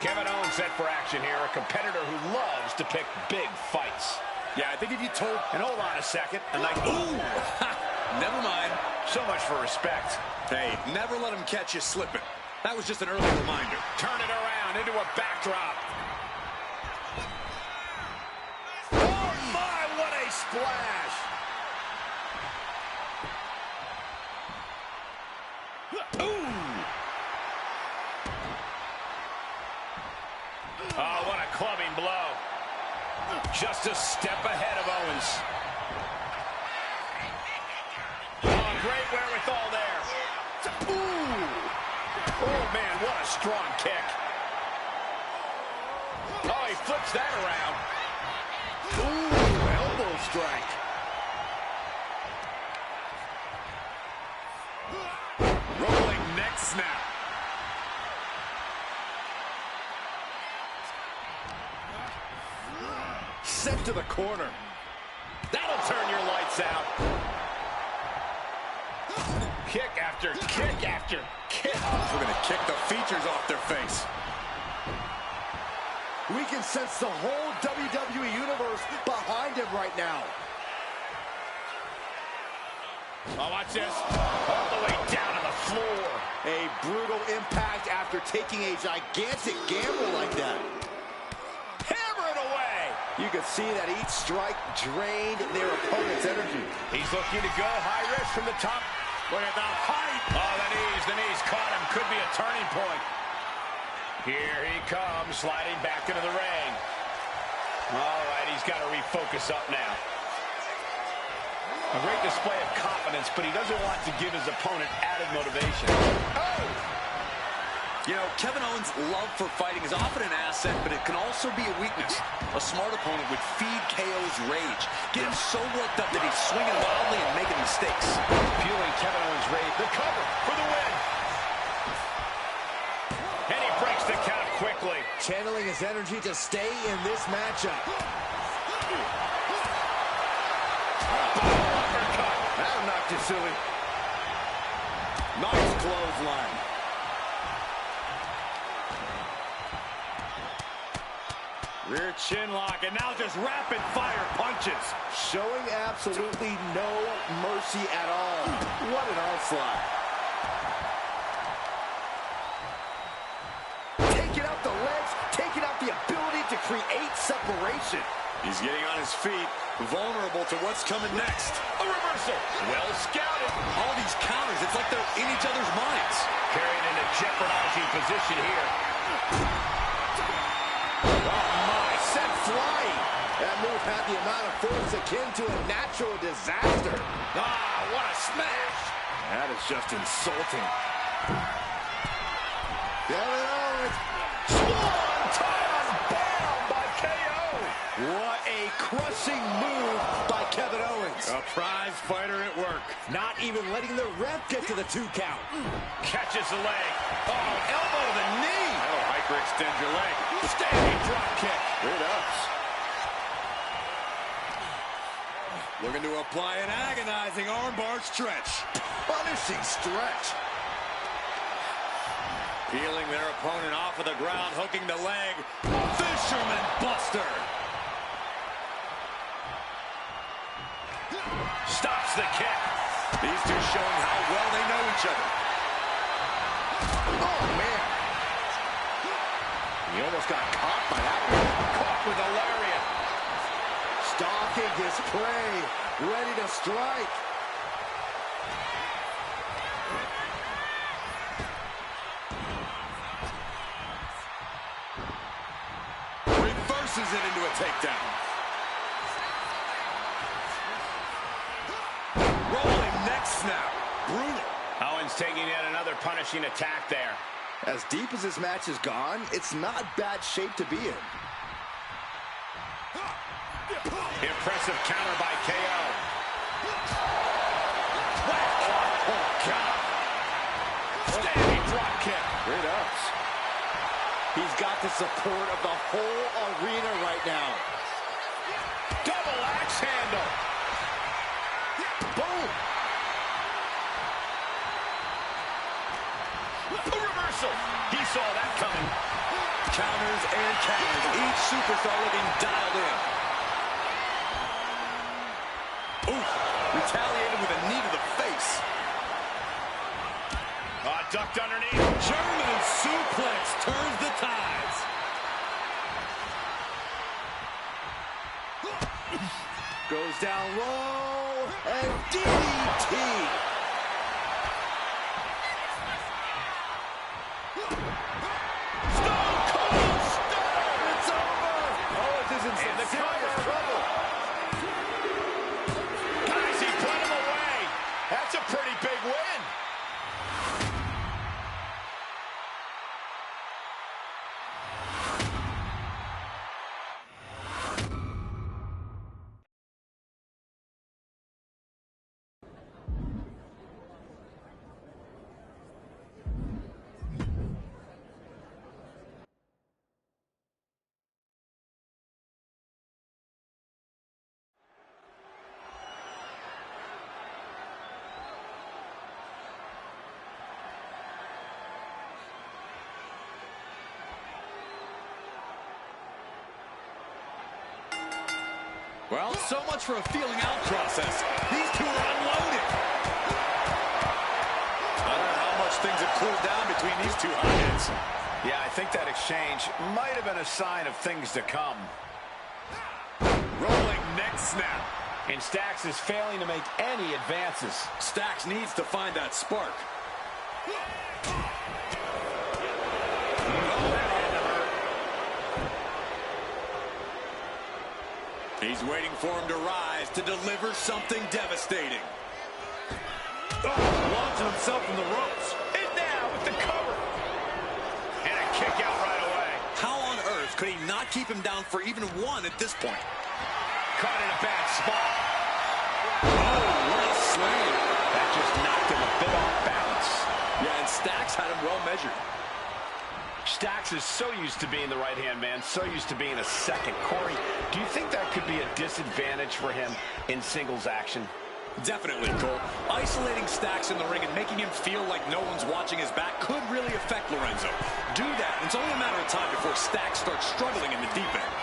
Kevin Owens set for action here, a competitor who loves to pick big fights. Yeah, I think if you told... And hold on a second. And like, ooh! Never mind. So much for respect. Hey, never let him catch you slipping. That was just an early reminder. Turn it around into a backdrop. Oh, my, what a splash. Ooh. Oh, what a clubbing blow. Just a step ahead of Owens. Oh, great wherewithal there. Ooh. Oh, man, what a strong kick. Oh, he flips that around. Ooh, elbow strike. Rolling neck snap. Sent to the corner. That'll turn your lights out. Kick after kick after kick. We're going to kick the features off their face. We can sense the whole WWE Universe behind him right now. Oh, watch this. All the way down to the floor. A brutal impact after taking a gigantic gamble like that. Hammer it away. You can see that each strike drained their opponent's energy. He's looking to go high risk from the top. Look at the height. Oh, the knees caught him. Could be a turning point. Here he comes, sliding back into the ring. All right, he's got to refocus up now. A great display of confidence, but he doesn't want to give his opponent added motivation. Oh! You know, Kevin Owens' love for fighting is often an asset, but it can also be a weakness. A smart opponent would feed KO's rage, get him so worked up that he's swinging wildly and making mistakes. Fueling Kevin Owens' rage. The cover for the win. And he breaks the count quickly. Channeling his energy to stay in this matchup. Uppercut. That'll knock you silly. Nice clothesline. Rear chin lock, and now just rapid fire punches. Showing absolutely no mercy at all. What an onslaught. Taking out the legs, taking out the ability to create separation. He's getting on his feet, vulnerable to what's coming next. A reversal. Well scouted. All these counters, it's like they're in each other's minds. Carried into jeopardizing position here. Flying. That move had the amount of force akin to a natural disaster. Ah, what a smash. That is just insulting. Kevin Owens. Swan-Ton bomb by KO. What a crushing move by Kevin Owens. A prize fighter at work. Not even letting the ref get to the 2 count. Catches the leg. Oh, elbow to the knee. That'll hyperextend your leg. Standing drop kick. It does. Looking to apply an agonizing armbar stretch. Punishing stretch. Peeling their opponent off of the ground, hooking the leg. Fisherman Buster. Stops the kick. These two showing how well they know each other. Oh, man. He almost got caught by that one. Caught with a lariat. Stalking his prey. Ready to strike. Reverses it into a takedown. Rolling neck snap. Brutal. Owens taking yet another punishing attack there. As deep as this match has gone, it's not bad shape to be in. Impressive counter by KO. Oh, God. Standing drop kick. Great ups. He's got the support of the whole arena right now. Double axe handle. Boom. A reversal. He saw that coming. counters, and counters. Each superstar looking dialed in. Oof. Retaliated with a knee to the face. Ducked underneath. German suplex turns the tides. Goes down low, and DDT. Stone Cold Stunner. It's over. Oh, it isn't in the serious trouble. Guys, he put him away. That's a pretty big win. Well, so much for a feeling out process. These two are unloaded. I don't know how much things have cooled down between these two hotheads. Yeah, I think that exchange might have been a sign of things to come. Rolling neck snap. And Stacks is failing to make any advances. Stacks needs to find that spark. He's waiting for him to rise to deliver something devastating. Launching himself from the ropes. And now with the cover. And a kick out right away. How on earth could he not keep him down for even one at this point? Caught in a bad spot. Oh, what a slam. That just knocked him a bit off balance. Yeah, and Stacks had him well measured. Stacks is so used to being the right-hand man, so used to being a second. Corey, do you think that could be a disadvantage for him in singles action? Definitely, Cole. Isolating Stacks in the ring and making him feel like no one's watching his back could really affect Lorenzo. Do that, and it's only a matter of time before Stacks starts struggling in the deep end.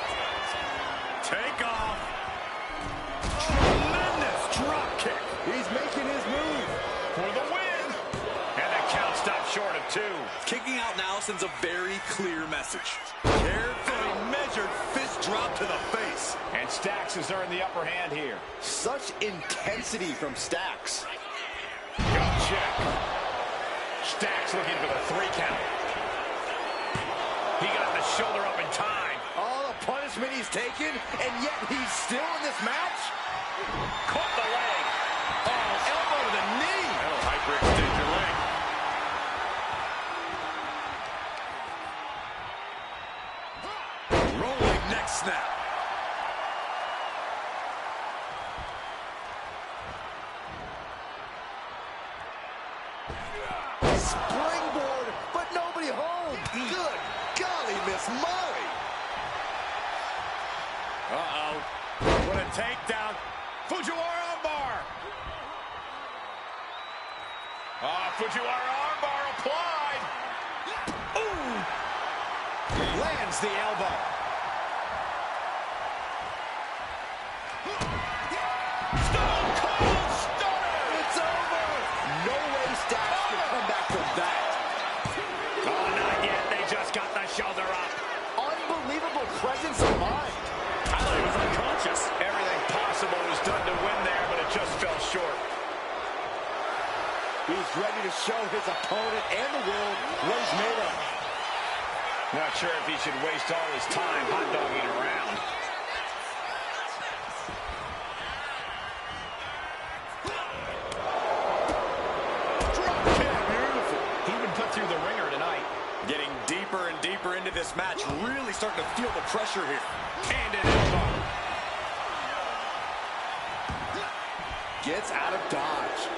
Take off. Tremendous drop kick. He's making his move for the win. And the count stopped short of 2. Kicking out now sends a very clear message. Carefully measured fist drop to the face. And Stacks has earned the upper hand here. Such intensity from Stacks. Gut check. Stacks looking for the 3 count. He got the shoulder up in time. All the punishment he's taken, and yet he's still in this match? Caught the leg. Oh, elbow to the knee. That'll hyperextend your leg. Rolling neck snap. Springboard, but nobody home. Good golly, Miss Molly. Uh-oh. What a takedown. Fujiwara armbar. Fujiwara armbar applied. Ooh. Lands the elbow. Stone Cold Stunner. It's over. No way Stacks can come back from that. Oh, not yet. They just got the shoulder up. Unbelievable presence of mind. I thought he was unconscious. Everything possible was done to win there, but it just fell short. He's ready to show his opponent and the world what he's made of. Not sure if he should waste all his time hot-dogging around. Drop kick. Beautiful. He's been put through the ringer tonight. Getting deeper and deeper into this match, really starting to feel the pressure here. And an elbow. Gets out of dodge.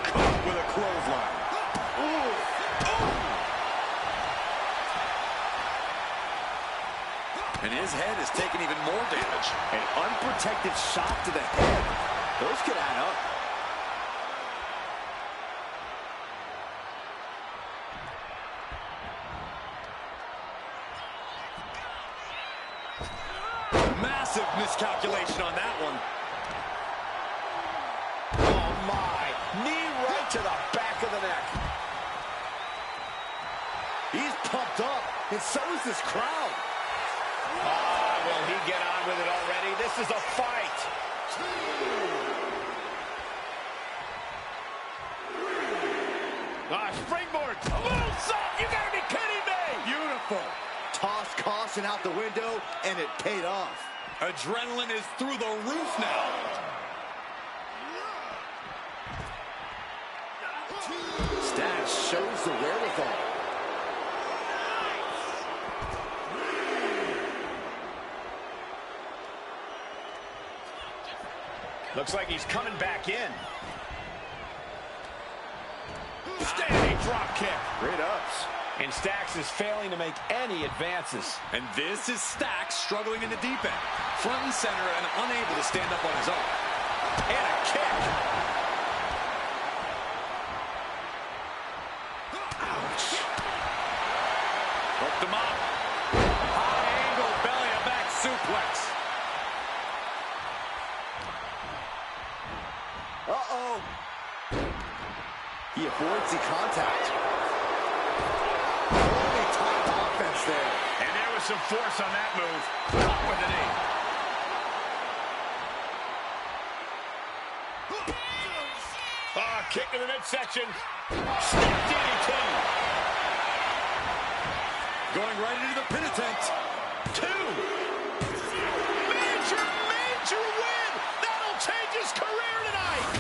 Caught with a clothesline. Ooh. And his head is taking even more damage. An unprotected shot to the head. Those could add up. miscalculation on that one. Oh, my. Knee right to the back of the neck. He's pumped up, and so is this crowd. Will he get on with it already? This is a fight. Springboard. Moonsault. You gotta be kidding me. Beautiful. Tossed caution out the window, and it paid off. Adrenaline is through the roof now. Stacks shows the wherewithal. Looks like he's coming back in. Standing drop kick. Great ups. And Stacks is failing to make any advances. And this is Stacks struggling in the deep end. Front and center and unable to stand up on his own. And a kick. Ouch. Hooked him up. High angle belly to back suplex. Uh-oh. He avoids the contact. Only top offense there. And there was some force on that move. Caught with the knee. Kick to the midsection. Snap DDT. Going right into the pin attempt. 2. Major win. That'll change his career tonight.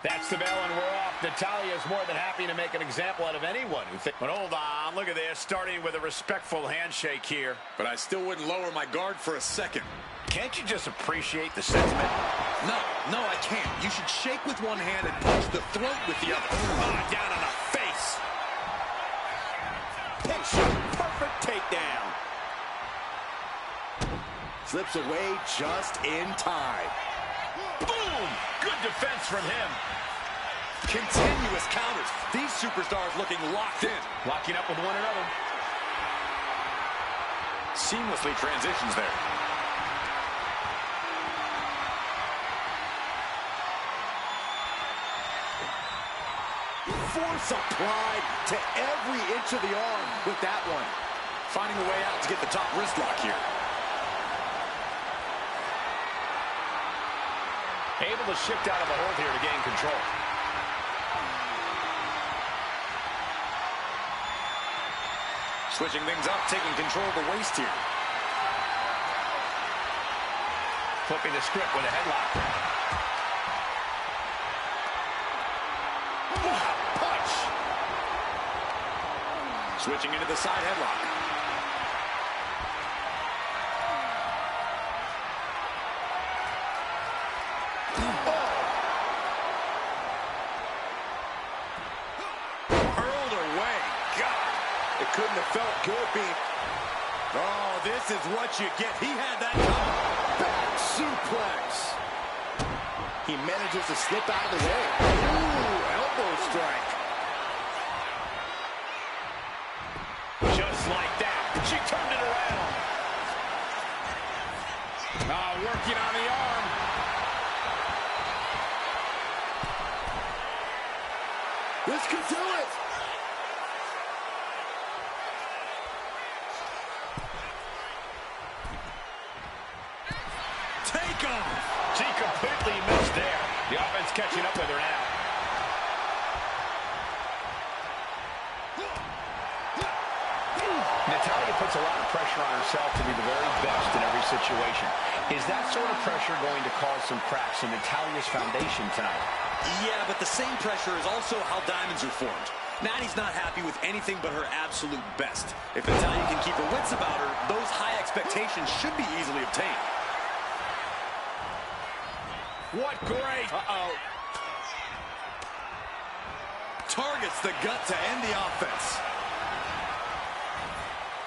That's the bell, and we're off. Natalya is more than happy to make an example out of anyone who thinks. But hold on, look at this. Starting with a respectful handshake here. But I still wouldn't lower my guard for a second. Can't you just appreciate the sentiment? No, I can't. You should shake with one hand and punch the throat with the other. Down on the face. Headshot, perfect takedown. Slips away just in time. Boom! Good defense from him. Continuous counters. These superstars looking locked in. Locking up with one another. Seamlessly transitions there. Force applied to every inch of the arm with that one. Finding a way out to get the top wrist lock here. Able to shift out of a hold here to gain control. Switching things up, taking control of the waist here. Flipping the script with a headlock. Wow, punch! Switching into the side headlock. Hurled away. God. It couldn't have felt good being... Oh, this is what you get. He had that coming. Back suplex. He manages to slip out of the way. Ooh, elbow strike. Just like that. She turned it around. Working on the arm. This could do it. off. She completely missed there. The offense catching up with her now. Natalya puts a lot of pressure on herself to be the very best in every situation. Is that sort of pressure going to cause some cracks in Natalya's foundation tonight? Yeah, but the same pressure is also how diamonds are formed. Natty's not happy with anything but her absolute best. If Natalya can keep her wits about her, those high expectations should be easily obtained. What great! Uh-oh. Targets the gut to end the offense.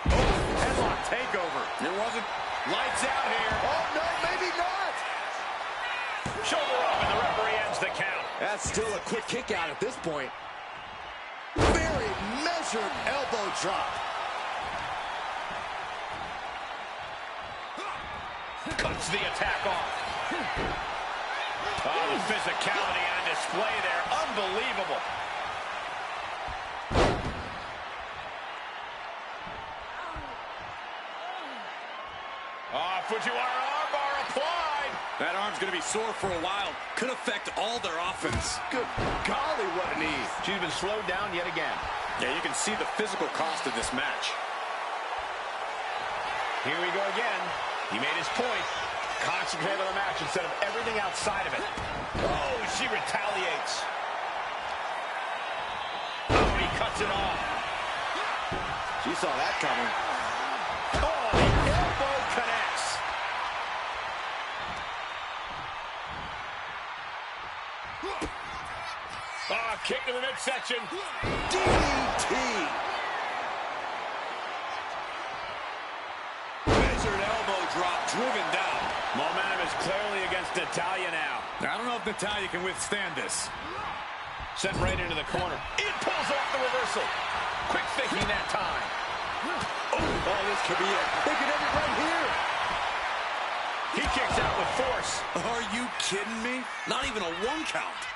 Headlock takeover. There wasn't lights out here. Oh, no, maybe not. Shoulder up, and the referee ends the count. That's still a quick kick out at this point. Very measured elbow drop. Cuts the attack off. Oh, the physicality on display there. Unbelievable. Fujiwara armbar applied. That arm's going to be sore for a while. Could affect all their offense. Good golly, what a knee. She's been slowed down yet again. Yeah, you can see the physical cost of this match. Here we go again. He made his point. Concentrate on the match instead of everything outside of it. Oh, she retaliates. Oh, he cuts it off. She saw that coming. Oh, the elbow connects. Oh, kick to the midsection. DDT. Measured elbow drop driven down. Momentum is clearly against Natalya now. I don't know if Natalya can withstand this. Sent right into the corner. It pulls off the reversal. Quick thinking that time. Oh, this could be it. They could end it right here. He kicks out with force. Are you kidding me? Not even a 1 count.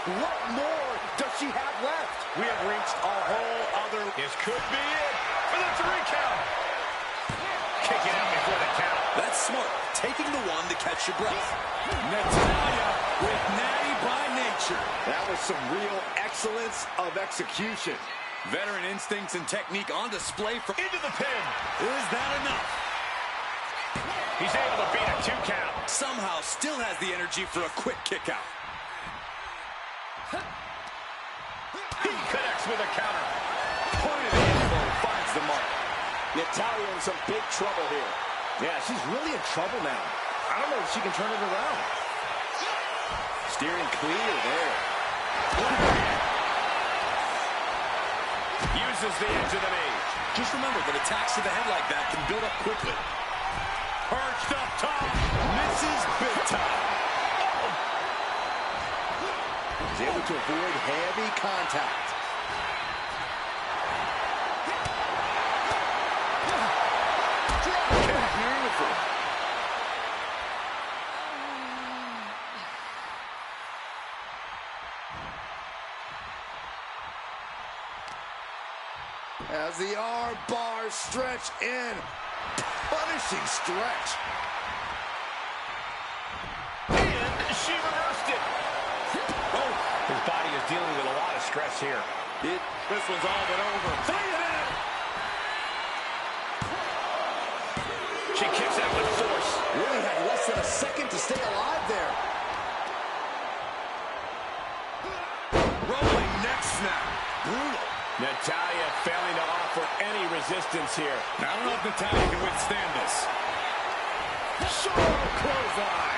What more does she have left? We have reached a whole other... This could be it for the 3 count. Kicking out before the count. That's smart. Taking the one to catch your breath. Natalya with Natty by nature. That was some real excellence of execution. Veteran instincts and technique on display from... Into the pin. Is that enough? He's able to beat a 2 count. Somehow still has the energy for a quick kick out. He connects with a counter. Point of the elbow finds the mark. Natalya in some big trouble here. Yeah, she's really in trouble now. I don't know if she can turn it around. Steering clear there. Uses the edge of the knee. Just remember that attacks to the head like that can build up quickly. Perched up top. Misses big time. He's able to avoid heavy contact. Beautiful. As the arm bars stretch in. Punishing stretch. And she reversed it. Oh, his body is dealing with a lot of stress here. This one's all but over. 3 and out. She kicks out with force. Really had less than a second to stay alive there. Rolling neck snap. Brutal. Natalya failing to offer any resistance here. I don't know if Natalya can withstand this. Short clothesline.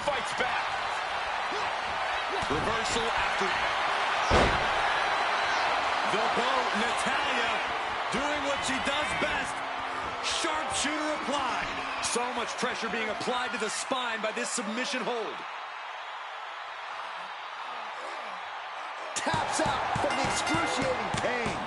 Fights back. Reversal after. The boat, Natalya, doing what she does best. Sharpshooter applied. So much pressure being applied to the spine by this submission hold. Taps out from the excruciating pain.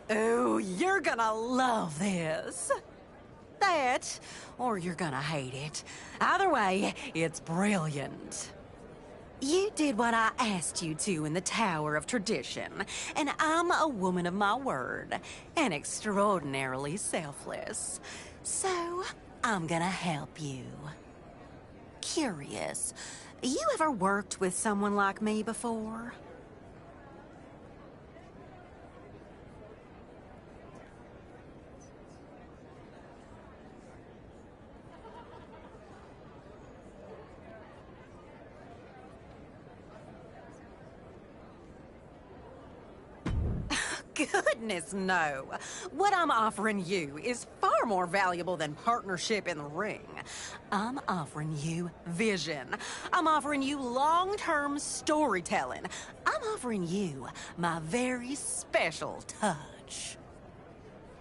Oh, you're gonna love this. That, or you're gonna hate it. Either way, it's brilliant. You did what I asked you to in the Tower of Tradition, and I'm a woman of my word, and extraordinarily selfless. So, I'm gonna help you. Curious, you ever worked with someone like me before? Goodness, no. What I'm offering you is far more valuable than partnership in the ring. I'm offering you vision. I'm offering you long-term storytelling. I'm offering you my very special touch.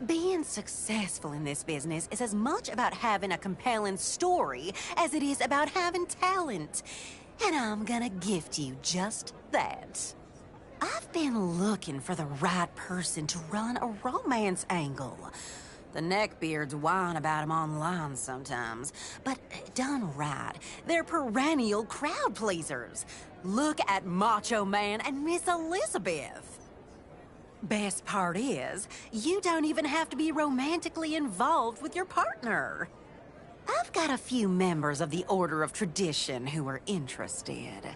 Being successful in this business is as much about having a compelling story as it is about having talent. And I'm gonna gift you just that. I've been looking for the right person to run a romance angle. The neckbeards whine about them online sometimes, but done right, they're perennial crowd pleasers. Look at Macho Man and Miss Elizabeth. Best part is, you don't even have to be romantically involved with your partner. I've got a few members of the Order of Tradition who are interested.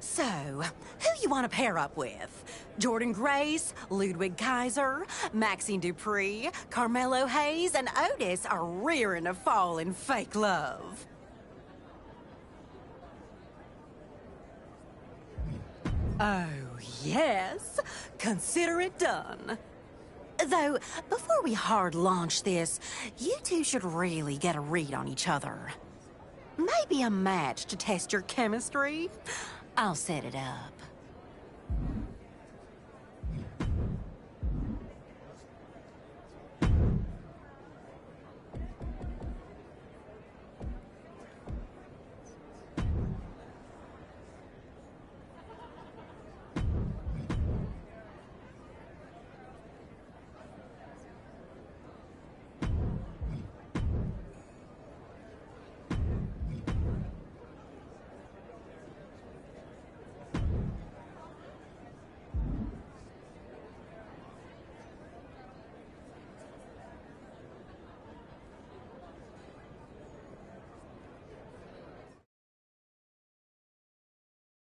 So, who you want to pair up with? Jordan Grace, Ludwig Kaiser, Maxine Dupree, Carmelo Hayes, and Otis are rearing to fall in fake love. Oh, yes. Consider it done. Though, before we hard launch this, you two should really get a read on each other. Maybe a match to test your chemistry? I'll set it up.